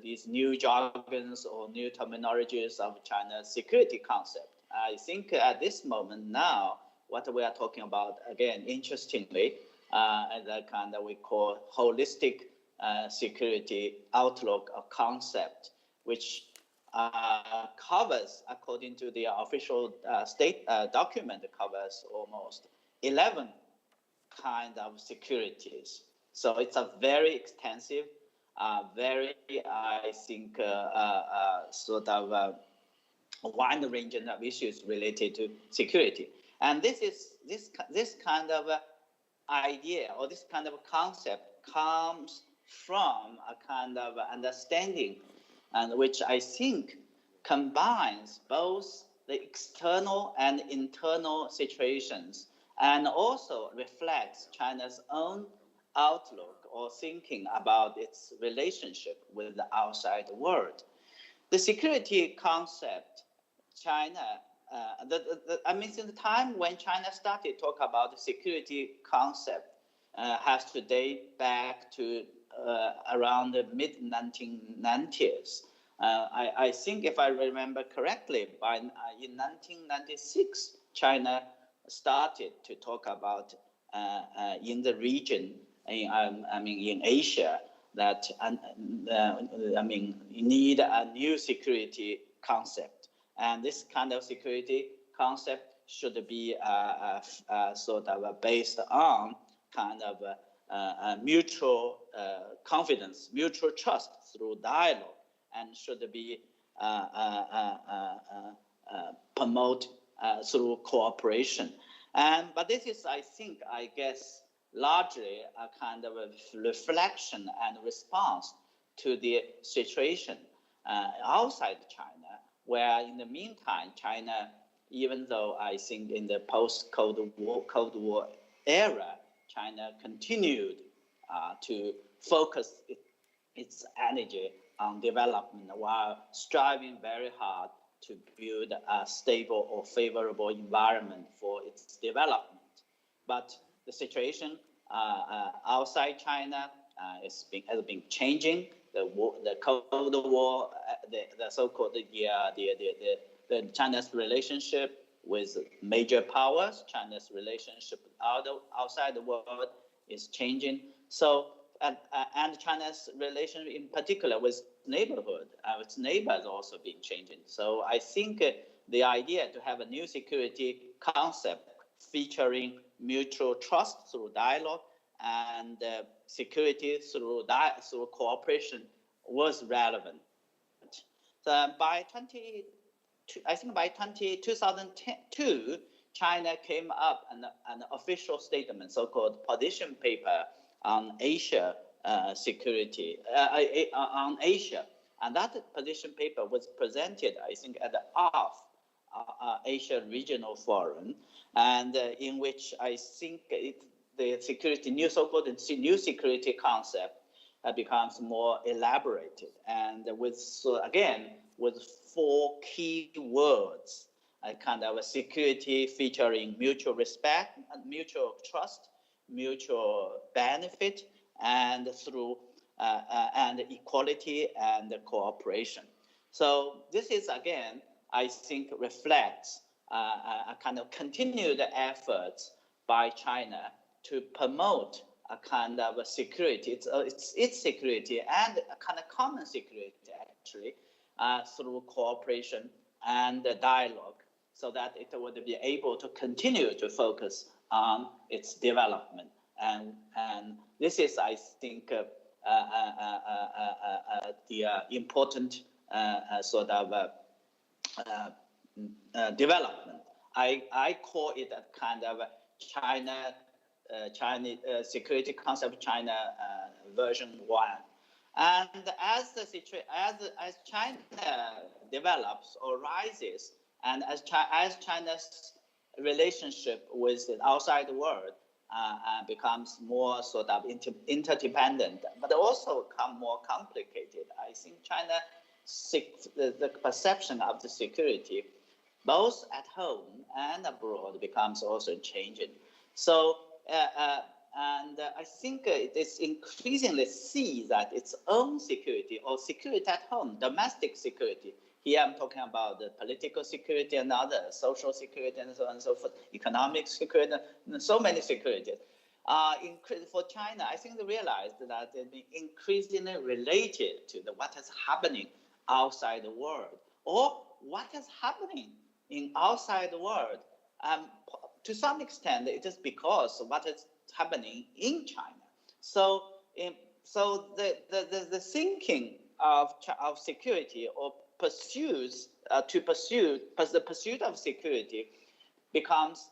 these new jargons or new terminologies of China's security concept. I think at this moment now, what we are talking about, again, interestingly, the kind that we call holistic security outlook or concept, which covers, according to the official state document, covers almost 11 kind of securities. So it's a very extensive, very, I think, sort of a wide range of issues related to security. And this kind of idea or this kind of concept comes from a kind of understanding, and which I think combines both the external and internal situations, and also reflects China's own outlook or thinking about its relationship with the outside world. The security concept, China, I mean, since the time when China started to talk about the security concept, has to date back to around the mid-1990s. I think, if I remember correctly, in 1996, China started to talk about in the region, in Asia, that you need a new security concept, and this kind of security concept should be sort of based on kind of mutual confidence, mutual trust through dialogue, and should be promote through cooperation. But this is, I guess, largely a kind of a reflection and response to the situation outside China, where in the meantime, China, even though I think in the post-Cold War era, China continued to focus its energy on development while striving very hard to build a stable or favorable environment for its development. But the situation outside China has been changing. The Cold War, the so-called the China's relationship with major powers, China's relationship outside the world is changing. So, and China's relationship in particular with neighborhood, its neighbors also been changing. So I think the idea to have a new security concept featuring mutual trust through dialogue and security through cooperation was relevant. So by 2002, China came up an official statement, so-called position paper on Asia security, on Asia. And that position paper was presented, I think, at the Asia Regional Forum, and in which I think the so-called new security concept becomes more elaborated, and with 4 key words, a kind of a security featuring mutual respect and mutual trust, mutual benefit and through and equality and cooperation. So this is again, I think, reflects a kind of continued efforts by China to promote a kind of a security, its security and a kind of common security actually, through cooperation and dialogue, so that it would be able to continue to focus on its development. And this is, I think, the important sort of development. I call it a kind of China Chinese security concept China version 1. And as China develops or rises, and as China's relationship with the outside world becomes more sort of interdependent, but also become more complicated, I think China the perception of the security, both at home and abroad, becomes also changing. So, and I think it is increasingly see that its own security or security at home, domestic security. Here I'm talking about the political security and other social security and so on and so forth, economic security, and so many securities. For China, I think they realized that it be increasingly related to what is happening outside the world, or what is happening in outside the world. To some extent, it is because of what is happening in China. So, the thinking of security or the pursuit of security becomes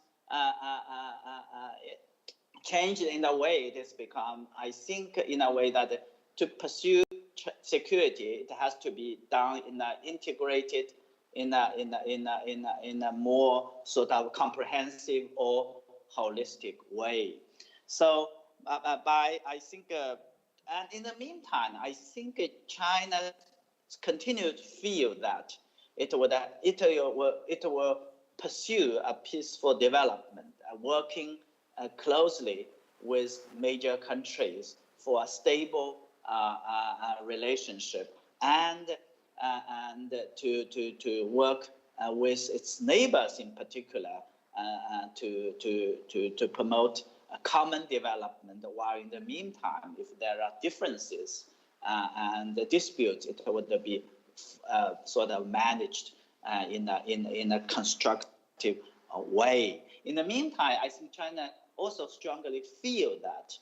changed in a way. It has become, I think, in a way that to pursue security, it has to be done in an integrated, in a more sort of comprehensive or holistic way. So, I think, and in the meantime, I think China continued to feel that it will pursue a peaceful development, working closely with major countries for a stable relationship, and to work with its neighbors in particular to promote a common development, while in the meantime, if there are differences and disputes, it would be sort of managed in a constructive way. In the meantime, I think China also strongly feel that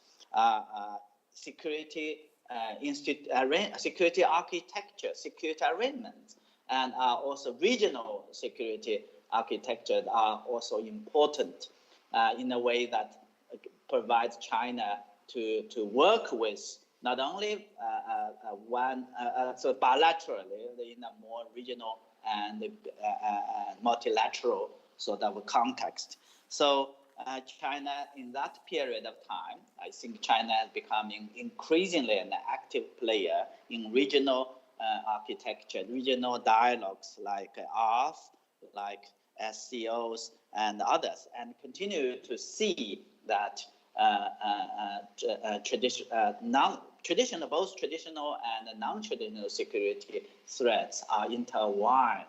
security security architecture, security arrangements, and also regional security architecture are also important in a way that provides China to work with not only so bilaterally in a more regional and multilateral sort of context. So China, in that period of time, I think China is becoming increasingly an active player in regional architecture, regional dialogues like ARF, like SCOs and others, and continue to see that both traditional and non-traditional security threats are intertwined.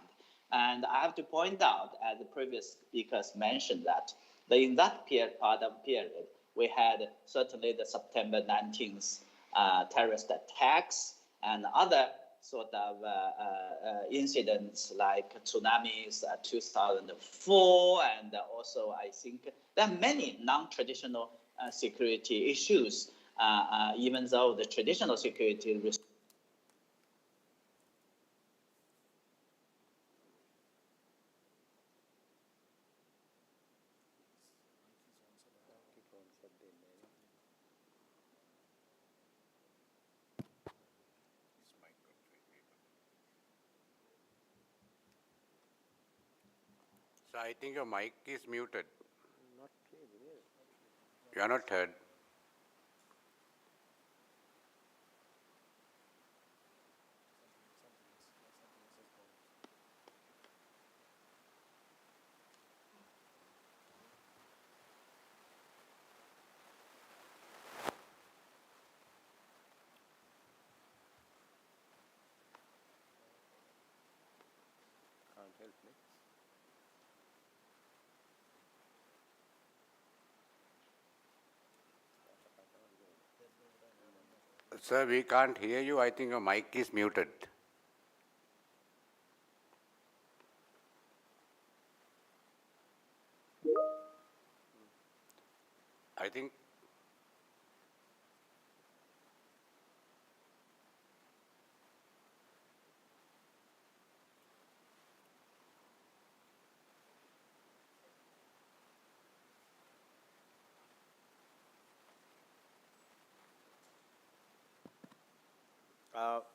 And I have to point out, as the previous speakers mentioned, that in that part of period, we had certainly the September 19th terrorist attacks and other sort of incidents like tsunamis 2004, and also I think there are many non-traditional security issues, even though the traditional security So I think your mic is muted. You are not heard. Sir, we can't hear you. I think your mic is muted. I think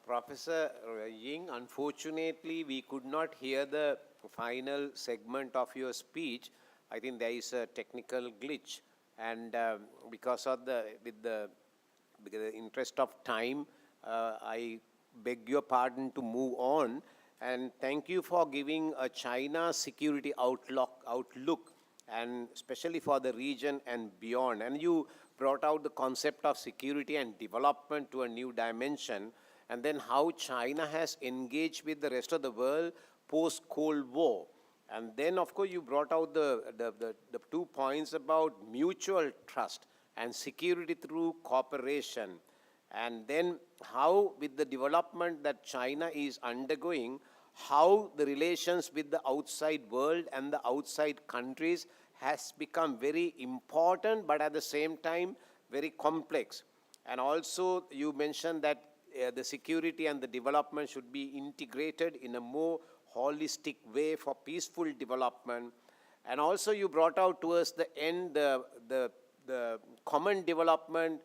Professor Ying, unfortunately, we could not hear the final segment of your speech. I think there is a technical glitch, and because of with the interest of time, I beg your pardon to move on. And thank you for giving a China security outlook, and especially for the region and beyond. And you brought out the concept of security and development to a new dimension, and then how China has engaged with the rest of the world post-Cold War. And then, of course, you brought out the 2 points about mutual trust and security through cooperation. And then how, with the development that China is undergoing, how the relations with the outside world and the outside countries has become very important, but at the same time, very complex. And also, you mentioned that the security and the development should be integrated in a more holistic way for peaceful development. And also, you brought out towards the end the common development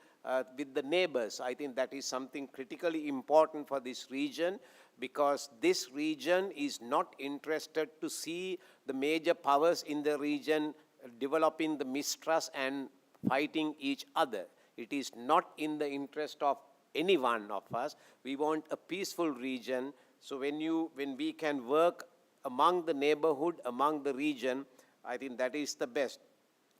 with the neighbors. I think that is something critically important for this region, because this region is not interested to see the major powers in the region developing the mistrust and fighting each other. It is not in the interest of any one of us. We want a peaceful region. So when we can work among the neighborhood, among the region, I think that is the best.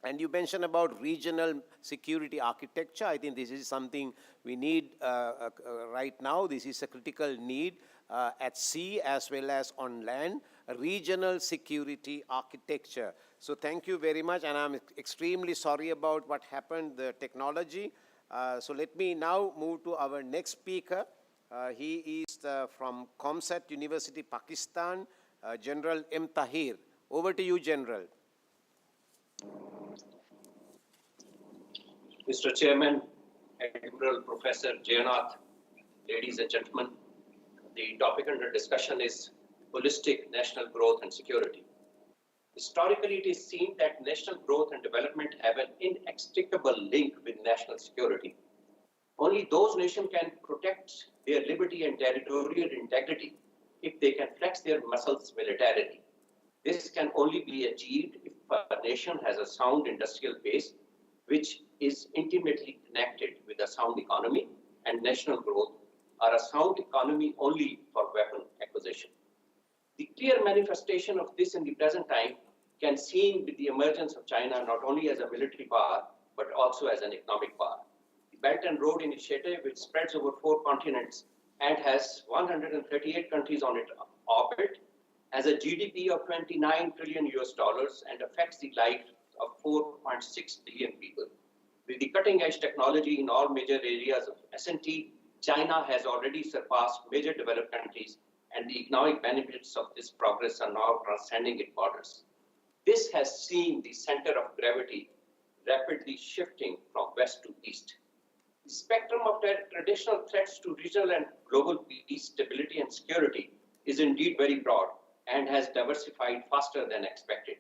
And you mentioned about regional security architecture. I think this is something we need right now. This is a critical need at sea as well as on land, a regional security architecture. So thank you very much, and I'm extremely sorry about what happened, the technology. So let me now move to our next speaker. He is from Comsat University, Pakistan, General M. Tahir. Over to you, General. Mr. Chairman, Admiral Professor Jayanath, ladies and gentlemen, the topic under discussion is holistic national growth and security. Historically, it is seen that national growth and development have an inextricable link with national security. Only those nations can protect their liberty and territorial integrity if they can flex their muscles militarily. This can only be achieved if a nation has a sound industrial base, which is intimately connected with a sound economy, and national growth, or a sound economy only for weapon acquisition. The clear manifestation of this in the present time can be seen with the emergence of China not only as a military power, but also as an economic power. The Belt and Road Initiative, which spreads over 4 continents and has 138 countries on its orbit, has a GDP of 29 trillion US dollars and affects the lives of 4.6 billion people. With the cutting-edge technology in all major areas of S&T, China has already surpassed major developed countries, and the economic benefits of this progress are now transcending its borders. This has seen the center of gravity rapidly shifting from west to east. The spectrum of traditional threats to regional and global peace, stability, and security is indeed very broad and has diversified faster than expected.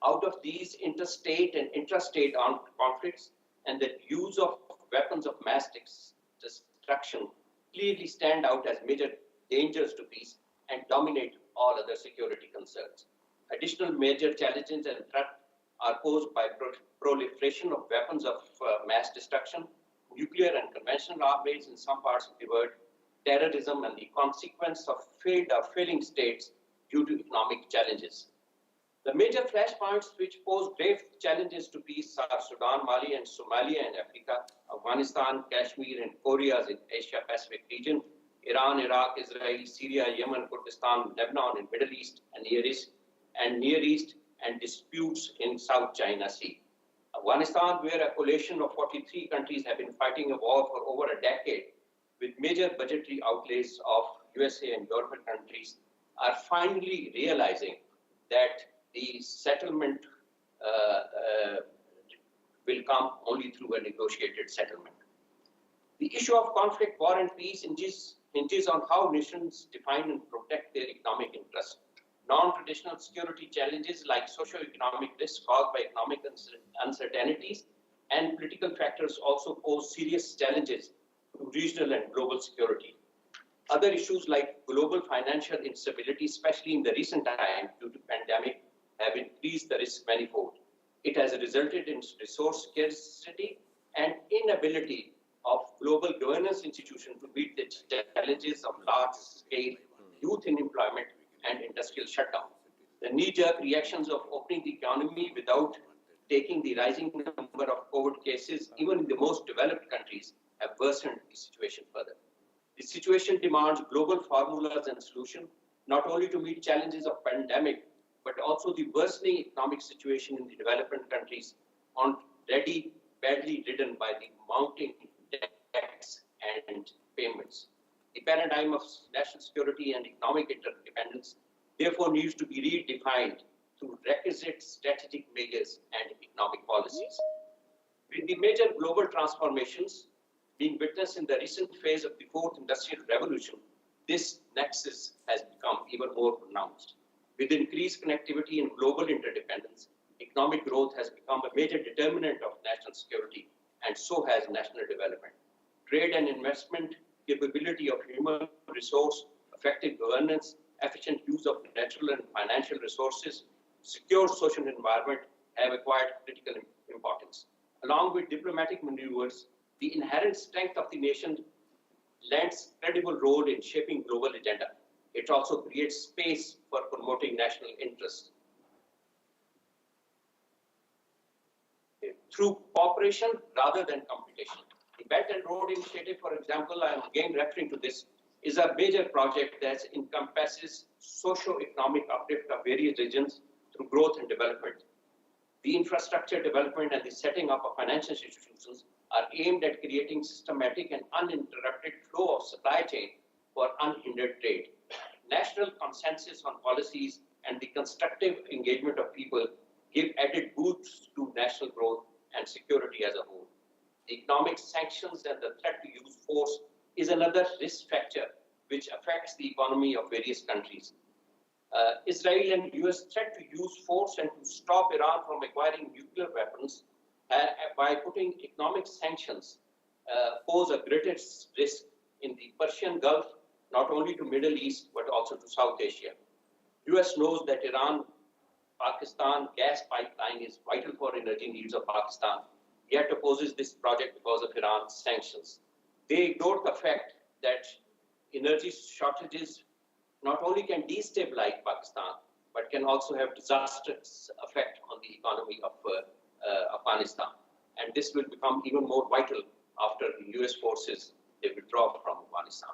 Out of these interstate and intrastate armed conflicts and the use of weapons of mass destruction clearly stand out as major dangers to peace and dominate all other security concerns. Additional major challenges and threats are posed by proliferation of weapons of mass destruction, nuclear and conventional arms race in some parts of the world, terrorism, and the consequence of failing states due to economic challenges. The major flashpoints which pose grave challenges to peace are Sudan, Mali, and Somalia in Africa, Afghanistan, Kashmir, and Korea in Asia-Pacific region, Iran, Iraq, Israel, Syria, Yemen, Kurdistan, Lebanon, and Middle East and Near East, and disputes in South China Sea. Afghanistan, where a coalition of 43 countries have been fighting a war for over a decade, with major budgetary outlays of USA and European countries, are finally realizing that the settlement will come only through a negotiated settlement. The issue of conflict, war, and peace hinges on how nations define and protect their economic interests. Non-traditional security challenges like socio-economic risks caused by economic uncertainties and political factors also pose serious challenges to regional and global security. Other issues like global financial instability, especially in the recent time due to pandemic, have increased the risk manifold. It has resulted in resource scarcity and inability of global governance institutions to meet the challenges of large-scale youth unemployment and industrial shutdown. The knee-jerk reactions of opening the economy without taking the rising number of COVID cases, even in the most developed countries, have worsened the situation further. The situation demands global formulas and solutions, not only to meet challenges of pandemic, but also the worsening economic situation in the developing countries, already badly ridden by the mounting debts and payments. The paradigm of national security and economic interdependence therefore needs to be redefined through requisite strategic measures and economic policies. With the major global transformations being witnessed in the recent phase of the fourth industrial revolution, this nexus has become even more pronounced. With increased connectivity and global interdependence, economic growth has become a major determinant of national security, and so has national development. Trade and investment, capability of human resource, effective governance, efficient use of natural and financial resources, secure social environment have acquired critical importance. Along with diplomatic maneuvers, the inherent strength of the nation lends credible role in shaping global agenda. It also creates space for promoting national interests. Through cooperation rather than competition. The Belt and Road Initiative, for example, I am again referring to this, is a major project that encompasses socio-economic uplift of various regions through growth and development. The infrastructure development and the setting up of financial institutions are aimed at creating systematic and uninterrupted flow of supply chain for unhindered trade. National consensus on policies and the constructive engagement of people give added boosts to national growth and security as a whole. The economic sanctions and the threat to use force is another risk factor which affects the economy of various countries. Israel and US threat to use force and to stop Iran from acquiring nuclear weapons by putting economic sanctions pose a greater risk in the Persian Gulf, not only to Middle East, but also to South Asia. US knows that Iran-Pakistan gas pipeline is vital for energy needs of Pakistan, yet opposes this project because of Iran's sanctions. They ignored the fact that energy shortages not only can destabilize Pakistan, but can also have disastrous effect on the economy of Afghanistan. And this will become even more vital after the US forces they withdraw from Afghanistan.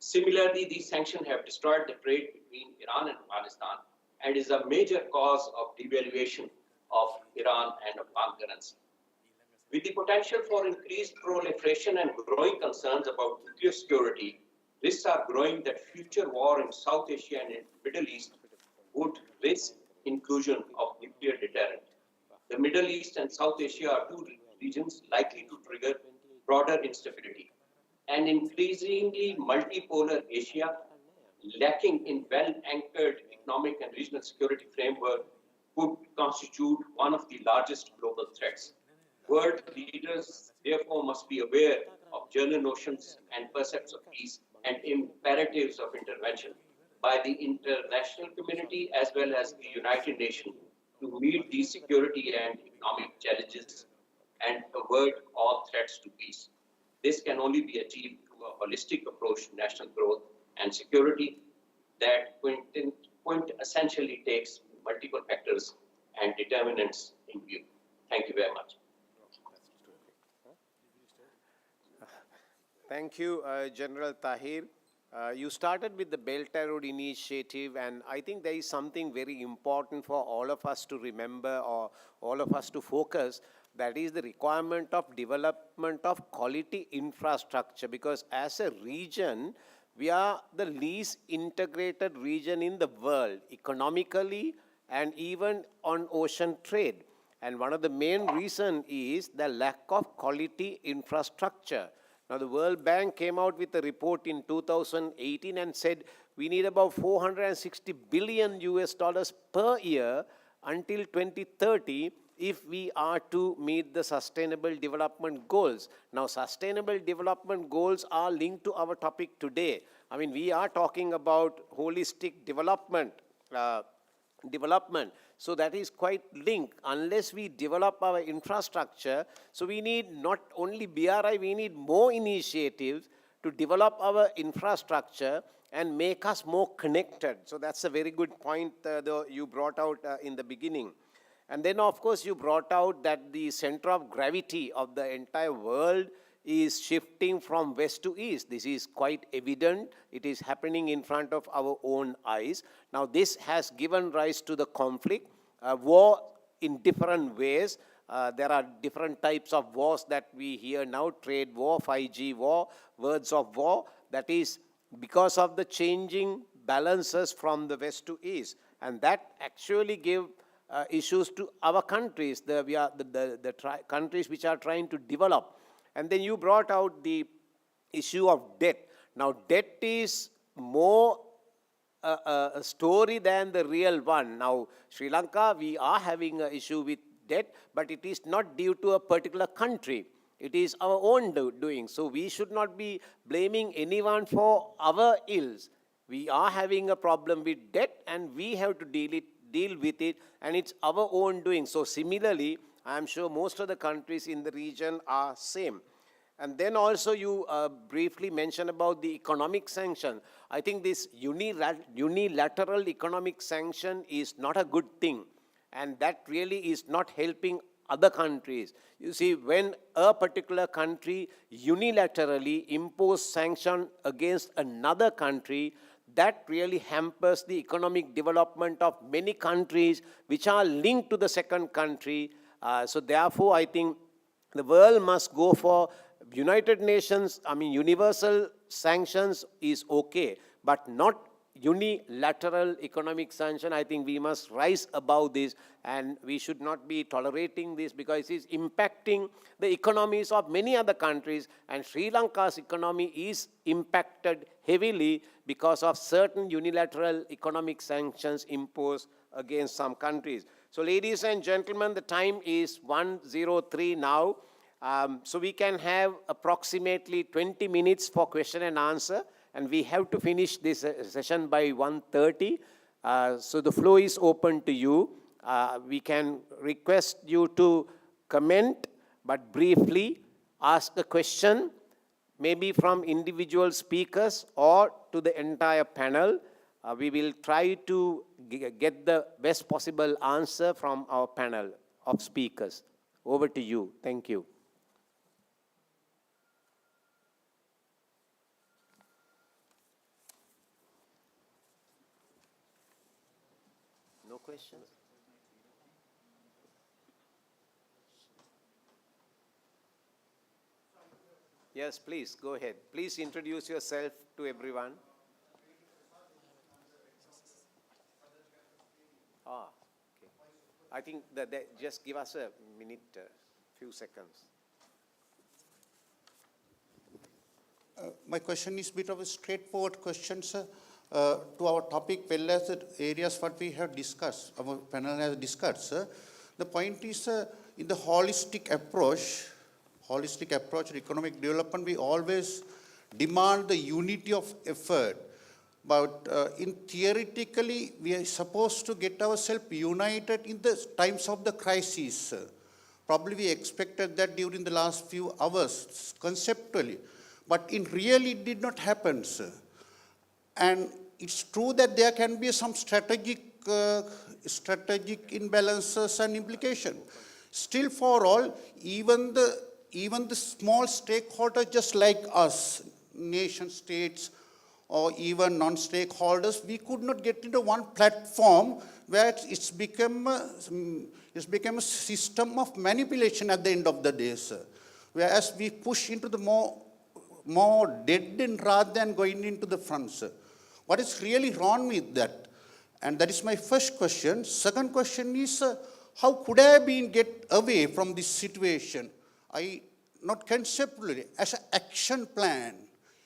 Similarly, these sanctions have destroyed the trade between Iran and Afghanistan and is a major cause of devaluation of Iran and Afghan currency. With the potential for increased proliferation and growing concerns about nuclear security, risks are growing that future war in South Asia and in the Middle East would risk inclusion of nuclear deterrent. The Middle East and South Asia are two regions likely to trigger broader instability. An increasingly multipolar Asia, lacking in well-anchored economic and regional security framework, could constitute one of the largest global threats. World leaders, therefore, must be aware of general notions and percepts of peace and imperatives of intervention by the international community as well as the United Nations to meet these security and economic challenges and avert all threats to peace. This can only be achieved through a holistic approach to national growth and security that essentially takes multiple factors and determinants in view. Thank you very much. Thank you, General Tahir. You started with the Belt and Road Initiative, and I think there is something very important for all of us to remember or all of us to focus. That is the requirement of development of quality infrastructure, because as a region, we are the least integrated region in the world, economically and even on ocean trade. And one of the main reasons is the lack of quality infrastructure. Now, the World Bank came out with a report in 2018 and said we need about 460 billion US dollars per year until 2030 if we are to meet the sustainable development goals. Now, sustainable development goals are linked to our topic today. I mean, we are talking about holistic development. So that is quite linked. Unless we develop our infrastructure, so we need not only BRI, we need more initiatives to develop our infrastructure and make us more connected. So that's a very good point you brought out in the beginning. And then, of course, you brought out that the center of gravity of the entire world is shifting from west to east. This is quite evident. It is happening in front of our own eyes. Now, this has given rise to the conflict, war in different ways. There are different types of wars that we hear now, trade war, 5G war, words of war. That is because of the changing balances from the west to east. And that actually give issues to our countries, the countries which are trying to develop. And then you brought out the issue of debt. Now, debt is more a story than the real one. Now, Sri Lanka, we are having an issue with debt, but it is not due to a particular country. It is our own doing. So we should not be blaming anyone for our ills. We are having a problem with debt, and we have to deal with it, and it's our own doing. So similarly, I am sure most of the countries in the region are same. And then also you briefly mentioned about the economic sanction. I think this unilateral economic sanction is not a good thing, and that really is not helping other countries. You see, when a particular country unilaterally imposes sanction against another country, that really hampers the economic development of many countries which are linked to the second country. So therefore, I think the world must go for United Nations, universal sanctions is okay, but not unilateral economic sanction. I think we must rise above this, and we should not be tolerating this, because it is impacting the economies of many other countries, and Sri Lanka's economy is impacted heavily because of certain unilateral economic sanctions imposed against some countries. So ladies and gentlemen, the time is 1:03 now. So we can have approximately 20 minutes for question and answer, and we have to finish this session by 1:30. So the floor is open to you. We can request you to comment, but briefly ask a question, maybe from individual speakers or to the entire panel. We will try to get the best possible answer from our panel of speakers. Over to you. Thank you. No questions? Yes, please, go ahead. Please introduce yourself to everyone. Okay. I think that just give us a minute, few seconds. My question is a bit of a straightforward question, sir, to our topic, well as the areas what we have discussed, our panel has discussed, sir. The point is, in the holistic approach to economic development, we always demand the unity of effort. But in theoretically, we are supposed to get ourselves united in the times of the crisis, sir. Probably we expected that during the last few hours, conceptually. But in really, it did not happen, sir. And it's true that there can be some strategic imbalances and implications. Still, for all, even the small stakeholders, just like us, nation states or even non-stakeholders, we could not get into one platform where it's become a system of manipulation at the end of the day, sir. Whereas we push into the more dead end rather than going into the front, sir. What is really wrong with that? And that is my first question. Second question is, how could I get away from this situation? Not conceptually, as an action plan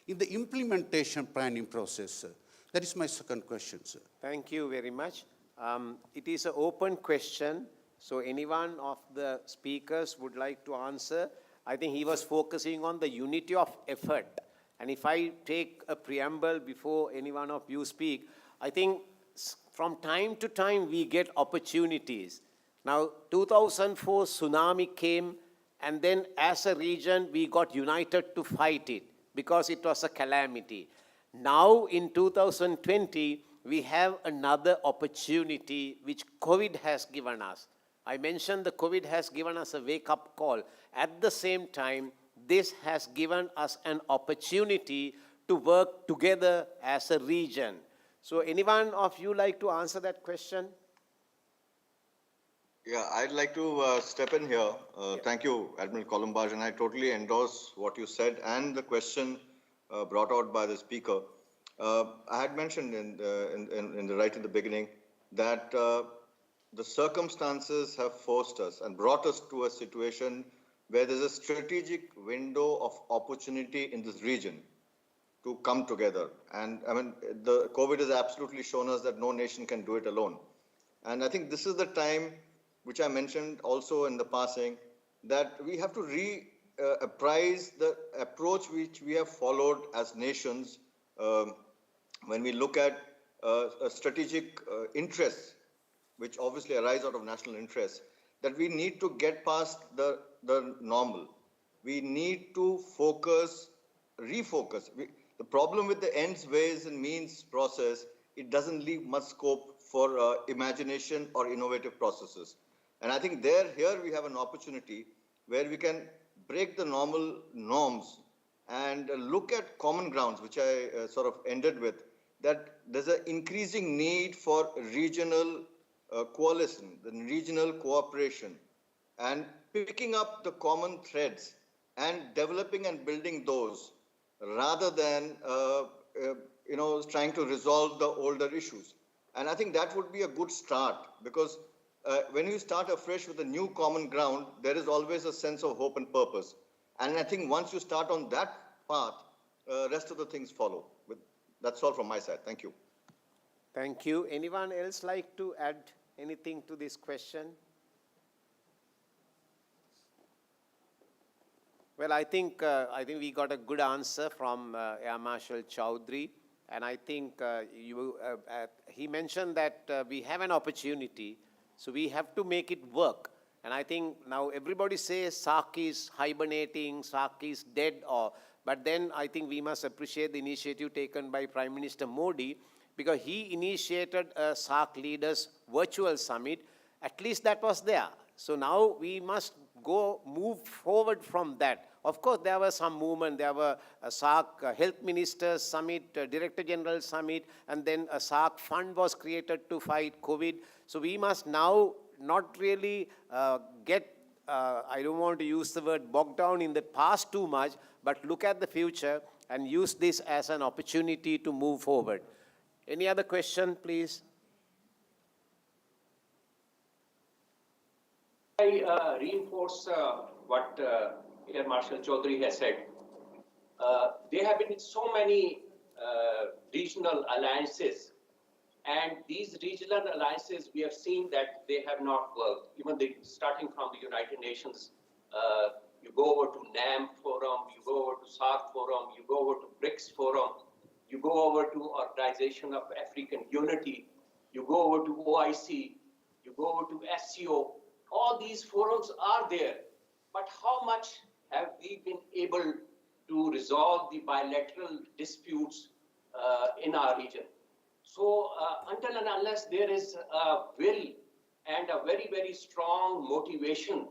in the implementation planning process, sir. That is my second question, sir. Thank you very much. It is an open question, so anyone of the speakers would like to answer. I think he was focusing on the unity of effort. And if I take a preamble before any one of you speak, I think from time to time we get opportunities. Now, 2004 tsunami came, and then as a region we got united to fight it because it was a calamity. Now in 2020, we have another opportunity which COVID has given us. I mentioned the COVID has given us a wake-up call. At the same time, this has given us an opportunity to work together as a region. So anyone of you like to answer that question? Yeah, I'd like to step in here. Thank you, Admiral Columbage, and I totally endorse what you said and the question brought out by the speaker. I had mentioned right in the beginning that the circumstances have forced us and brought us to a situation where there's a strategic window of opportunity in this region to come together. And I mean, the COVID has absolutely shown us that no nation can do it alone. And I think this is the time, which I mentioned also in the passing, that we have to apprise the approach which we have followed as nations when we look at strategic interests, which obviously arise out of national interests, that we need to get past the normal. We need to refocus. The problem with the ends, ways, and means process, it doesn't leave much scope for imagination or innovative processes. And I think here we have an opportunity where we can break the normal norms and look at common grounds, which I sort of ended with, that there's an increasing need for regional coalition, the regional cooperation, and picking up the common threads and developing and building those rather than trying to resolve the older issues. And I think that would be a good start, because when you start afresh with a new common ground, there is always a sense of hope and purpose. And I think once you start on that path, rest of the things follow. That's all from my side. Thank you. Thank you. Anyone else like to add anything to this question? Well, I think we got a good answer from Air Marshal Chaudhry, and I think he mentioned that we have an opportunity, so we have to make it work. And I think now everybody says SAARC is hibernating, SAARC is dead, but then I think we must appreciate the initiative taken by Prime Minister Modi, because he initiated a SAARC leaders virtual summit. At least that was there. So now we must move forward from that. Of course, there was some movement. There were a SAARC Health Ministers Summit, Director General Summit, and then a SAARC fund was created to fight COVID. So we must now not really I don't want to use the word bogged down in the past too much, but look at the future and use this as an opportunity to move forward. Any other question, please? I reinforce what Air Marshal Chaudhry has said. There have been so many regional alliances, and these regional alliances, we have seen that they have not worked. Even starting from the United Nations, you go over to NAM Forum, you go over to SAARC Forum, you go over to BRICS Forum, you go over to Organization of African Unity, you go over to OIC, you go over to SCO. All these forums are there, but how much have we been able to resolve the bilateral disputes in our region? So until and unless there is a will and a very, very strong motivation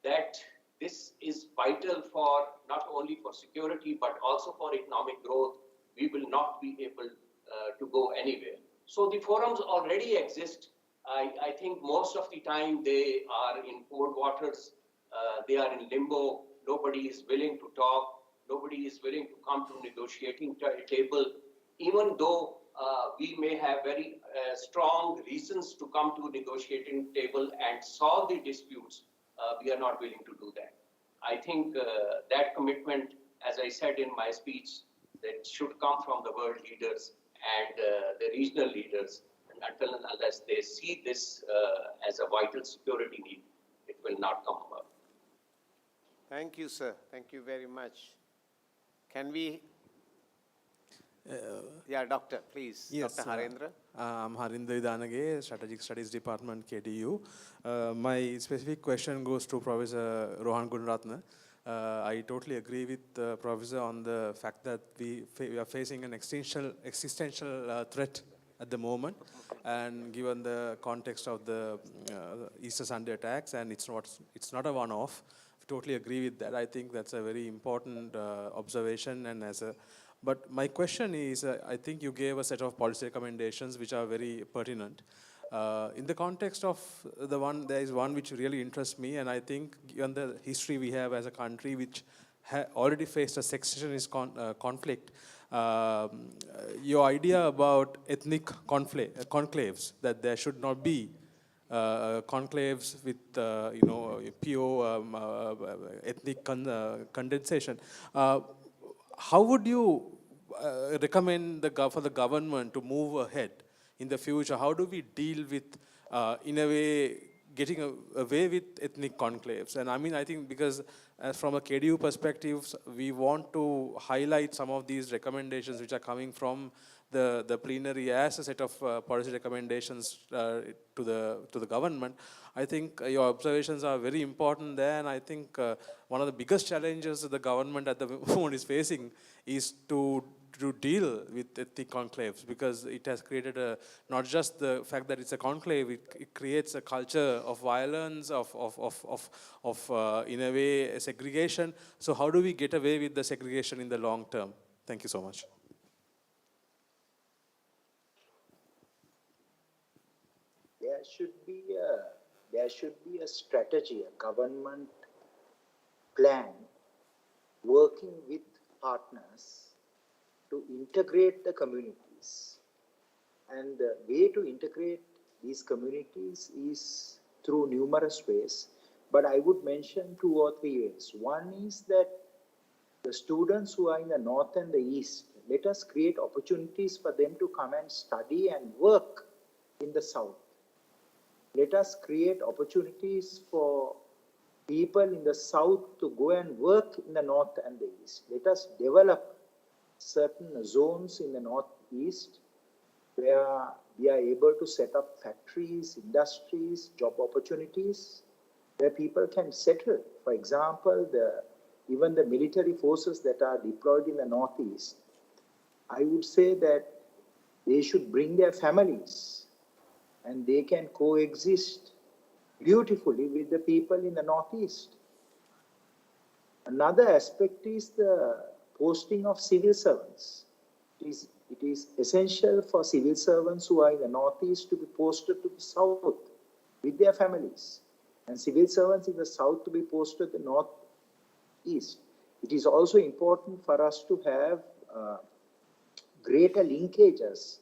that this is vital for not only for security, but also for economic growth, we will not be able to go anywhere. So the forums already exist. I think most of the time they are in cold waters. They are in limbo. Nobody is willing to talk. Nobody is willing to come to negotiating table, even though we may have very strong reasons to come to negotiating table and solve the disputes. We are not willing to do that. I think that commitment, as I said in my speech, that should come from the world leaders and the regional leaders. And until and unless they see this as a vital security need, it will not come about. Thank you, sir. Thank you very much. Can we? Yeah, doctor, please. Yes, Dr. Harendra. I'm Harinder Idanage, Strategic Studies Department, KDU. My specific question goes to Professor Rohan Gunratna. I totally agree with Professor on the fact that we are facing an existential threat at the moment, and given the context of the Easter Sunday attacks, and it's not a one-off. Totally agree with that. I think that's a very important observation, and but my question is, I think you gave a set of policy recommendations which are very pertinent. In the context of there is one which really interests me, and I think given the history we have as a country which already faced a secessionist conflict, your idea about ethnic conclaves, that there should not be conclaves with pure ethnic condensation. How would you recommend for the government to move ahead in the future? How do we deal with, in a way, getting away with ethnic conclaves? And I mean, I think because from a KDU perspective, we want to highlight some of these recommendations which are coming from the plenary as a set of policy recommendations to the government. I think your observations are very important there, and I think one of the biggest challenges the government at the moment is facing is to deal with ethnic conclaves, because it has created not just the fact that it's a conclave, it creates a culture of violence, of in a way, segregation. So how do we get away with the segregation in the long term? Thank you so much. There should be a strategy, a government plan working with partners to integrate the communities. And the way to integrate these communities is through numerous ways, but I would mention 2 or 3 ways. One is that the students who are in the north and the east, let us create opportunities for them to come and study and work in the south. Let us create opportunities for people in the south to go and work in the north and the east. Let us develop certain zones in the northeast where we are able to set up factories, industries, job opportunities, where people can settle. For example, even the military forces that are deployed in the northeast, I would say that they should bring their families and they can coexist beautifully with the people in the northeast. Another aspect is the posting of civil servants. It is essential for civil servants who are in the northeast to be posted to the south with their families, and civil servants in the south to be posted to the northeast. It is also important for us to have greater linkages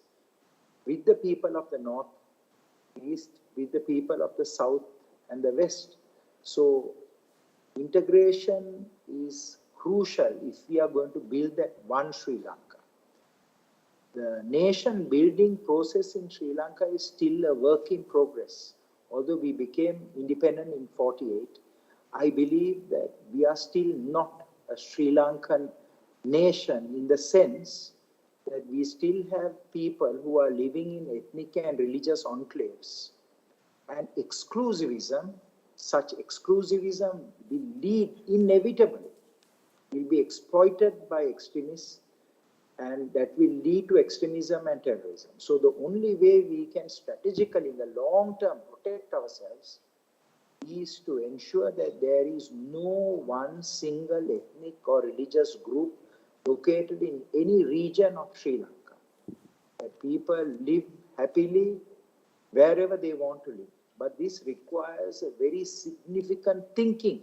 with the people of the northeast, with the people of the south and the west. So integration is crucial if we are going to build that one Sri Lanka. The nation building process in Sri Lanka is still a work in progress. Although we became independent in 1948, I believe that we are still not a Sri Lankan nation in the sense that we still have people who are living in ethnic and religious enclaves. And such exclusivism will lead inevitably, will be exploited by extremists, and that will lead to extremism and terrorism. So the only way we can strategically in the long term protect ourselves is to ensure that there is no one single ethnic or religious group located in any region of Sri Lanka. That people live happily wherever they want to live. But this requires a very significant thinking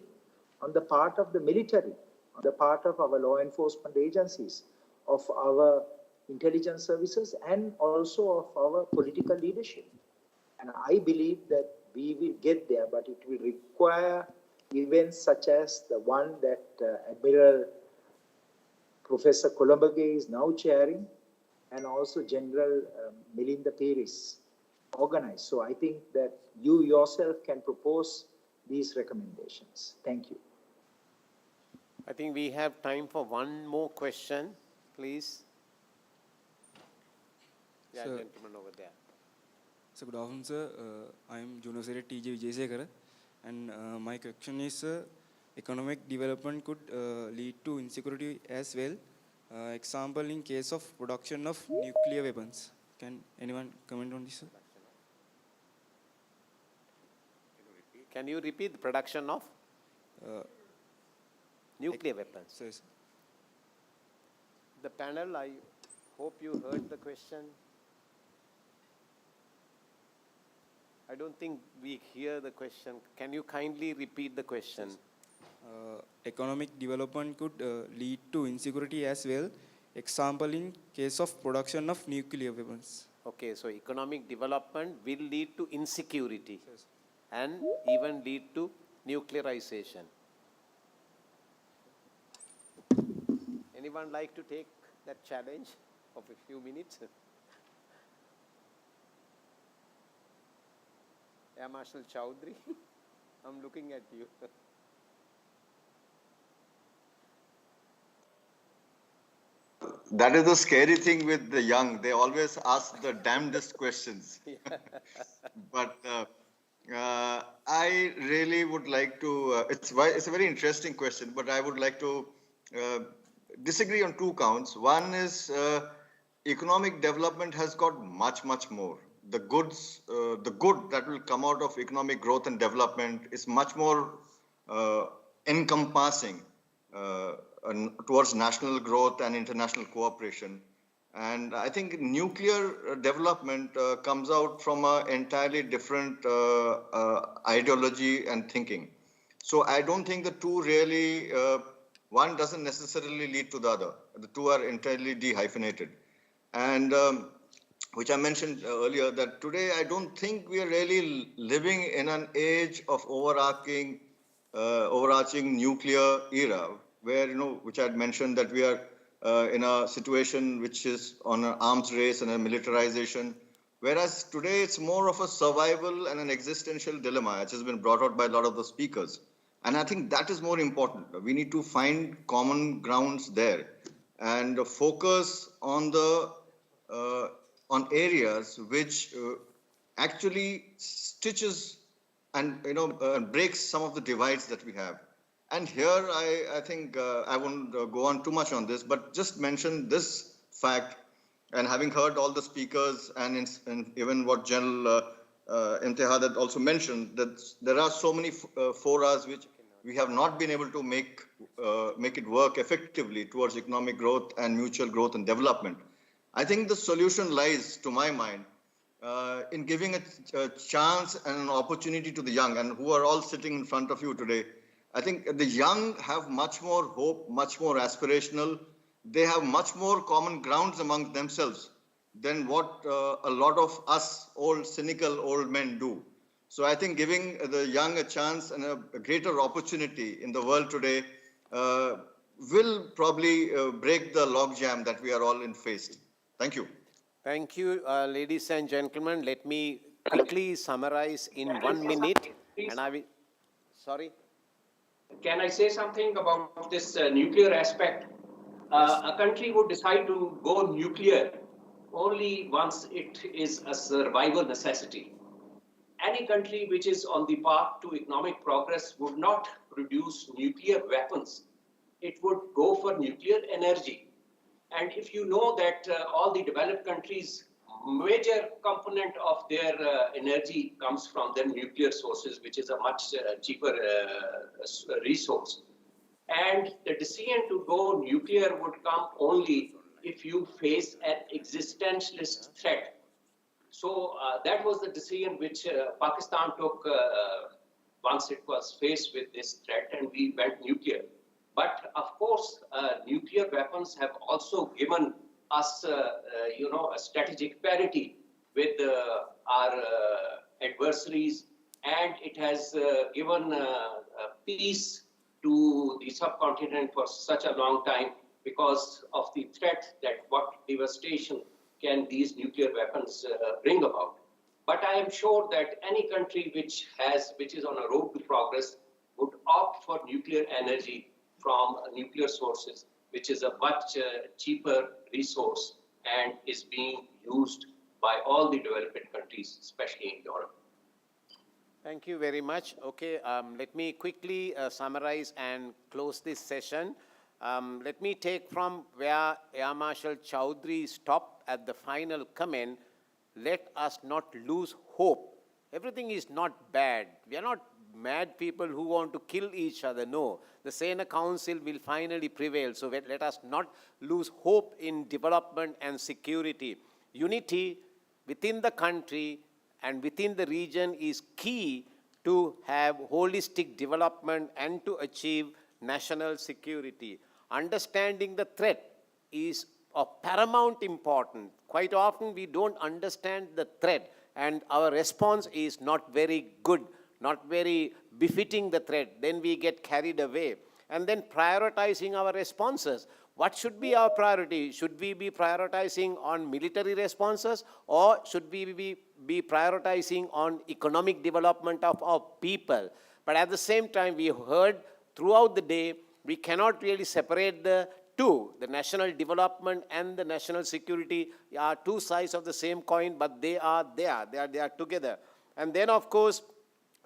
on the part of the military, on the part of our law enforcement agencies, of our intelligence services, and also of our political leadership. And I believe that we will get there, but it will require events such as the one that Admiral Professor Columbage is now chairing, and also General Melinda Paris organized. So I think that you yourself can propose these recommendations. Thank you. I think we have time for one more question, please. Yeah, Sir. gentleman over there. So good afternoon, sir. I am Junior Secretary T.J. Vijaysekara, and my question is, economic development could lead to insecurity as well. Example in case of production of nuclear weapons. Can anyone comment on this, sir? Can you repeat the production of nuclear weapons? Sir, sir. The panel, I hope you heard the question. I don't think we hear the question. Can you kindly repeat the question? Economic development could lead to insecurity as well. Example in case of production of nuclear weapons. Okay, so economic development will lead to insecurity and even lead to nuclearization. Anyone like to take that challenge of a few minutes? Air Marshal Chowdhury, I'm looking at you. That is the scary thing with the young. They always ask the damnedest questions. But I really would like to, it's a very interesting question, but I would like to disagree on two counts. One is economic development has got much, much more. The good that will come out of economic growth and development is much more encompassing towards national growth and international cooperation. And I think nuclear development comes out from an entirely different ideology and thinking. So I don't think the two really, one doesn't necessarily lead to the other. The two are entirely dehyphenated. And which I mentioned earlier, that today I don't think we are really living in an age of overarching nuclear era, where, which I had mentioned that we are in a situation which is on an arms race and a militarization, whereas today it's more of a survival and an existential dilemma, which has been brought out by a lot of the speakers. And I think that is more important. We need to find common grounds there and focus on the on areas which actually stitches and breaks some of the divides that we have. And here I think I won't go on too much on this, but just mention this fact. And having heard all the speakers and even what General Imtihad had also mentioned, that there are so many forums which we have not been able to make it work effectively towards economic growth and mutual growth and development. I think the solution lies, to my mind, in giving a chance and an opportunity to the young, and who are all sitting in front of you today. I think the young have much more hope, much more aspirational. They have much more common grounds among themselves than what a lot of us cynical old men do. So I think giving the young a chance and a greater opportunity in the world today will probably break the logjam that we are all faced. Thank you. Thank you, ladies and gentlemen. Let me quickly summarize in 1 minute. And I will, sorry? Can I say something about this nuclear aspect? A country would decide to go nuclear only once it is a survival necessity. Any country which is on the path to economic progress would not produce nuclear weapons. It would go for nuclear energy. And if you know that all the developed countries, major component of their energy comes from their nuclear sources, which is a much cheaper resource. And the decision to go nuclear would come only if you face an existentialist threat. So that was the decision which Pakistan took once it was faced with this threat, and we went nuclear. But of course, nuclear weapons have also given us, a strategic parity with our adversaries, and it has given peace to the subcontinent for such a long time because of the threat that what devastation can these nuclear weapons bring about. But I am sure that any country which is on a road to progress would opt for nuclear energy from nuclear sources, which is a much cheaper resource and is being used by all the developing countries, especially in Europe. Thank you very much. Okay, let me quickly summarize and close this session. Let me take from where Air Marshal Chaudhry stopped at the final comment. Let us not lose hope. Everything is not bad. We are not mad people who want to kill each other. No, the Sena Council will finally prevail. So let us not lose hope in development and security. Unity within the country and within the region is key to have holistic development and to achieve national security. Understanding the threat is of paramount importance. Quite often we don't understand the threat and our response is not very good, not very befitting the threat. Then we get carried away. And then prioritizing our responses. What should be our priority? Should we be prioritizing on military responses or should we be prioritizing on economic development of our people? But at the same time, we heard throughout the day, we cannot really separate the two. The national development and the national security are two sides of the same coin, but they are there. They are together. And then, of course,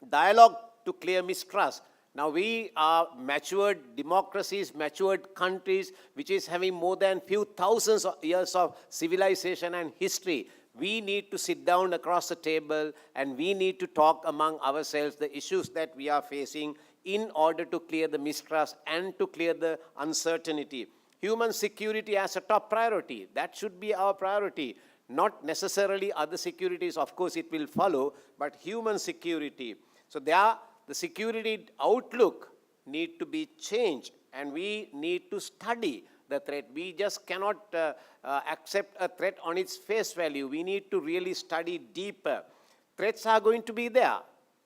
dialogue to clear mistrust. Now we are matured democracies, matured countries, which is having more than few thousands of years of civilization and history. We need to sit down across the table and we need to talk among ourselves the issues that we are facing in order to clear the mistrust and to clear the uncertainty. Human security as a top priority. That should be our priority. Not necessarily other securities, of course it will follow, but human security. So the security outlook need to be changed and we need to study the threat. We just cannot accept a threat on its face value. We need to really study deeper. Threats are going to be there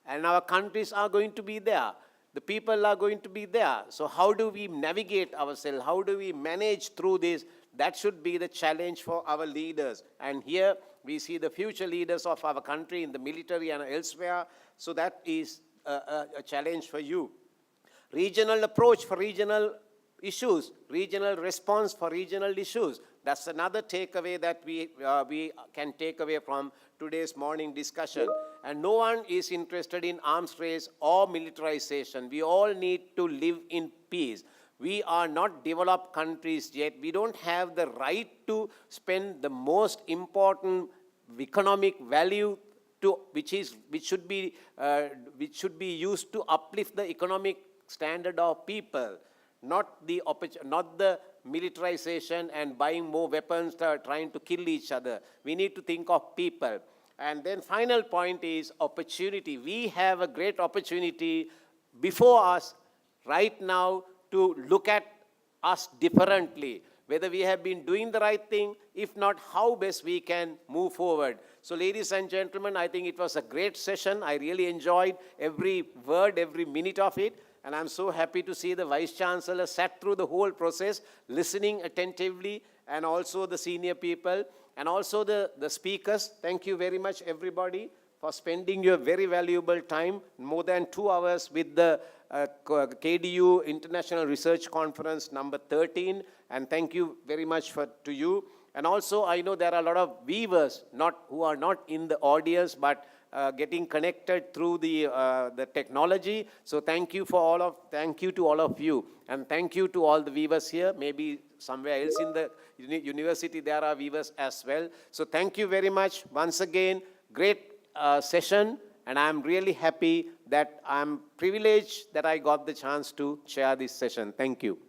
and our countries are going to be there. The people are going to be there. So how do we navigate ourselves? How do we manage through this? That should be the challenge for our leaders. And here we see the future leaders of our country in the military and elsewhere. So that is a challenge for you. Regional approach for regional issues, regional response for regional issues. That's another takeaway that we can take away from today's morning discussion. And no one is interested in arms race or militarization. We all need to live in peace. We are not developed countries yet. We don't have the right to spend the most important economic value which should be used to uplift the economic standard of people, not the militarization and buying more weapons, trying to kill each other. We need to think of people. And then final point is opportunity. We have a great opportunity before us right now to look at us differently, whether we have been doing the right thing, if not, how best we can move forward. So ladies and gentlemen, I think it was a great session. I really enjoyed every word, every minute of it. And I'm so happy to see the Vice Chancellor sat through the whole process, listening attentively, and also the senior people, and also the speakers. Thank you very much, everybody, for spending your very valuable time, more than 2 hours with the KDU International Research Conference number 13. And thank you very much to you. And also, I know there are a lot of viewers who are not in the audience, but getting connected through the technology. So thank you to all of you, and thank you to all the viewers here. Maybe somewhere else in the university there are viewers as well. So thank you very much once again. Great session, And I'm really happy that I'm privileged that I got the chance to chair this session. Thank you.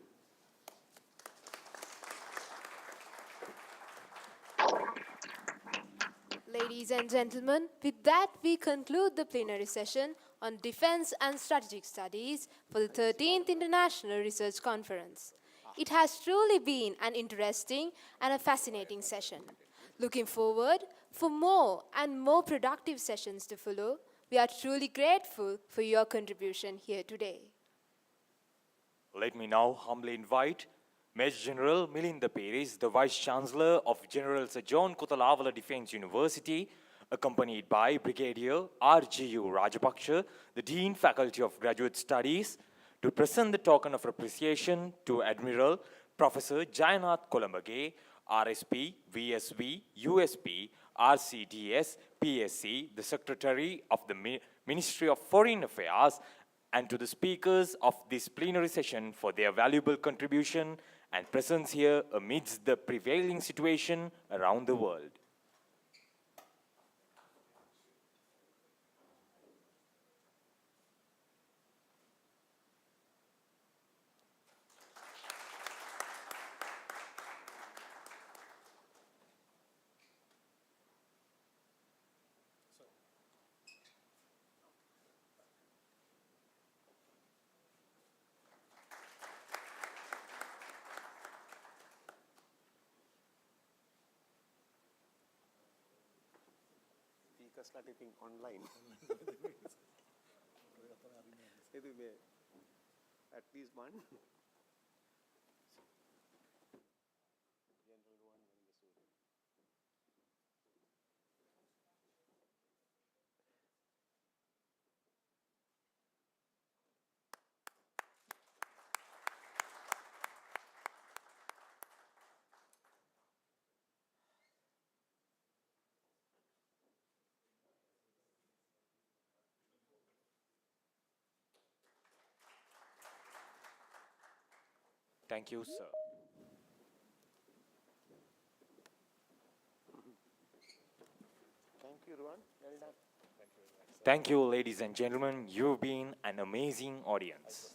Ladies and gentlemen, with that we conclude the plenary session on Defense and Strategic Studies for the 13th International Research Conference. It has truly been an interesting and a fascinating session. Looking forward for more and more productive sessions to follow, we are truly grateful for your contribution here today. Let me now humbly invite Major General Milinda Peris, the Vice Chancellor of General Sir John Kotelawala Defence University, accompanied by Brigadier R.G.U. Rajapaksha, the Dean Faculty of Graduate Studies, to present the token of appreciation to Admiral Professor Jayanath Kolambage, RSP, VSV, USP, RCDS, PSC, the Secretary of the Ministry of Foreign Affairs, and to the speakers of this plenary session for their valuable contribution and presence here amidst the prevailing situation around the world. Typing online. At least one. Thank you, sir. Thank you, Rohan. Well done. Thank you, ladies and gentlemen. You've been an amazing audience.